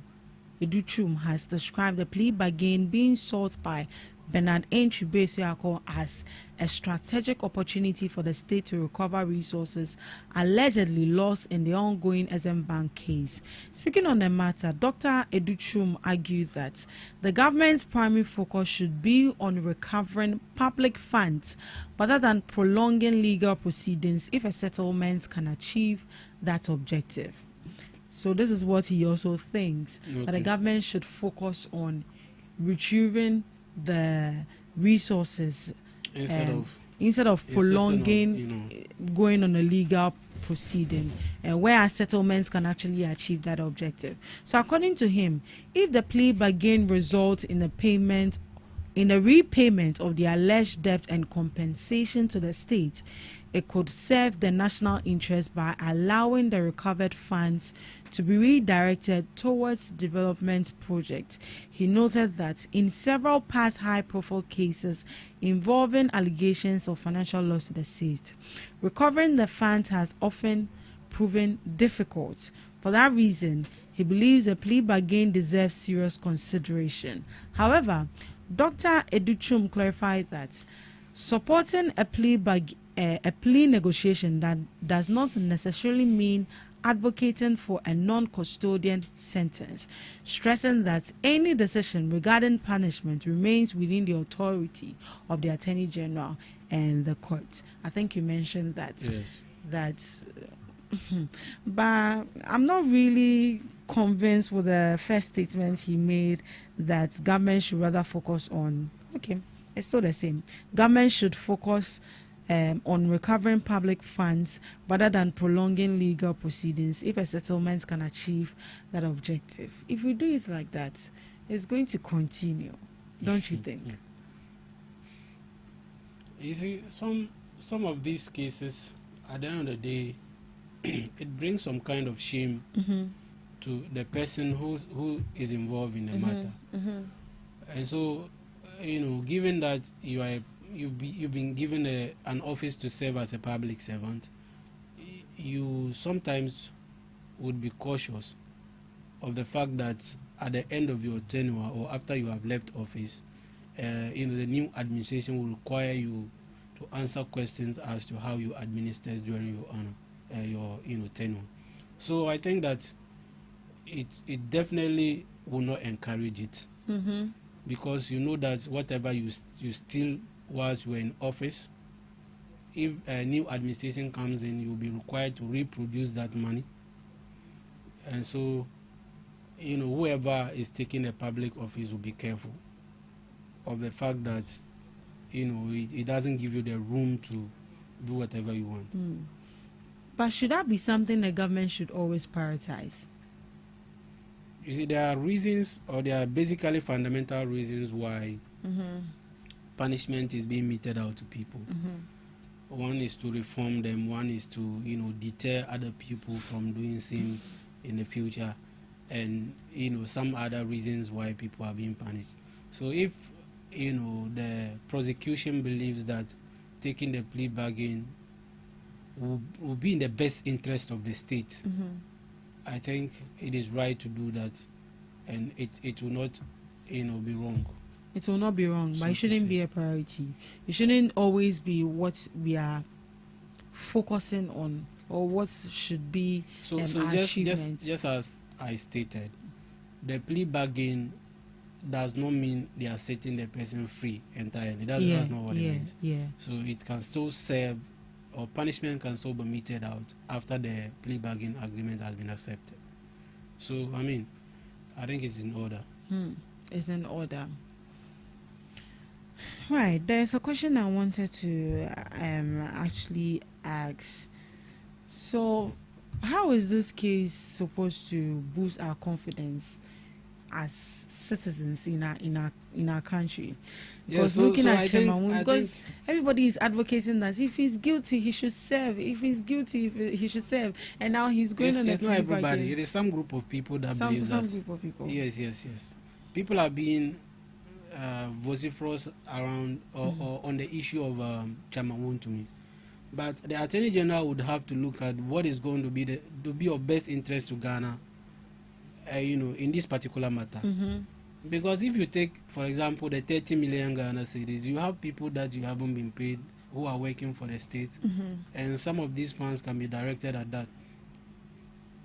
Educhum, has described the plea bargain being sought by Bernard Entry-Besiako as a strategic opportunity for the state to recover resources allegedly lost in the ongoing SM Bank case. Speaking on the matter, Dr. Educhum argued that the government's primary focus should be on recovering public funds rather than prolonging legal proceedings if a settlement can achieve that objective. So this is what he also thinks, that the government should focus on retrieving the resources instead of prolonging going on a legal proceeding, where settlements can actually achieve that objective. So according to him, if the plea bargain results in the repayment of the alleged debt and compensation to the state, it could serve the national interest by allowing the recovered funds to be redirected towards development projects. He noted that in several past high-profile cases involving allegations of financial loss to the state, recovering the funds has often proven difficult. For that reason, he believes the plea bargain deserves serious consideration. However, Dr. Educhum clarified that supporting a plea negotiation that does not necessarily mean advocating for a non-custodian sentence, stressing that any decision regarding punishment remains within the authority of the Attorney General and the court. I think you mentioned that. Yes. But I'm not really convinced with the first statement he made that government should rather focus on, it's still the same. Government should focus on recovering public funds rather than prolonging legal proceedings if a settlement can achieve that objective. If we do it like that, it's going to continue, don't you think? You see, some of these cases, at the end of the day, it brings some kind of shame to the person who is involved in the matter. And so, given that you've been given an office to serve as a public servant, you sometimes would be cautious of the fact that at the end of your tenure or after you have left office, the new administration will require you to answer questions as to how you administered during your tenure. So I think that it definitely will not encourage it, because you know that whatever you steal whilst you were in office, if a new administration comes in, you'll be required to reproduce that money. And so, whoever is taking a public office will be careful of the fact that it doesn't give you the room to do whatever you want. But should that be something the government should always prioritize? You see, there are reasons, or there are basically fundamental reasons why punishment is being meted out to people. One is to reform them, one is to deter other people from doing same in the future, and some other reasons why people are being punished. So if the prosecution believes that taking the plea bargain will be in the best interest of the state, I think it is right to do that, and it will not be wrong. It will not be wrong, So but it shouldn't to be a priority. It shouldn't always be what we are focusing on, or what should be So our achievement. just as I stated, the plea bargain does not mean they are setting the person free entirely. That's not what it means. Yeah. So it can still serve, or punishment can still be meted out after the plea bargain agreement has been accepted. So I think it's in order. It's in order. Right. There's a question I wanted to actually ask. So, how is this case supposed to boost our confidence as citizens in our country? Because looking at Chairman, because everybody is advocating that if he's guilty, he should serve. If he's guilty, he should serve. And now he's going on It's a not plea everybody. bargain. It is some group of people that believes Some that. group of people. Yes. People are being vociferous around or on the issue of Chairman to me. But the Attorney General would have to look at what is going to be of best interest to Ghana, in this particular matter. Because if you take, for example, the 30 million Ghana cedis, you have people that you haven't been paid who are working for the state, and some of these funds can be directed at that.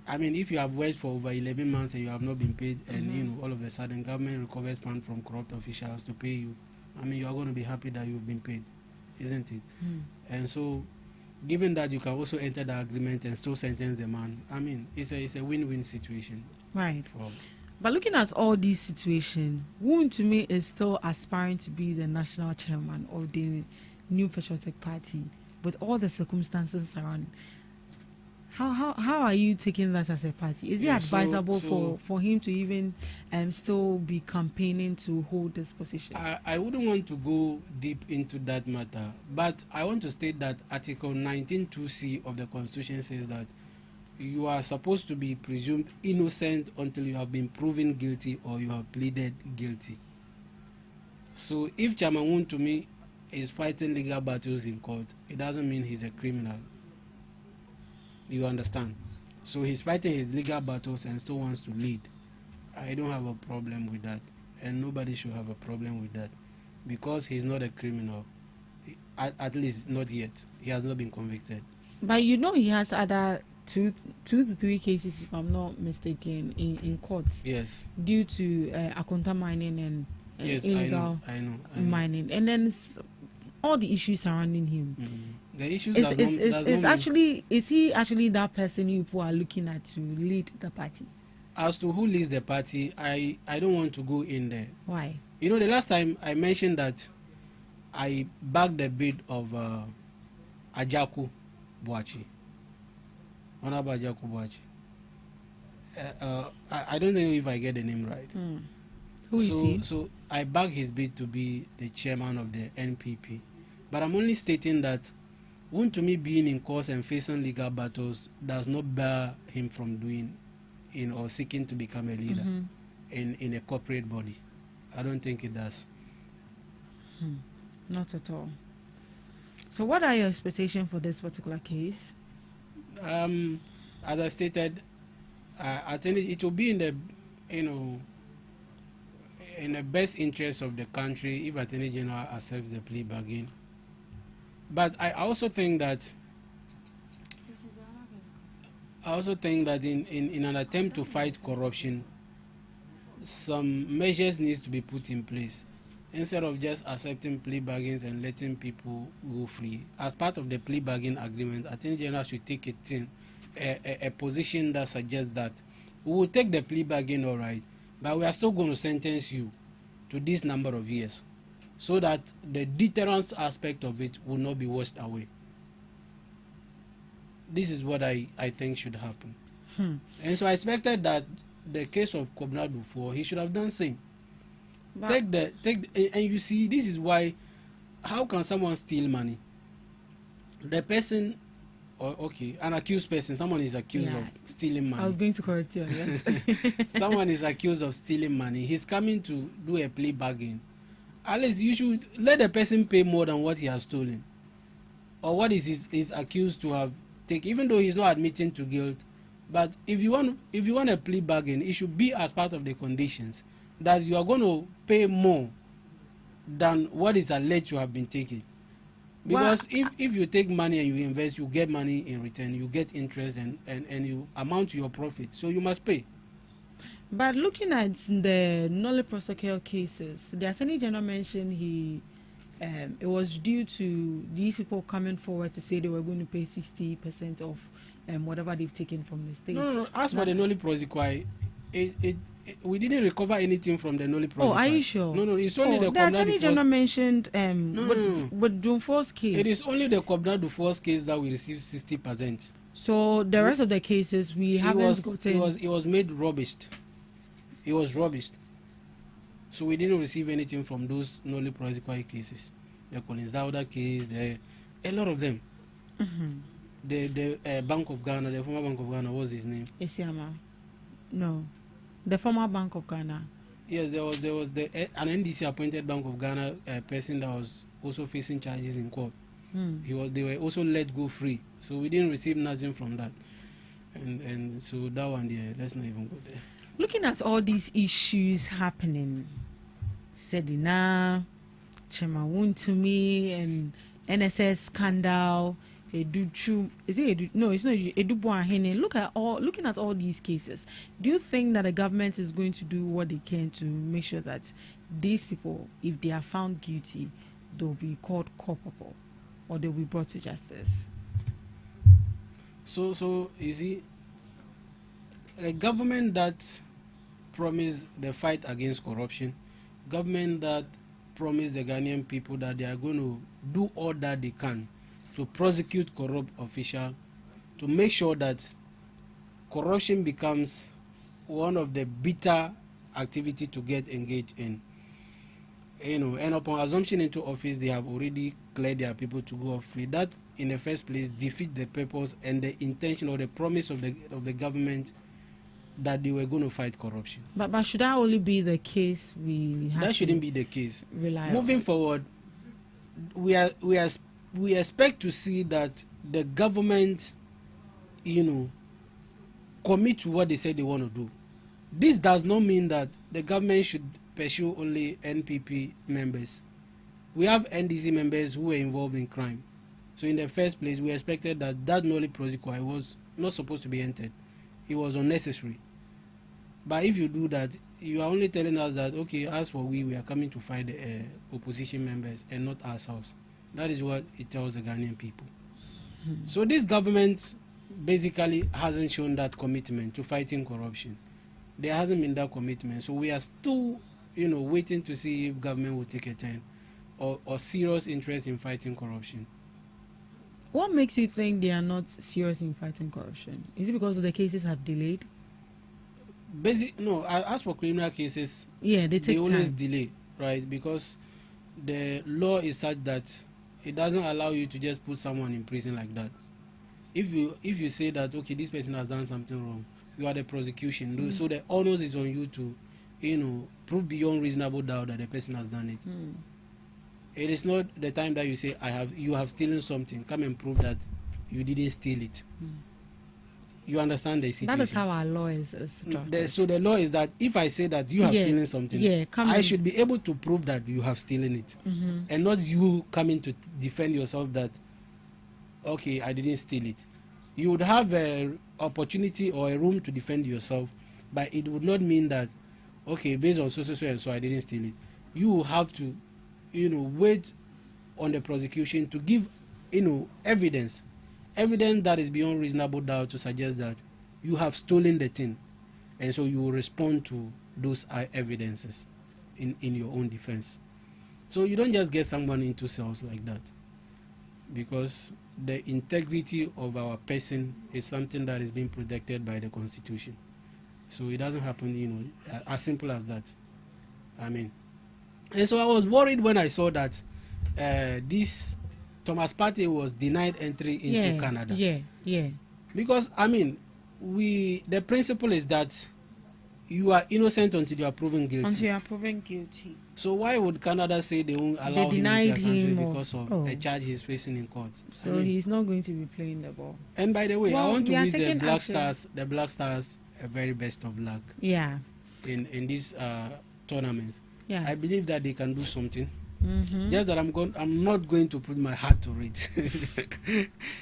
If you have worked for over 11 months and you have not been paid, and all of a sudden government recovers funds from corrupt officials to pay you, you are going to be happy that you've been paid, isn't it? And so, given that you can also enter the agreement and still sentence the man, it's a win-win situation. Right. But looking at all these situations, Woon to me is still aspiring to be the national chairman of the New Patriotic Party, with all the circumstances around. How are you taking that as a party? Is it advisable for him to even still be campaigning to hold this position? I wouldn't want to go deep into that matter, but I want to state that Article 19(2)(c) of the Constitution says that you are supposed to be presumed innocent until you have been proven guilty or you have pleaded guilty. So if Chairman Woon to me is fighting legal battles in court, it doesn't mean he's a criminal. You understand? So he's fighting his legal battles and still wants to lead. I don't have a problem with that, and nobody should have a problem with that, because he's not a criminal. At least not yet. He has not been convicted. But he has other two to three cases, if I'm not mistaken, in court. Yes. Due to Akonta mining and illegal I know. mining, and then all the issues surrounding him. The issues is he actually that person you people are looking at to lead the party? As to who leads the party, I don't want to go in there. Why? The last time I mentioned that I backed the bid of Ajaku Boachi. Honorable Ajaku Boachi. I don't know if I get the name right. Who is he? So I backed his bid to be the chairman of the NPP. But I'm only stating that to me being in court and facing legal battles does not bar him from doing or seeking to become a leader in a corporate body. I don't think it does. Not at all. So what are your expectations for this particular case? As I stated, I think it will be in the in the best interest of the country if Attorney General accepts the plea bargain. But I also think that in an attempt to fight corruption, some measures needs to be put in place instead of just accepting plea bargains and letting people go free. As part of the plea bargain agreement, Attorney General should take a position that suggests that we will take the plea bargain, all right, but we are still going to sentence you to this number of years. so that the deterrence aspect of it will not be washed away. This is what I think should happen. And so I expected that the case of Kobna before, he should have done same. And you see, this is why, how can someone steal money? The person, an accused person, someone is accused of stealing money. I was going to correct you on that. Someone is accused of stealing money. He's coming to do a plea bargain. At least you should let the person pay more than what he has stolen, or what is accused to have taken, even though he's not admitting to guilt. But if you want a plea bargain, it should be as part of the conditions that you are going to pay more than what is alleged to have been taken. Because if you take money and you invest, you get money in return, you get interest and you amount to your profit. So you must pay. But looking at the Nolly prosecutor cases, the Attorney General mentioned it was due to these people coming forward to say they were going to pay 60% of whatever they've taken from the state. No. As for the Nolly prosecutor, we didn't recover anything from the Nolly prosecutor. Oh, are you sure? No, it's only the Attorney General mentioned with Dunfor's case. It is only the Kobna Dunfor's case that we received 60%. So the rest of the cases we haven't gotten. It was made rubbish. It was rubbish. So we didn't receive anything from those Nolly prosecutor cases. The Collins Dowda case, a lot of them. The Bank of Ghana, the former Bank of Ghana, what's his name? Isiama. No. The former Bank of Ghana. Yes, there was an NDC appointed Bank of Ghana person that was also facing charges in court. They were also let go free. So we didn't receive nothing from that. And so that one, let's not even go there. Looking at all these issues happening, Sedina, Chemawuntumi, and NSS scandal, Educhu, is it Edu? No, it's not Edubuahene. Looking at all these cases, do you think that the government is going to do what they can to make sure that these people, if they are found guilty, they'll be called culpable or they'll be brought to justice? So you see, a government that promised the fight against corruption, government that promised the Ghanaian people that they are going to do all that they can to prosecute corrupt officials, to make sure that corruption becomes one of the bitter activity to get engaged in. And upon assumption into office, they have already cleared their people to go off free. That, in the first place, defeat the purpose and the intention or the promise of the government that they were going to fight corruption. But should that only be the case? That shouldn't be the case. Reliable. Moving forward, we expect to see that the government, commit to what they said they want to do. This does not mean that the government should pursue only NPP members. We have NDC members who were involved in crime. So in the first place, we expected that Nolly prosecutor was not supposed to be entered. It was unnecessary. But if you do that, you are only telling us that, okay, as for we are coming to fight the opposition members and not ourselves. That is what it tells the Ghanaian people. So this government basically hasn't shown that commitment to fighting corruption. There hasn't been that commitment. So we are still, waiting to see if government will take a turn or serious interest in fighting corruption. What makes you think they are not serious in fighting corruption? Is it because the cases have delayed? No, as for criminal cases, they always delay, right? Because the law is such that it doesn't allow you to just put someone in prison like that. If you say that, okay, this person has done something wrong, you are the prosecution. So the onus is on you to, prove beyond reasonable doubt that the person has done it. It is not the time that you say, you have stolen something, come and prove that you didn't steal it. You understand the situation? That is how our law is structured. So the law is that if I say that you have stolen something, I should be able to prove that you have stolen it. And not you coming to defend yourself that, okay, I didn't steal it. You would have an opportunity or a room to defend yourself, but it would not mean that, okay, based on so and so, I didn't steal it. You have to, wait on the prosecution to give, evidence that is beyond reasonable doubt to suggest that you have stolen the thing, and so you will respond to those evidences in your own defense. So you don't just get someone into cells like that, because the integrity of our person is something that is being protected by the Constitution. So it doesn't happen, as simple as that. I mean, and so I was worried when I saw that this Thomas Partey was denied entry into Canada. Yeah. Because I mean, the principle is that you are innocent until you are proven guilty. Until you are proven guilty. So why would Canada say they won't allow him into their country because of a charge he's facing in court? So he's not going to be playing the ball. And by the way, I want to wish the Black Stars a very best of luck. Yeah. In these tournaments. Yeah. I believe that they can do something. Just that I'm not going to put my heart to it.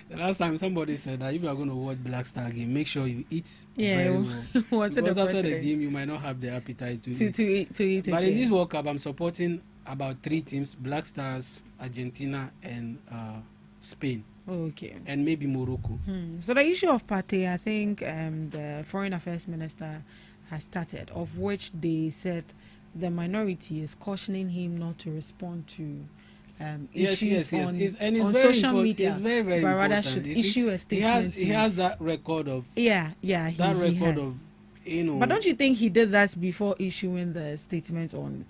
The last time somebody said that if you are going to watch Black Star game, make sure you eat very well. Because after the game, you might not have the appetite to eat. But in this World Cup, I'm supporting about 3 teams: Black Stars, Argentina, and Spain. Okay. And maybe Morocco. So the issue of Partey, I think the Foreign Affairs Minister has started, of which they said the minority is cautioning him not to respond to issues on social media. It's very, very but important. rather should issue a statement. He has that record of. But don't you think he did that before issuing the statement on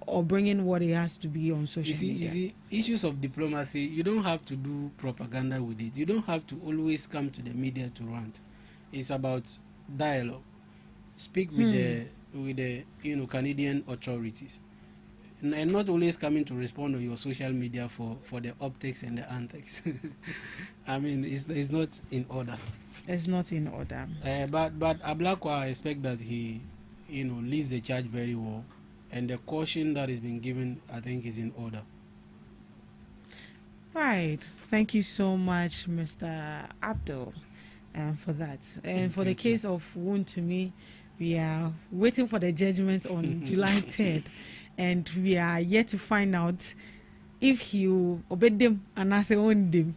or bringing what it has to be on social media? You see, issues of diplomacy, you don't have to do propaganda with it. You don't have to always come to the media to rant. It's about dialogue. Speak with the Canadian authorities, and not always coming to respond on your social media for the optics and the antics. I mean, it's not in order. It's not in order. But Ablakwa, I expect that he leads the charge very well, and the caution that is being given, I think, is in order. Right. Thank you so much, Mr. Abdul, for that. And for the case of Wound to me, we are waiting for the judgment on July 3rd, and we are yet to find out if he will obey them and I say own them.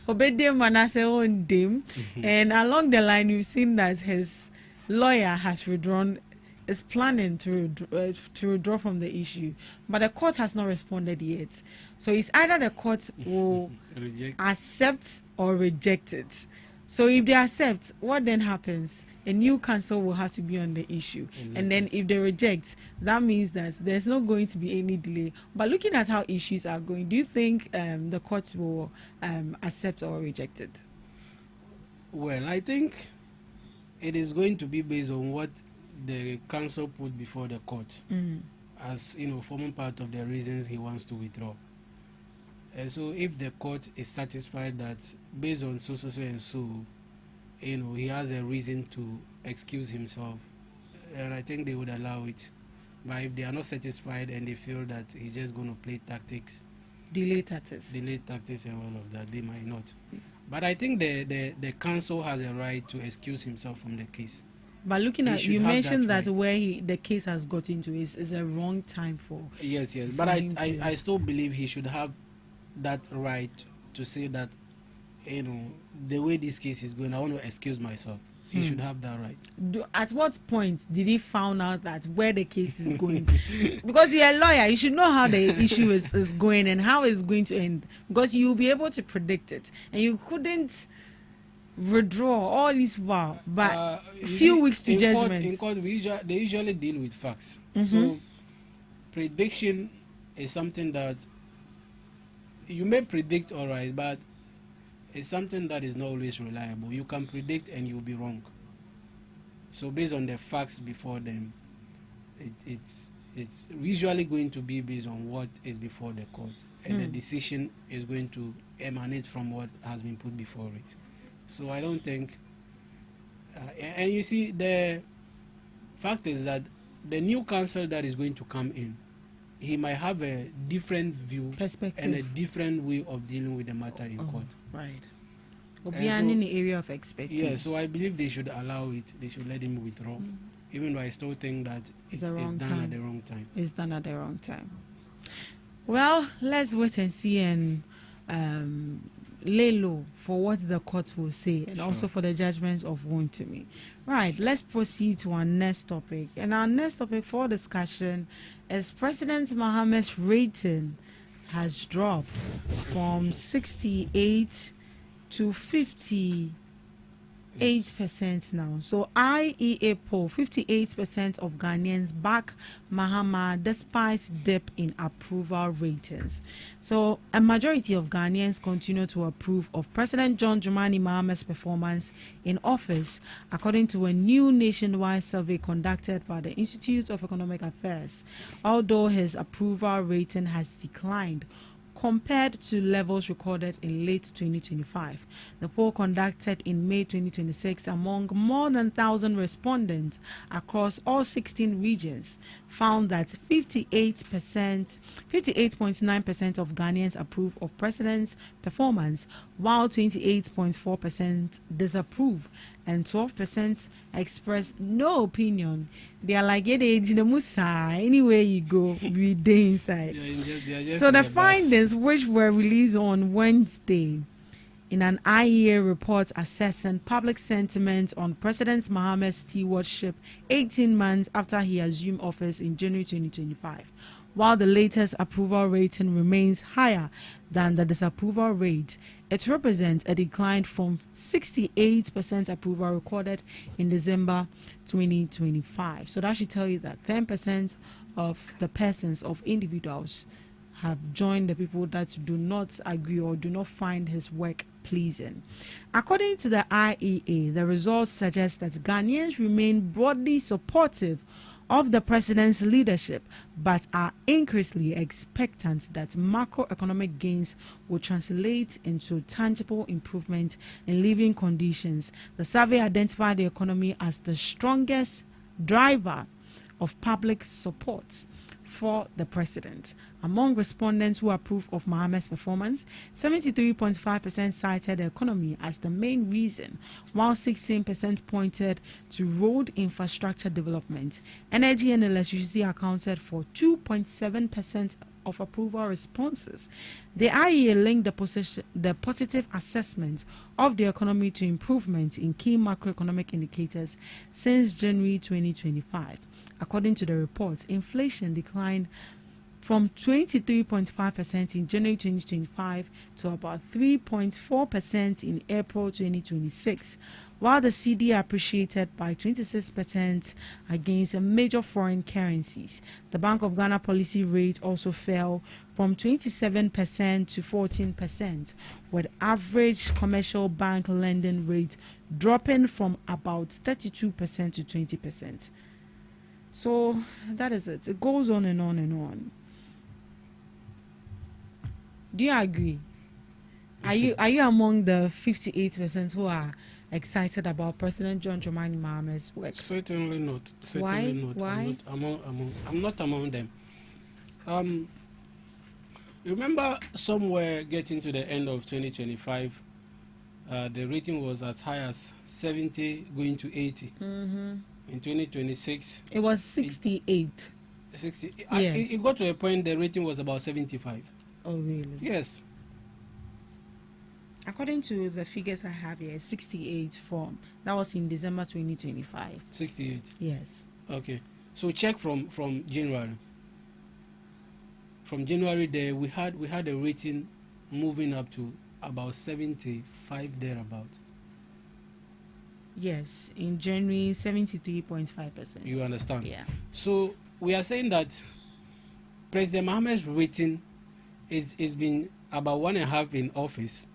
Obey them and I say own them. And along the line, you've seen that his lawyer has is planning to withdraw from the issue, but the court has not responded yet. So it's either the court will accept or reject it. So if they accept, what then happens? A new counsel will have to be on the issue. Exactly. And then if they reject, that means that there's not going to be any delay. But looking at how issues are going, do you think the courts will accept or reject it? Well, I think it is going to be based on what the counsel put before the court as, forming part of the reasons he wants to withdraw. And so if the court is satisfied that based on so and so, he has a reason to excuse himself, and I think they would allow it. But if they are not satisfied and they feel that he's just going to play tactics, delay tactics and all of that, they might not. But I think the counsel has a right to excuse himself from the case. But looking at, you mentioned that where the case has got into is a wrong time for. Yes. But I still believe he should have that right to say that, the way this case is going, I want to excuse myself. He should have that right. At what point did he found out that where the case is going? Because you're a lawyer, you should know how the issue is going and how it's going to end. Because you'll be able to predict it. And you couldn't withdraw all this while, but few weeks to judgment. In court, they usually deal with facts. So prediction is something that you may predict, all right, but it's something that is not always reliable. You can predict and you'll be wrong. So based on the facts before them, it's usually going to be based on what is before the court, and the decision is going to emanate from what has been put before it. So I don't think, and you see, the fact is that the new counsel that is going to come in, he might have a different view and a different way of dealing with the matter in court. Right. Or beyond in the area of expertise. Yeah, so I believe they should allow it. They should let him withdraw. Even though I still think that it's done at the wrong time. It's done at the wrong time. Well, let's wait and see and lay low for what the court will say, and also for the judgment of Wontumi. Right, let's proceed to our next topic. And our next topic for discussion as President Mohammed's rating has dropped from 68 to 58% now. So IEA poll, 58% of Ghanaians back Mahama despite dip in approval ratings. So a majority of Ghanaians continue to approve of President John Dramani Maham's performance in office, according to a new nationwide survey conducted by the Institute of Economic Affairs, although his approval rating has declined compared to levels recorded in late 2025. The poll conducted in May 2026 among more than 1,000 respondents across all 16 regions found that 58.9% of Ghanaians approve of President's performance, while 28.4% disapprove and 12% express no opinion. They are like, anywhere you go, we day inside. So the findings, which were released on Wednesday in an IEA report assessing public sentiment on President Mohammed's stewardship 18 months after he assumed office in January 2025. While the latest approval rating remains higher than the disapproval rate, it represents a decline from 68% approval recorded in December 2025. So that should tell you that 10% of the persons, of individuals, have joined the people that do not agree or do not find his work pleasing. According to the IEA, the results suggest that Ghanaians remain broadly supportive of the president's leadership, but are increasingly expectant that macroeconomic gains will translate into tangible improvement in living conditions. The survey identified the economy as the strongest driver of public support for the president. Among respondents who approve of Mohammed's performance, 73.5% cited the economy as the main reason, while 16% pointed to road infrastructure development. Energy and electricity accounted for 2.7% of approval responses. The IEA linked the positive assessment of the economy to improvements in key macroeconomic indicators since January 2025. According to the report, inflation declined from 23.5% in January 2025 to about 3.4% in April 2026, while the CD appreciated by 26% against major foreign currencies. The Bank of Ghana policy rate also fell from 27% to 14%, with average commercial bank lending rate dropping from about 32% to 20%. So that is it. It goes on and on and on. Do you agree? Are you among the 58% who are excited about President John Dramani Maham's work? Certainly not. Certainly not. Why? I'm not among them. Remember, somewhere getting to the end of 2025, the rating was as high as 70, going to 80. Mm-hmm. In 2026, it was 68. 60. Yes. It got to a point the rating was about 75. Oh, really? Yes. According to the figures I have here, 68 that was in December 2025. 68. Yes. Okay. So check from January. From January there we had a rating moving up to about 75 thereabout. Yes, in January, 73.5%. You understand? Yeah. So we are saying that President Mohammed's rating is been about 1.5 in office,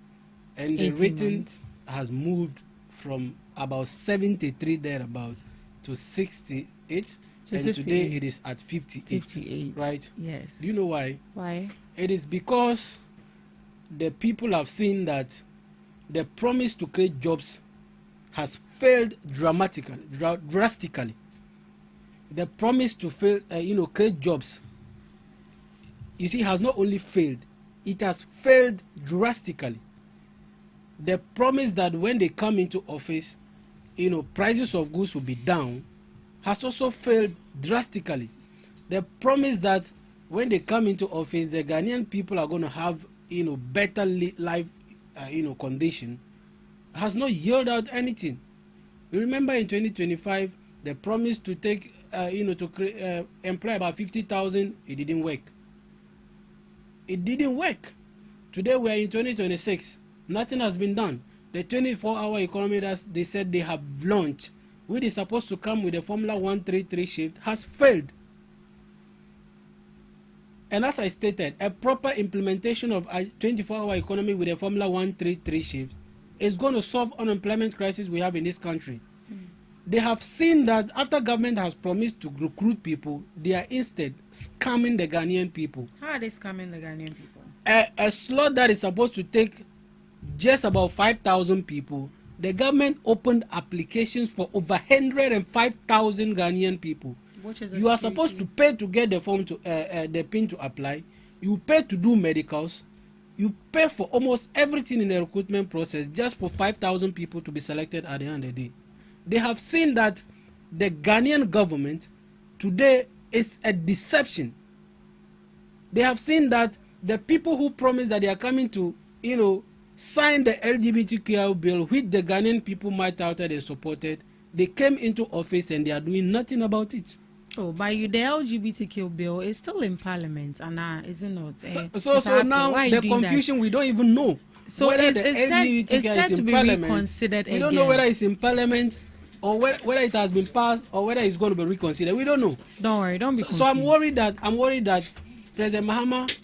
and the rating has moved from about 73 thereabout to 68, and today it is at 58. Right? Yes. Do you know why? Why? It is because the people have seen that the promise to create jobs has failed drastically. The promise to create jobs, you see, has not only failed, it has failed drastically. The promise that when they come into office, prices of goods will be down, has also failed drastically. The promise that when they come into office, the Ghanaian people are going to have, better life, condition, has not yielded out anything. You remember in 2025, the promise to take to employ about 50,000. It didn't work. It didn't work. Today we are in 2026. Nothing has been done. The 24-hour economy that they said they have launched, which is supposed to come with a Formula 133 shift, has failed. And as I stated, a proper implementation of a 24-hour economy with a Formula 133 shift is going to solve unemployment crisis we have in this country. They have seen that after government has promised to recruit people, they are instead scamming the Ghanaian people. How are they scamming the Ghanaian people? A slot that is supposed to take just about 5,000 people, the government opened applications for over 105,000 Ghanaian people. You are supposed to pay to get the form to the pin to apply. You pay to do medicals. You pay for almost everything in the recruitment process just for 5,000 people to be selected at the end of the day. They have seen that the Ghanaian government today is a deception. They have seen that the people who promise that they are coming to, sign the LGBTQ bill, which the Ghanaian people might out and supported, they came into office and they are doing nothing about it. Oh, but the LGBTQ bill is still in Parliament, and is it not? So now the confusion, we don't even know. So whether it's said to be reconsidered again. We don't know whether it's in Parliament or whether it has been passed or whether it's going to be reconsidered. We don't know. Don't worry, don't be confused. So I'm worried that President Mahama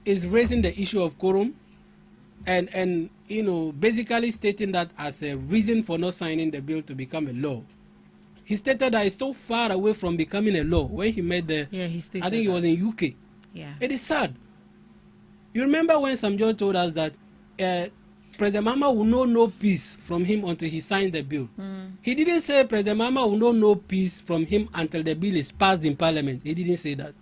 is raising the issue of quorum and basically stating that as a reason for not signing the bill to become a law. He stated that it's so far away from becoming a law when he made the. Yeah, he stated. I think it was in UK. Yeah. It is sad. You remember when Sam John told us that President Mahama will know no peace from him until he signed the bill. He didn't say President Mahama will know no peace from him until the bill is passed in Parliament. He didn't say that.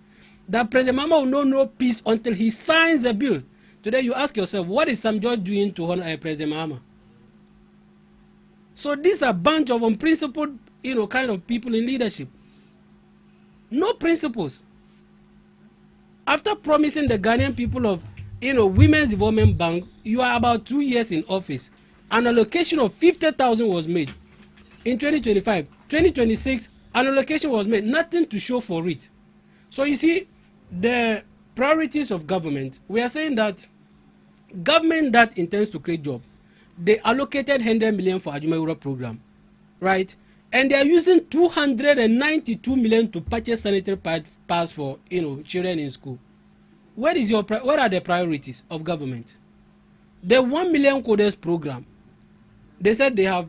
That President Mahama will know no peace until he signs the bill. Today you ask yourself, what is Sam John doing to honor President Mahama? So these are a bunch of unprincipled, kind of people in leadership. No principles. After promising the Ghanaian people of Women's Development Bank, you are about 2 years in office. An allocation of 50,000 was made in 2025. 2026, an allocation was made. Nothing to show for it. So you see, the priorities of government, we are saying that government that intends to create jobs, they allocated 100 million for Ajuma program, right? And they are using 292 million to purchase sanitary pads for children in school. What are the priorities of government? The 1 million coders program, they said they have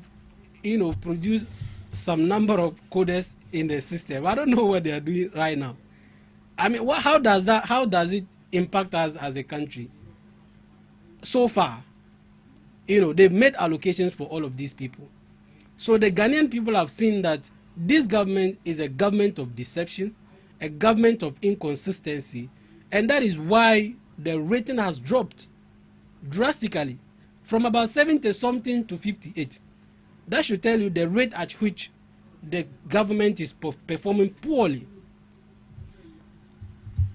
produced some number of coders in the system. I don't know what they are doing right now. I mean, how does it impact us as a country? So far, they've made allocations for all of these people. So the Ghanaian people have seen that this government is a government of deception, a government of inconsistency, and that is why the rating has dropped drastically from about 70-something to 58. That should tell you the rate at which the government is performing poorly.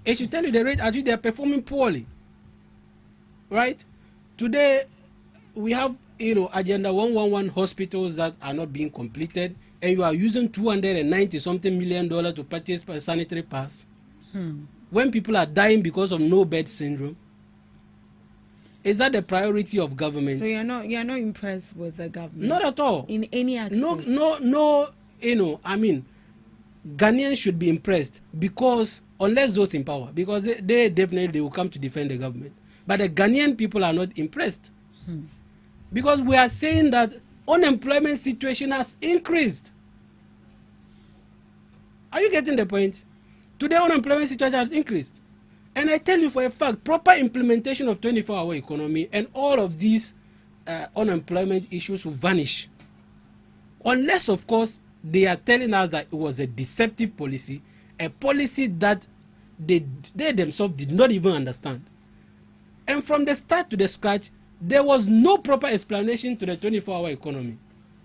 It should tell you the rate at which they are performing poorly. Right? Today, we have Agenda 111 hospitals that are not being completed, and you are using $290-something million to purchase a sanitary pass. When people are dying because of no bed syndrome. Is that the priority of government? So you're not impressed with the government? Not at all. In any aspect? No. I mean, Ghanaians should be impressed because unless those in power, because they definitely will come to defend the government. But the Ghanaian people are not impressed. Because we are saying that unemployment situation has increased. Are you getting the point? Today, unemployment situation has increased. And I tell you for a fact, proper implementation of 24-hour economy and all of these unemployment issues will vanish. Unless, of course, they are telling us that it was a deceptive policy, a policy that they themselves did not even understand. And from the start to the scratch, there was no proper explanation to the 24-hour economy.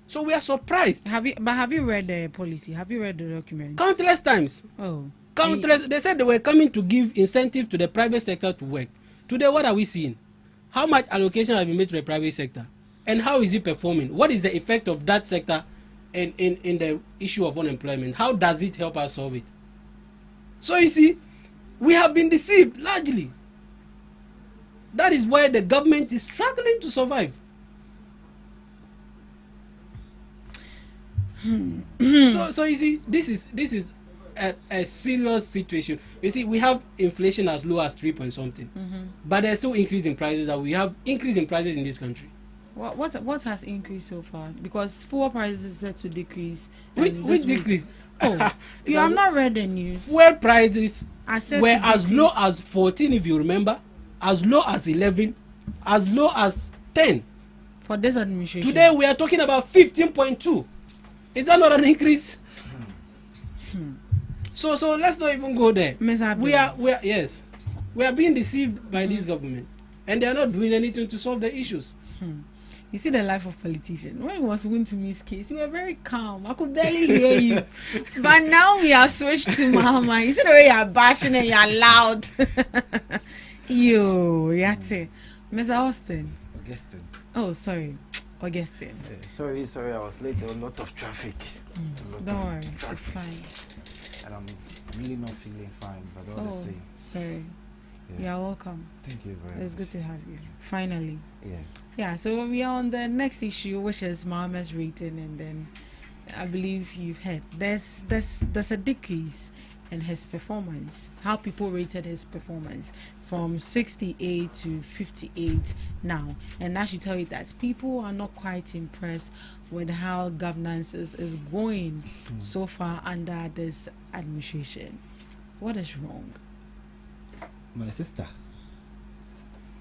So we are surprised. Have you read the policy? Have you read the document? Countless times. Oh. Countless. They said they were coming to give incentive to the private sector to work. Today, what are we seeing? How much allocation has been made to the private sector? And how is it performing? What is the effect of that sector in the issue of unemployment, how does it help us solve it? So you see, we have been deceived largely. That is why the government is struggling to survive. So you see, this is a serious situation. You see, we have inflation as low as 3 point something, but there's still increase in prices. That we have increase in prices in this country. What has increased so far? Because fuel prices is set to decrease. Which decrease? Oh, you have not read the news. Fuel prices were as low as 14, if you remember, as low as 11, as low as 10. For this administration. Today we are talking about 15.2. Is that not an increase? So let's not even go there. We are being deceived by this government, and they are not doing anything to solve the issues. You see the life of politician. When it was Wintumi's case, you were very calm. I could barely hear you. But now we are switched to Mahama. You see the way you are bashing and you are loud. Yo, Yate. Mr. Austin. Augustine. Oh, sorry. Augustine. Sorry, I was late. A lot of traffic. Don't worry, it's fine. And I'm really not feeling fine, but all the same. Sorry. Yeah. You're welcome. Thank you very much. It's good to have you. Finally. Yeah, so we are on the next issue, which is Mohammed's rating, and then I believe you've heard there's a decrease in his performance, how people rated his performance from 68 to 58 now. And that should tell you that people are not quite impressed with how governance is going so far under this administration. What is wrong? My sister,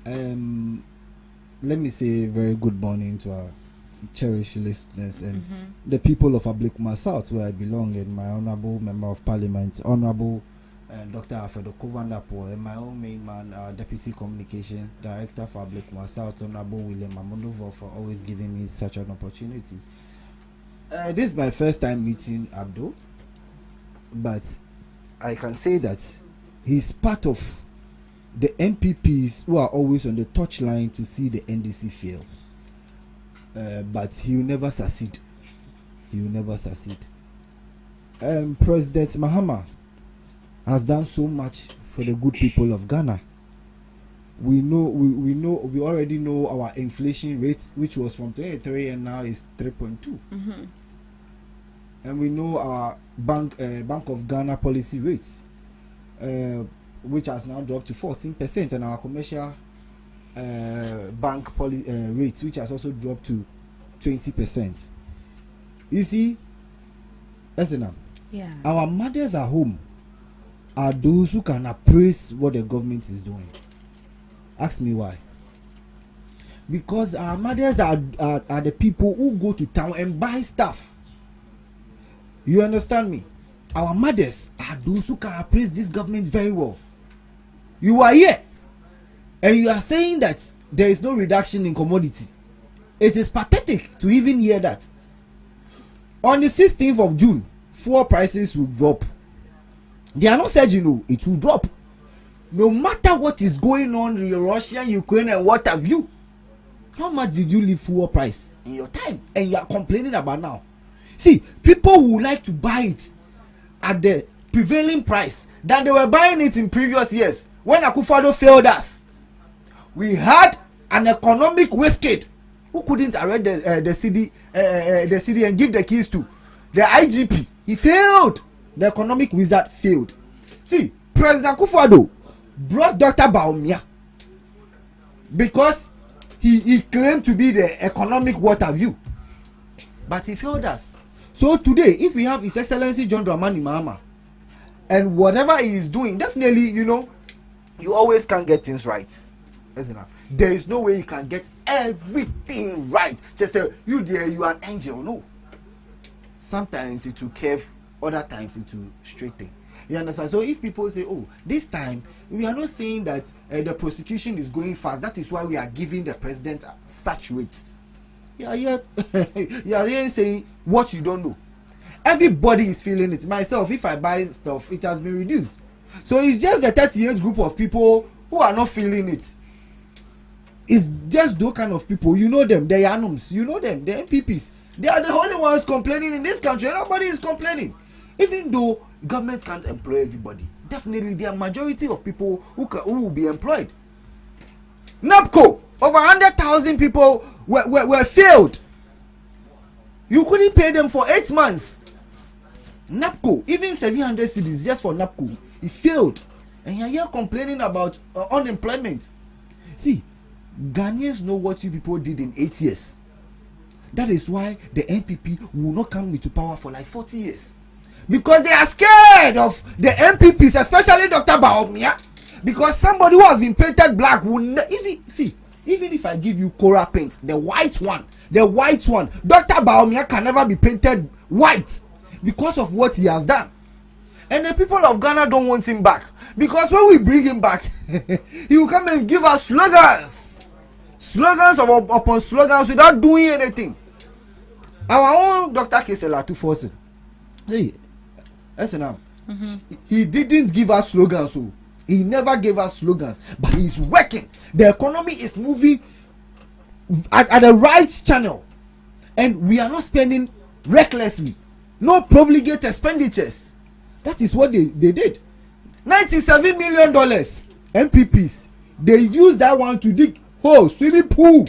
let me say very good morning to our cherished listeners and the people of Ablekuma South, where I belong, and my honorable member of parliament, honorable Dr. Alfredo Kovandapo, and my own main man, deputy communication director for Ablekuma South, honorable William Amondovo, for always giving me such an opportunity. This is my first time meeting Abdul, but I can say that he's part of the MPPs who are always on the touchline to see the NDC fail. But he will never succeed. President Mahama has done so much for the good people of Ghana. We already know our inflation rate, which was from 23 and now is 3.2. And we know our Bank of Ghana policy rates, which has now dropped to 14%, and our commercial bank policy rates, which has also dropped to 20%. You see, our mothers at home are those who can appraise what the government is doing. Ask me why. Because our mothers are the people who go to town and buy stuff. You understand me? Our mothers are those who can appraise this government very well. You are here and you are saying that there is no reduction in commodity. It is pathetic to even hear that. On the 16th of June, fuel prices will drop. They are not saying, it will drop. No matter what is going on in Russia, Ukraine, and what have you. How much did you leave fuel price in your time? And you are complaining about now. See, people would like to buy it at the prevailing price that they were buying it in previous years. When Akufo-Addo failed us, we had an economic wasted who couldn't arrest the city and give the keys to the IGP. He failed. The economic wizard failed. See, President Akufo-Addo brought Dr. Baumia because he claimed to be the economic water view, but he failed us. So today, if we have His Excellency John Dramani Mahama and whatever he is doing, definitely, you always can get things right, isn't it? There is no way you can get everything right. Just say you are an angel. No. Sometimes it will curve, other times it will straighten. You understand? So if people say, this time we are not saying that the prosecution is going fast, that is why we are giving the president such weight. You are here saying what you don't know. Everybody is feeling it. Myself, if I buy stuff, it has been reduced. So it's just the 38 group of people who are not feeling it. It's just those kind of people. You know them, the Yanums. You know them, the MPPs. They are the only ones complaining in this country. Nobody is complaining. Even though government can't employ everybody, definitely there are majority of people who will be employed. NAPCO, over 100,000 people were failed. You couldn't pay them for 8 months. NAPCO, even 700 cedis just for NAPCO, it failed. And you're here complaining about unemployment. See, Ghanaians know what you people did in 8 years. That is why the NPP will not come into power for like 40 years. Because they are scared of the MPPs, especially Dr. Baumia. Because somebody who has been painted black will even if I give you Cora paint, the white one, Dr. Baumia can never be painted white because of what he has done. And the people of Ghana don't want him back. Because when we bring him back, he will come and give us slogans upon slogans without doing anything. Our own Dr. Kesela Tufosin, hey, SNM, he didn't give us slogans. So he never gave us slogans, but he's working. The economy is moving at the right channel, and we are not spending recklessly. No profligate expenditures. That is what they did. $97 million MPPs. They used that one to dig holes, swimming pool.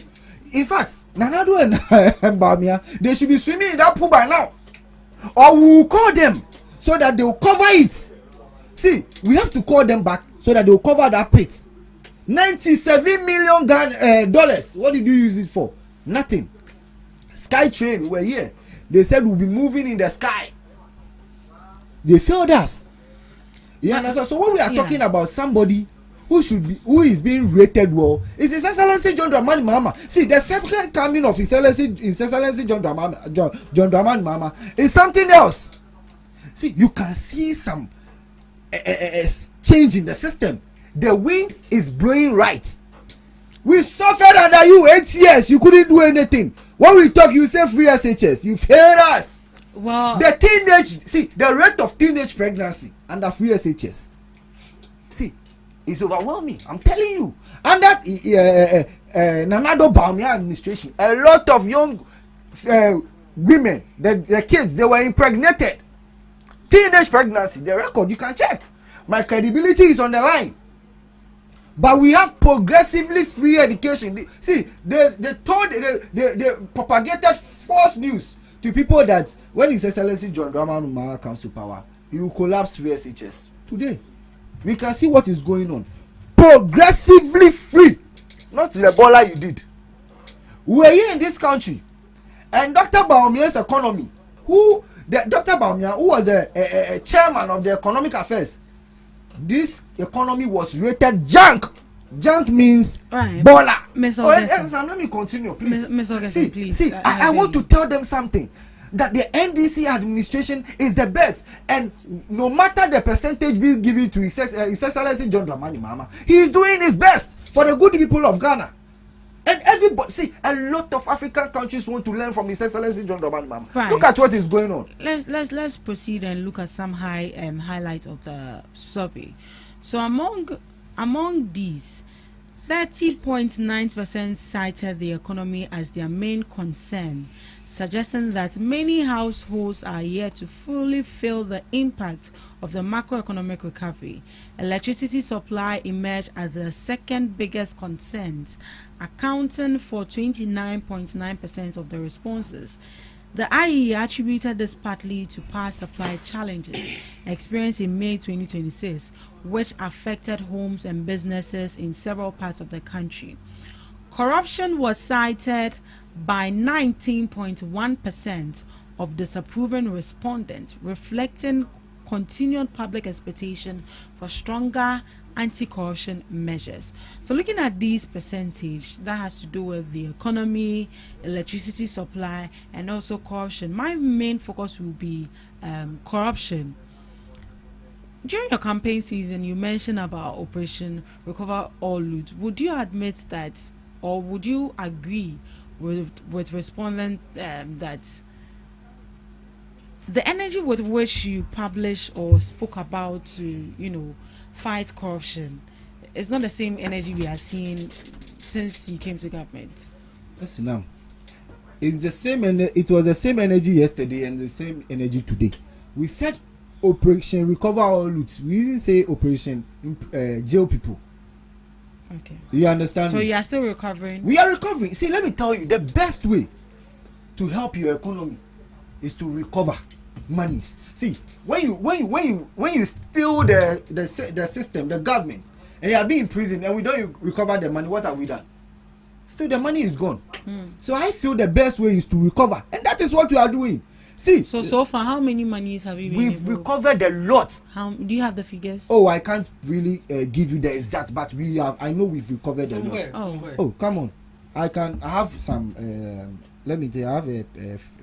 In fact, Nanado and Bamia, they should be swimming in that pool by now. Or we will call them so that they will cover it. See, we have to call them back so that they will cover that pit. $97 million dollars. What did you use it for? Nothing. Skytrain were here. They said we'll be moving in the sky. They failed us. You understand? So when we are talking about somebody who is being rated well, is His Excellency John Dramani Mahama. See, the second coming of His Excellency John Dramani Mahama is something else. See, you can see some change in the system. The wind is blowing right. We suffered under you 8 years. You couldn't do anything. When we talk, you say free SHS. You failed us. Well, the rate of teenage pregnancy under free SHS, it's overwhelming. I'm telling you. Under Nanado Baumia administration, a lot of young women, the kids, they were impregnated. Teenage pregnancy, the record you can check. My credibility is on the line. But we have progressively free education. See, they propagated false news to people that when His Excellency John Dramani Mahama comes to power, he will collapse free SHS. Today, we can see what is going on. Progressively free. Not the Ebola you did. We are here in this country. And Dr. Baumia's economy, Dr. Baumia, who was a chairman of the economic affairs, this economy was rated junk. Junk means bola. Let me continue, please. See, I want to tell them something. That the NDC administration is the best, and no matter the percentage being given to His Excellency John Dramani Mahama, he is doing his best for the good people of Ghana. And everybody, see, a lot of African countries want to learn from His Excellency John Dramani Mahama. Right. Look at what is going on. Let's proceed and look at some highlights of the survey. So among these, 30.9% cited the economy as their main concern, suggesting that many households are yet to fully feel the impact of the macroeconomic recovery. Electricity supply emerged as the second biggest concern, accounting for 29.9% of the responses. The IEA attributed this partly to power supply challenges experienced in May 2026, which affected homes and businesses in several parts of the country. Corruption was cited by 19.1% of disapproving respondents, reflecting continued public expectation for stronger anti-corruption measures. So looking at these percentage, that has to do with the economy, electricity supply, and also corruption. My main focus will be corruption. During your campaign season, you mentioned about Operation Recover All Loot. Would you admit that, or would you agree with respondent that the energy with which you publish or spoke about to fight corruption is not the same energy we are seeing since you came to government? Listen now, It's the same, and it was the same energy yesterday and the same energy today. We said Operation Recover All Loot. We didn't say Operation Jail People. Okay. You understand? So me? you are still recovering. We are recovering. See, let me tell you, the best way to help your economy is to recover monies. See, when you steal the system, the government, and you are being imprisoned, and we don't recover the money, what have we done? Still, the money is gone. So I feel the best way is to recover, and that is what we are doing. See. So far, how many monies have you been? We've recovered a lot. How do you have the figures? Oh, I can't really give you the exact, but we have. I know we've recovered a lot. Oh, come on. I have some. Let me tell you, I have a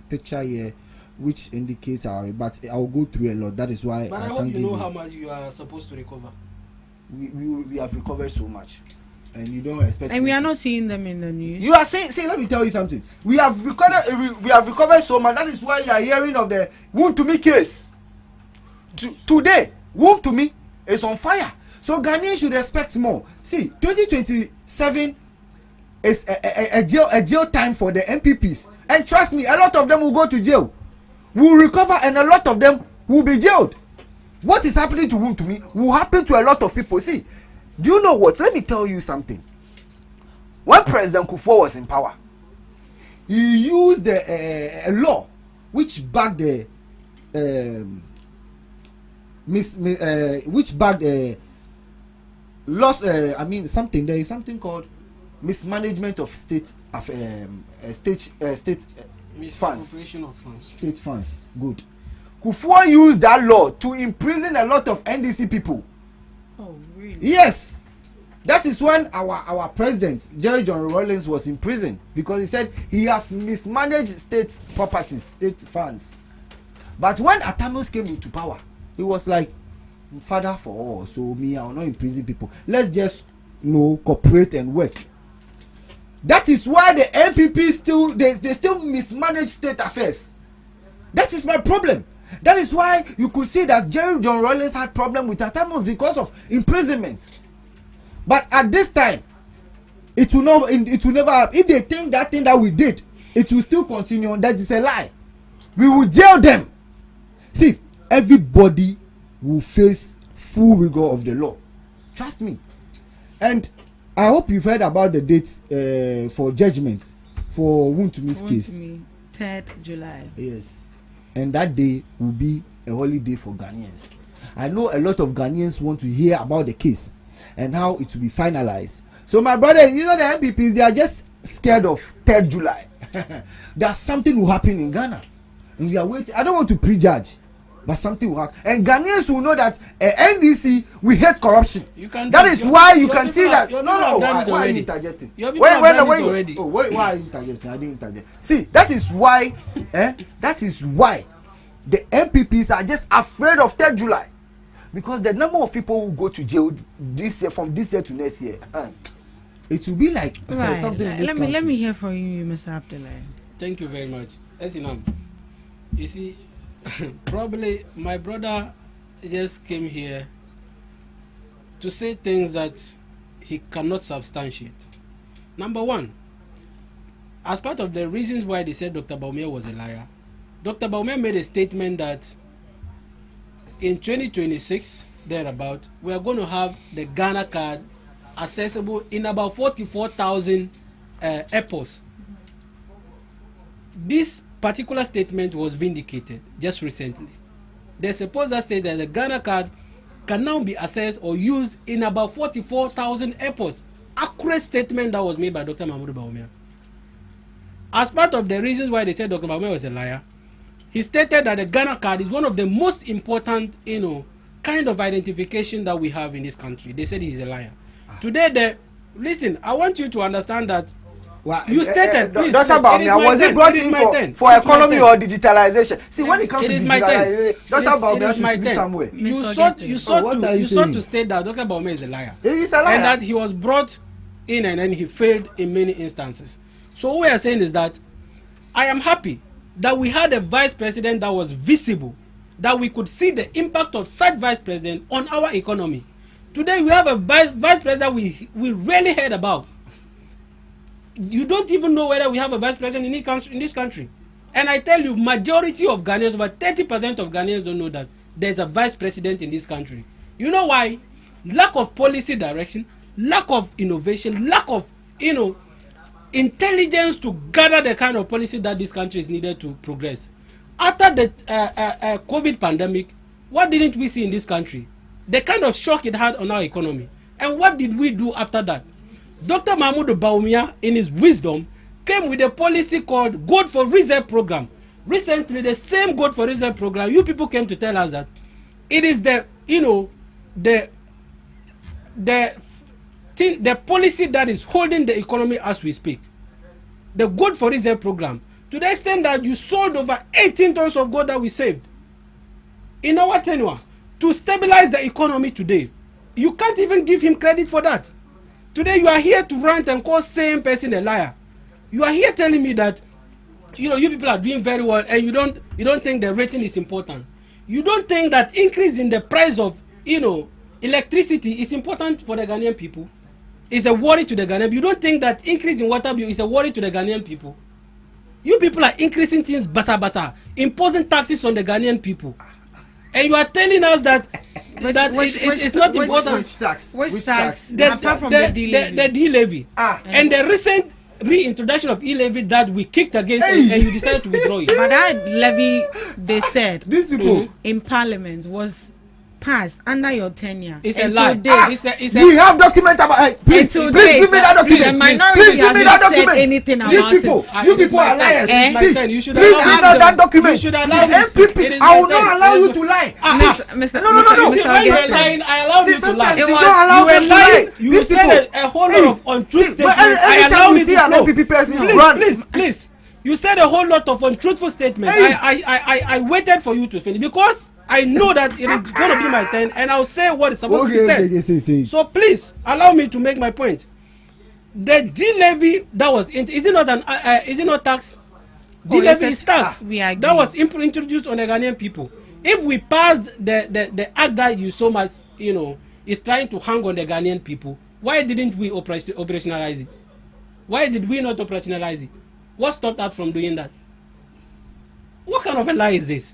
picture here which indicates but I'll go through a lot. That is why. But I hope you know how much you are supposed to recover. We have recovered so much, and you don't expect. And we are not seeing them in the news. You are saying, see, let me tell you something. We have recovered so much. That is why you are hearing of the Wound to Me case. Today, Wound to Me is on fire. So Ghanaians should expect more. See, 2027 is a jail time for the MPPs, and trust me, a lot of them will go to jail. Will recover, and a lot of them will be jailed. What is happening to Wound to Me will happen to a lot of people. See, do you know what? Let me tell you something. When President Kufuor was in power, he used a law which backed the loss. I mean, something. There is something called mismanagement of state funds. State funds. Good. Kufuor used that law to imprison a lot of NDC people. Oh, really? Yes. That is when our president, Jerry John Rawlings, was in prison because he said he has mismanaged state properties, state funds. But when Atamos came into power, he was like, father for all, so me, I will not imprison people. Let's just cooperate and work. That is why the MPP they still mismanage state affairs. That is my problem. That is why you could see that Jerry John Rawlings had problem with Atamos because of imprisonment. But at this time, it will never happen. If they think that thing that we did, it will still continue. That is a lie. We will jail them. See, everybody will face full rigor of the law. Trust me. And I hope you've heard about the dates for judgments for Wound to Me's case. 3rd July. Yes. And that day will be a holiday for Ghanaians. I know a lot of Ghanaians want to hear about the case and how it will be finalized. So my brother, you know the MPPs, they are just scared of 3rd July. That something will happen in Ghana. And we are waiting. I don't want to prejudge, but something will happen. And Ghanaians will know that NDC, we hate corruption. That is why you can see that. No, why are you interjecting? Why are you interjecting? I didn't interject. See, that is why the MPPs are just afraid of 3rd July. Because the number of people who go to jail this year, from this year to next year, it will be like something in this country. Let me hear from you, Mr. Abdullahi. Thank you very much. You see, probably my brother just came here to say things that he cannot substantiate. Number one, as part of the reasons why they said Dr. Bawumia was a liar, Dr. Bawumia made a statement that in 2026, thereabout, we are going to have the Ghana card accessible in about 44,000 airports. This particular statement was vindicated just recently. They supposed that state that the Ghana card can now be accessed or used in about 44,000 airports. Accurate statement that was made by Dr. Mahmoud Bawumia. As part of the reasons why they said Dr. Bawumia was a liar, he stated that the Ghana card is one of the most important, kind of identification that we have in this country. They said he's a liar. Today, listen, I want you to understand that you stated, please, Dr. Bawumia, was it brought in for economy or digitalization? See, when it comes to digitalization, Dr. Bawumia should be somewhere. You sought to state that Dr. Bawumia is a liar. He's a liar. And that he was brought in and then he failed in many instances. So what we are saying is that I am happy that we had a vice president that was visible, that we could see the impact of such vice president on our economy. Today we have a vice president we rarely heard about. you don't even know whether we have a vice president in this country. And I tell you, majority of Ghanaians, over 30% of Ghanaians don't know that there's a vice president in this country. You know why? Lack of policy direction, lack of innovation, lack of, intelligence to gather the kind of policy that this country is needed to progress. After the COVID pandemic, what didn't we see in this country? The kind of shock it had on our economy. And what did we do after that? Dr. Mahmoud Bawumia, in his wisdom, came with a policy called Gold for Reserve program. Recently, the same Gold for Reserve program, you people came to tell us that it is the policy that is holding the economy as we speak. The Gold for Reserve program, to the extent that you sold over 18 tons of gold that we saved in our tenure to stabilize the economy today. You can't even give him credit for that. Today you are here to rant and call same person a liar. You are here telling me that you people are doing very well, and you don't think the rating is important. You don't think that increase in the price of electricity is important for the Ghanaian people. It's a worry to the Ghanaian people. You don't think that increase in water bill is a worry to the Ghanaian people. You people are increasing things basa, imposing taxes on the Ghanaian people, and you are telling us that it's not important. Which tax? Which tax? Apart from the D-levy. And the recent reintroduction of E-levy that we kicked against and you decided to withdraw it. But that levy, they said, these people in Parliament was passed under your tenure. It's a lie. We have document about it. Please give me that document. The minority please give me that hasn't document. said anything about You people are liars. See, please give me that document. You should The allow MPP, I will not allow you to lie. No. When you were lying, I allowed you to lie. You don't allow me to lie. You said a whole lot of untrue statements. I allow you to an MPP person run. Please. You said a whole lot of untruthful statements. I waited for you to finish because I know that it is going to be my turn, and I'll say what is supposed to be said. Say. So please allow me to make my point. The D-levy that was is it not tax? D-levy is tax that was introduced on the Ghanaian people. If we passed the act that you so much is trying to hang on the Ghanaian people, why didn't we operationalize it? Why did we not operationalize it? What stopped us from doing that? What kind of a lie is this?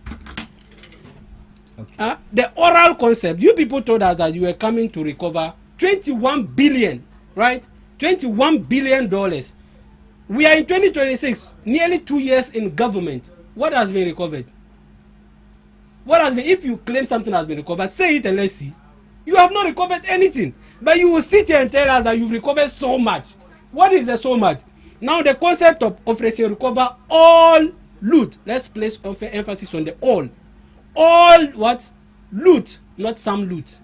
Okay. The oral concept, you people told us that you were coming to recover 21 billion, right? $21 billion. We are in 2026, nearly 2 years in government. What has been recovered? If you claim something has been recovered, say it and let's see. You have not recovered anything, but you will sit here and tell us that you've recovered so much. What is the so much? Now the concept of Operation Recover all loot. Let's place emphasis on the all. All what? Loot, not some loot.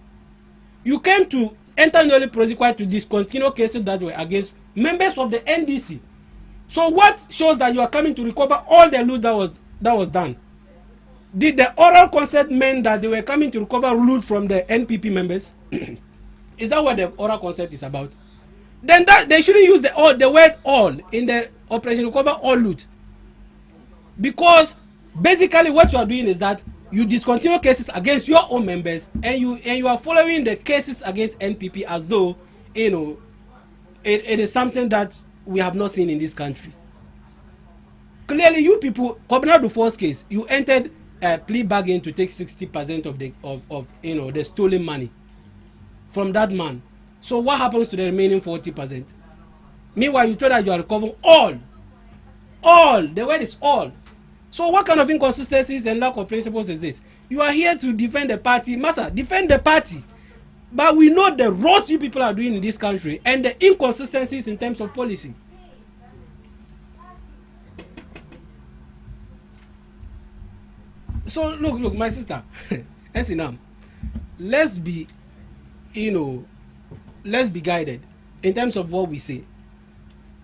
You came to enter newly prosecuted to discontinue cases that were against members of the NDC. So what shows that you are coming to recover all the loot that was done? Did the oral concept mean that they were coming to recover loot from the NPP members? Is that what the oral concept is about? Then that they shouldn't use the word all in the Operation Recover all loot. Because basically what you are doing is that you discontinue cases against your own members, and you are following the cases against NPP as though it is something that we have not seen in this country. Clearly, you people, Kobina Dufour's case, you entered a plea bargain to take 60% of the stolen money from that man. So what happens to the remaining 40%? Meanwhile, you told that you are recovering all. The word is all. So what kind of inconsistencies and lack of principles is this? You are here to defend the party. Massa, defend the party. But we know the roast you people are doing in this country and the inconsistencies in terms of policy. So look, my sister, let's be guided in terms of what we say.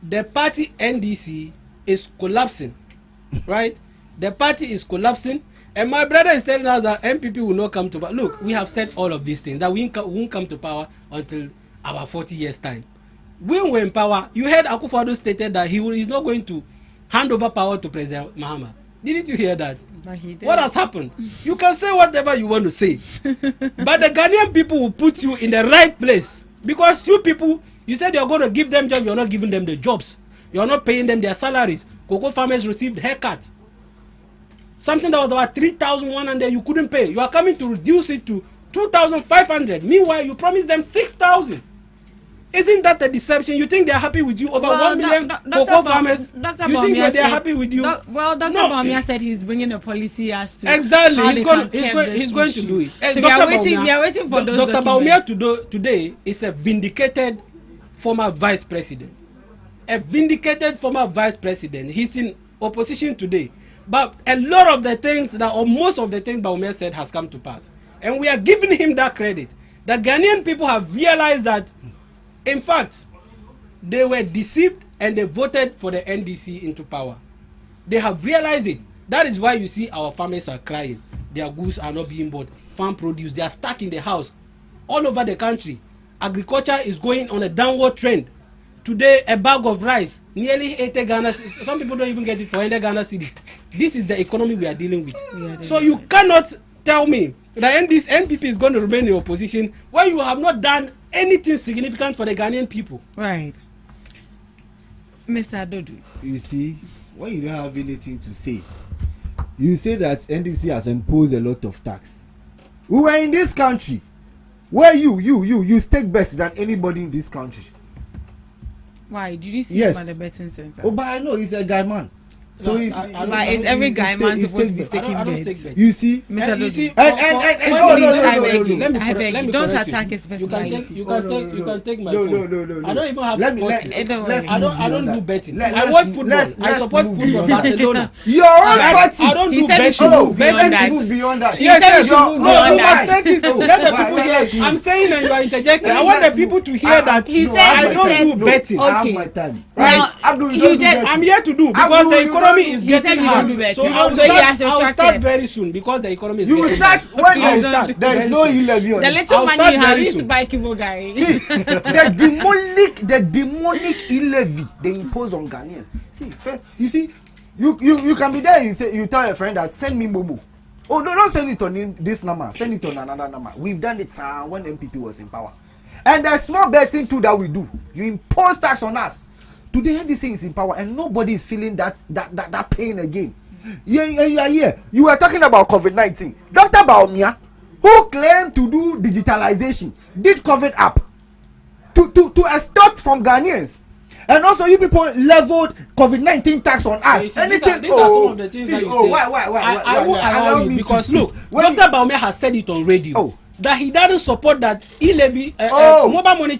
The party NDC is collapsing, right? The party is collapsing, and my brother is telling us that MPP will not come to power. Look, we have said all of these things, that we won't come to power until our 40 years time. When we're in power, you heard Akufo-Addo stated that he is not going to hand over power to President Mahama. Didn't you hear that? What has happened? You can say whatever you want to say, but the Ghanaian people will put you in the right place, because you people, you said you're going to give them jobs, you're not giving them the jobs. You are not paying them their salaries. Cocoa farmers received haircut. Something that was about 3,100 you couldn't pay. You are coming to reduce it to 2,500. Meanwhile, you promised them 6,000. Isn't that a deception? You think they are happy with you? Over 1 million cocoa farmers. Dr. You think they are happy with you? Dr. Bawumia said he's bringing a policy as to exactly. He's going to do it. So we are waiting for those Dr. documents. Bawumia today is a vindicated former vice president. A vindicated former vice president. He's in opposition today. But a lot of the things or most of the things Bawumia said has come to pass. And we are giving him that credit. The Ghanaian people have realized that, in fact, they were deceived and they voted for the NDC into power. They have realized it. That is why you see our farmers are crying. Their goods are not being bought. Farm produce, they are stuck in the house. All over the country, agriculture is going on a downward trend. Today, a bag of rice, nearly 80 Ghana, some people don't even get it for 100 Ghana cedis. This is the economy we are dealing with. So you cannot tell me that this NPP is going to remain in opposition when you have not done anything significant for the Ghanaian people. Right. Mr. Adodu. You see, when you don't have anything to say, you say that NDC has imposed a lot of tax. We were in this country where you stake bets than anybody in this country. Why? Did you see him at the betting center? Oh, but I know he's a guy man. So is every guy man supposed to be staking bets? You see, Mr. You see, I beg, don't attack his personality. You can take my phone. No. I don't even have sports. I don't do betting. I watch football. I support football. Barcelona. Your own party. I don't do betting. Let's move beyond that. Yes, no, you must take it. Let the people hear. I'm saying that you are interjecting. I want the people to hear that I don't do betting. I have my time. Right? I'm here to do because the economy is getting hard. So I will start very soon because the economy is getting hard. You will start when there is no e-levy on it. The little money you have used to buy Kivo Gari. See, the demonic e-levy they impose on Ghanaians. See, first, you see, you can be there, you tell your friend that send me Momo. Oh, no, don't send it on this number, send it on another number. We've done it when MPP was in power. And there's small betting too that we do. You impose tax on us. Today, NDC is in power and nobody is feeling that pain again. You are here. You were talking about COVID-19. Dr. Bawumia, who claimed to do digitalization, did COVID app to extort from Ghanaians. And also, you people leveled COVID-19 tax on us. See, anything? These are some of the things that you say. Why? I won't allow you because look, Dr. Bawumia has said it on radio. That he doesn't support that e-levy mobile money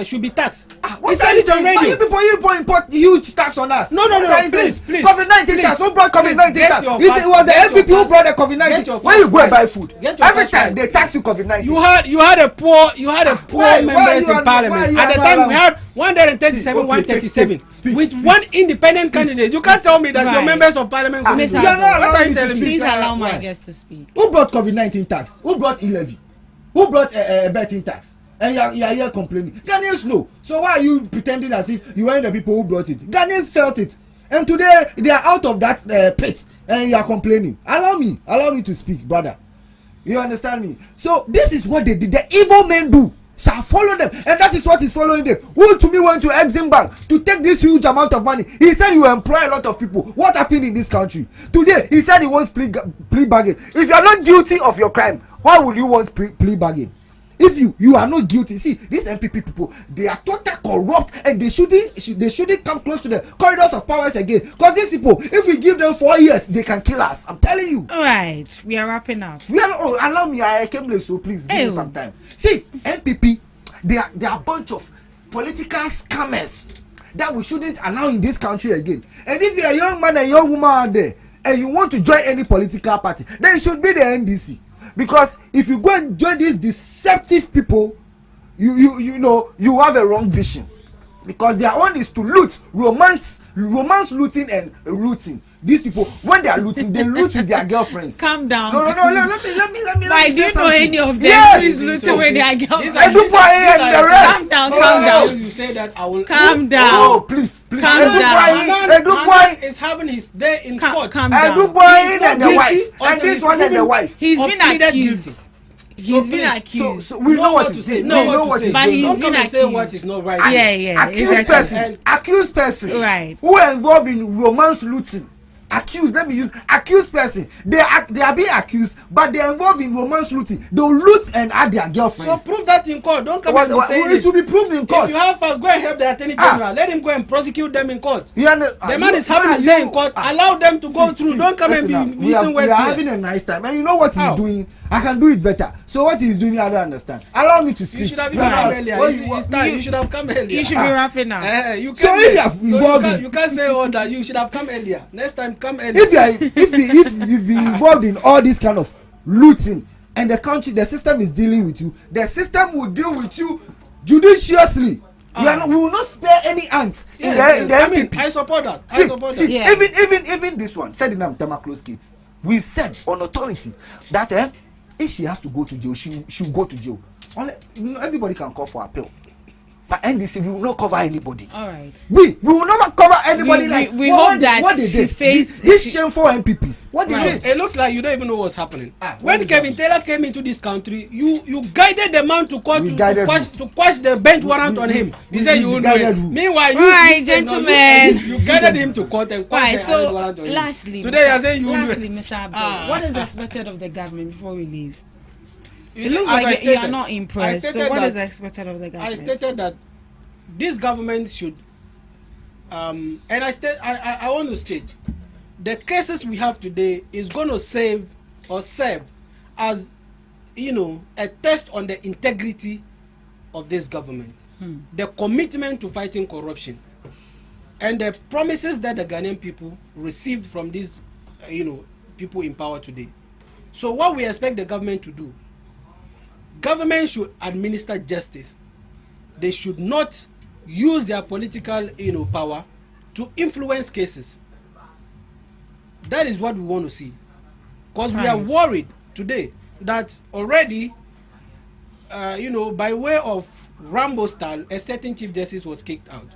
should be taxed. He said it on radio. You people import huge tax on us. No, please. COVID-19 tax. Who brought COVID-19 tax? It was the MPP who brought the COVID-19. When you go and buy food, every time they tax you COVID-19. You had a poor members in parliament. At the time we had 137, 137 with one independent candidate. You can't tell me that your members of parliament. What are you telling me? Please allow my guest to speak. Who brought COVID-19 tax? Who brought e-levy? Who brought a betting tax? And you are here complaining. Ghanaians know. So why are you pretending as if you are the people who brought it? Ghanaians felt it. And today they are out of that pit and you are complaining. Allow me to speak, brother. You understand me? So this is what they did. The evil men do. Shall follow them. And that is what is following them. Who to me went to Exim Bank to take this huge amount of money. He said you employ a lot of people. What happened in this country? Today he said he wants plea bargain. If you are not guilty of your crime, why would you want plea bargain? If you are not guilty, see these MPP people, they are totally corrupt and they shouldn't come close to the corridors of powers again. Because these people, if we give them 4 years, they can kill us. I'm telling you. All right, we are wrapping up. Allow me. I came late, so please give me some time. See, MPP, they are a bunch of political scammers that we shouldn't allow in this country again. And if you're a young man and young woman out there and you want to join any political party, then it should be the NDC. Because if you go and join these deceptive people, you know you have a wrong vision. Because their own is to loot, romance looting and looting. These people, when they are looting, they loot with their girlfriends. Calm down. No. Let me. Why do you know any of them? Yes, is looting with their girlfriends. And the rest. Calm down. You say that I will. Calm down. Oh, please. Calm down. Edupoi is having his day in court. Calm down. Edupoi and the wife, and this one and the wife. He's been accused. he's been accused. So we know what to say. No, we know what to say. But he's Don't been come and say what accused. is not right. Yeah. Accused person. Right. Who are involved in romance looting. Accused, let me use accused person. They are being accused, but they are involved in romance looting. They'll loot and add their girlfriends. So prove that in court. Don't come and say it will be proved in court. If you have us, go and help the attorney general. Let him go and prosecute them in court. The man is having his day in court. Allow them to go through. Don't come and be missing words. We are having a nice time, and you know what he's doing. I can do it better. So what he's doing, I don't understand. Allow me to speak. You should have even come earlier. You should have come earlier. You should be wrapping up. So if you have involved, you can't say all that. You should have come earlier. Next time, come earlier. If you've been involved in all this kind of looting and the country, the system is dealing with you, the system will deal with you judiciously. We will not spare any ants in the MPP. I support that. Even this one said in Amtama close kids, we've said on authority that if she has to go to jail, she'll go to jail. Everybody can call for appeal. But NDC, we will not cover anybody. All right. We will never cover anybody. We hope that what they did. This shameful MPPs. What they did. It looks like you don't even know what's happening. When Kevin Taylor came into this country, you guided the man to court to quash the bench warrant on him. You said you would do it. Meanwhile, you guided him to court and quash the bench warrant on him. Lastly, today you're saying you will do it. Mr. Abdul, what is expected of the government before we leave? It looks like you are not impressed. So what is expected of the government? I stated that this government should, and I want to state, the cases we have today is going to serve as, a test on the integrity of this government, the commitment to fighting corruption, and the promises that the Ghanaian people received from these, people in power today. So what we expect the government to do. Government should administer justice. They should not use their political, power to influence cases. That is what we want to see. Because we are worried today that already, by way of Rambo style, a certain chief justice was kicked out.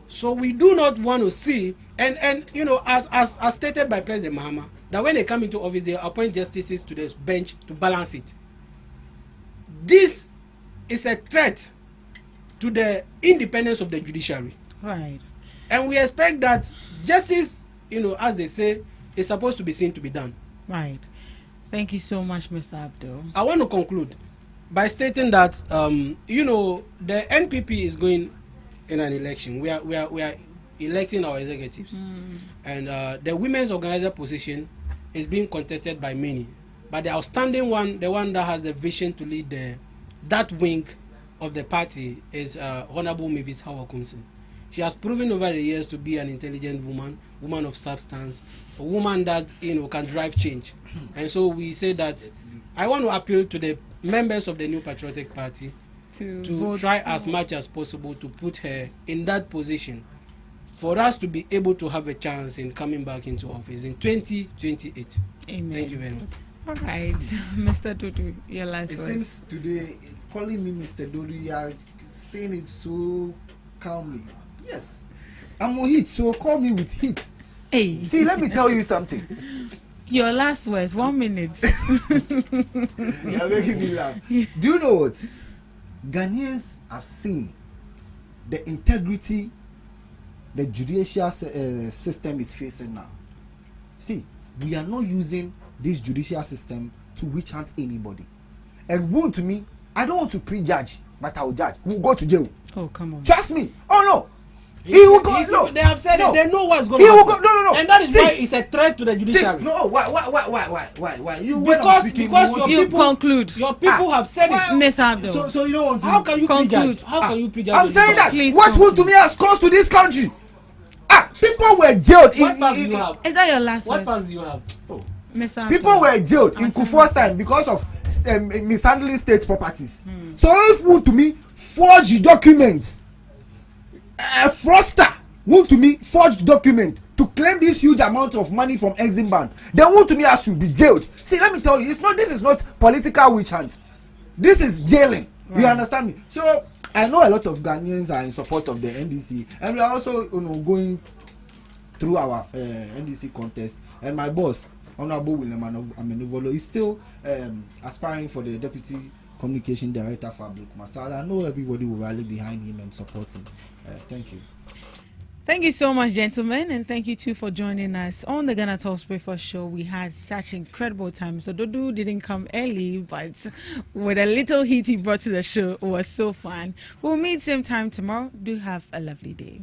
So we do not want to see, and as stated by President Mahama, that when they come into office, they appoint justices to the bench to balance it. This is a threat to the independence of the judiciary. Right. And we expect that justice, as they say, is supposed to be seen to be done. Right. Thank you so much, Mr. Abdul. I want to conclude by stating that, the NPP is going in an election. We are electing our executives. And the women's organizer position is being contested by many. But the outstanding one, the one that has the vision to lead that wing of the party, is Honorable Mavis Hawakunsin. She has proven over the years to be an intelligent woman of substance, a woman that can drive change. And so we say that I want to appeal to the members of the New Patriotic Party to try as much as possible to put her in that position for us to be able to have a chance in coming back into office in 2028. Amen. Thank you very much. All right, Mr. Dudu, your last word. It seems today, calling me Mr. Dudu, you are saying it so calmly. Yes, I'm on heat, so call me with heat. Hey. See, let me tell you something. Your last words, 1 minute. You're making me laugh. Do you know what? Ghanaians have seen the integrity the judicial system is facing now. See, we are not using this judicial system to witch hunt anybody. And woe to me, I don't want to prejudge, but I will judge. We'll go to jail. Oh, come on. Trust me. Oh, no. He will go. No, they have said no. They know what's going to happen. He will go. No. And that is why it's a threat to the judiciary. No, why? Because you conclude. Your people have said it, Mr. Abdul. So you don't want to. How can you conclude? How can you prejudge? I'm saying that. Please what would to me has caused to this country? People were jailed. What facts do you have? Is that your last What word? facts do you have? Mr. People were jailed in Kufuor's time because of mishandling state properties. So if would to me forge documents, a fraudster want to me forged document to claim this huge amount of money from Exim Bank, they want to me as to be jailed. See, let me tell you, this is not political witch hunt. This is jailing. Right. You understand me? So I know a lot of Ghanaians are in support of the NDC, and we are also going through our NDC contest. And my boss, Honorable William Amenuvolo is still aspiring for the Deputy Communication Director for Blue Masala. I know everybody will rally behind him and support him. Thank you. Thank you so much, gentlemen, and thank you too for joining us on the GhanaTalks Breakfast Show. We had such incredible time. So Dodo didn't come early, but with a little heat he brought to the show, it was so fun. We'll meet same time tomorrow. Do have a lovely day.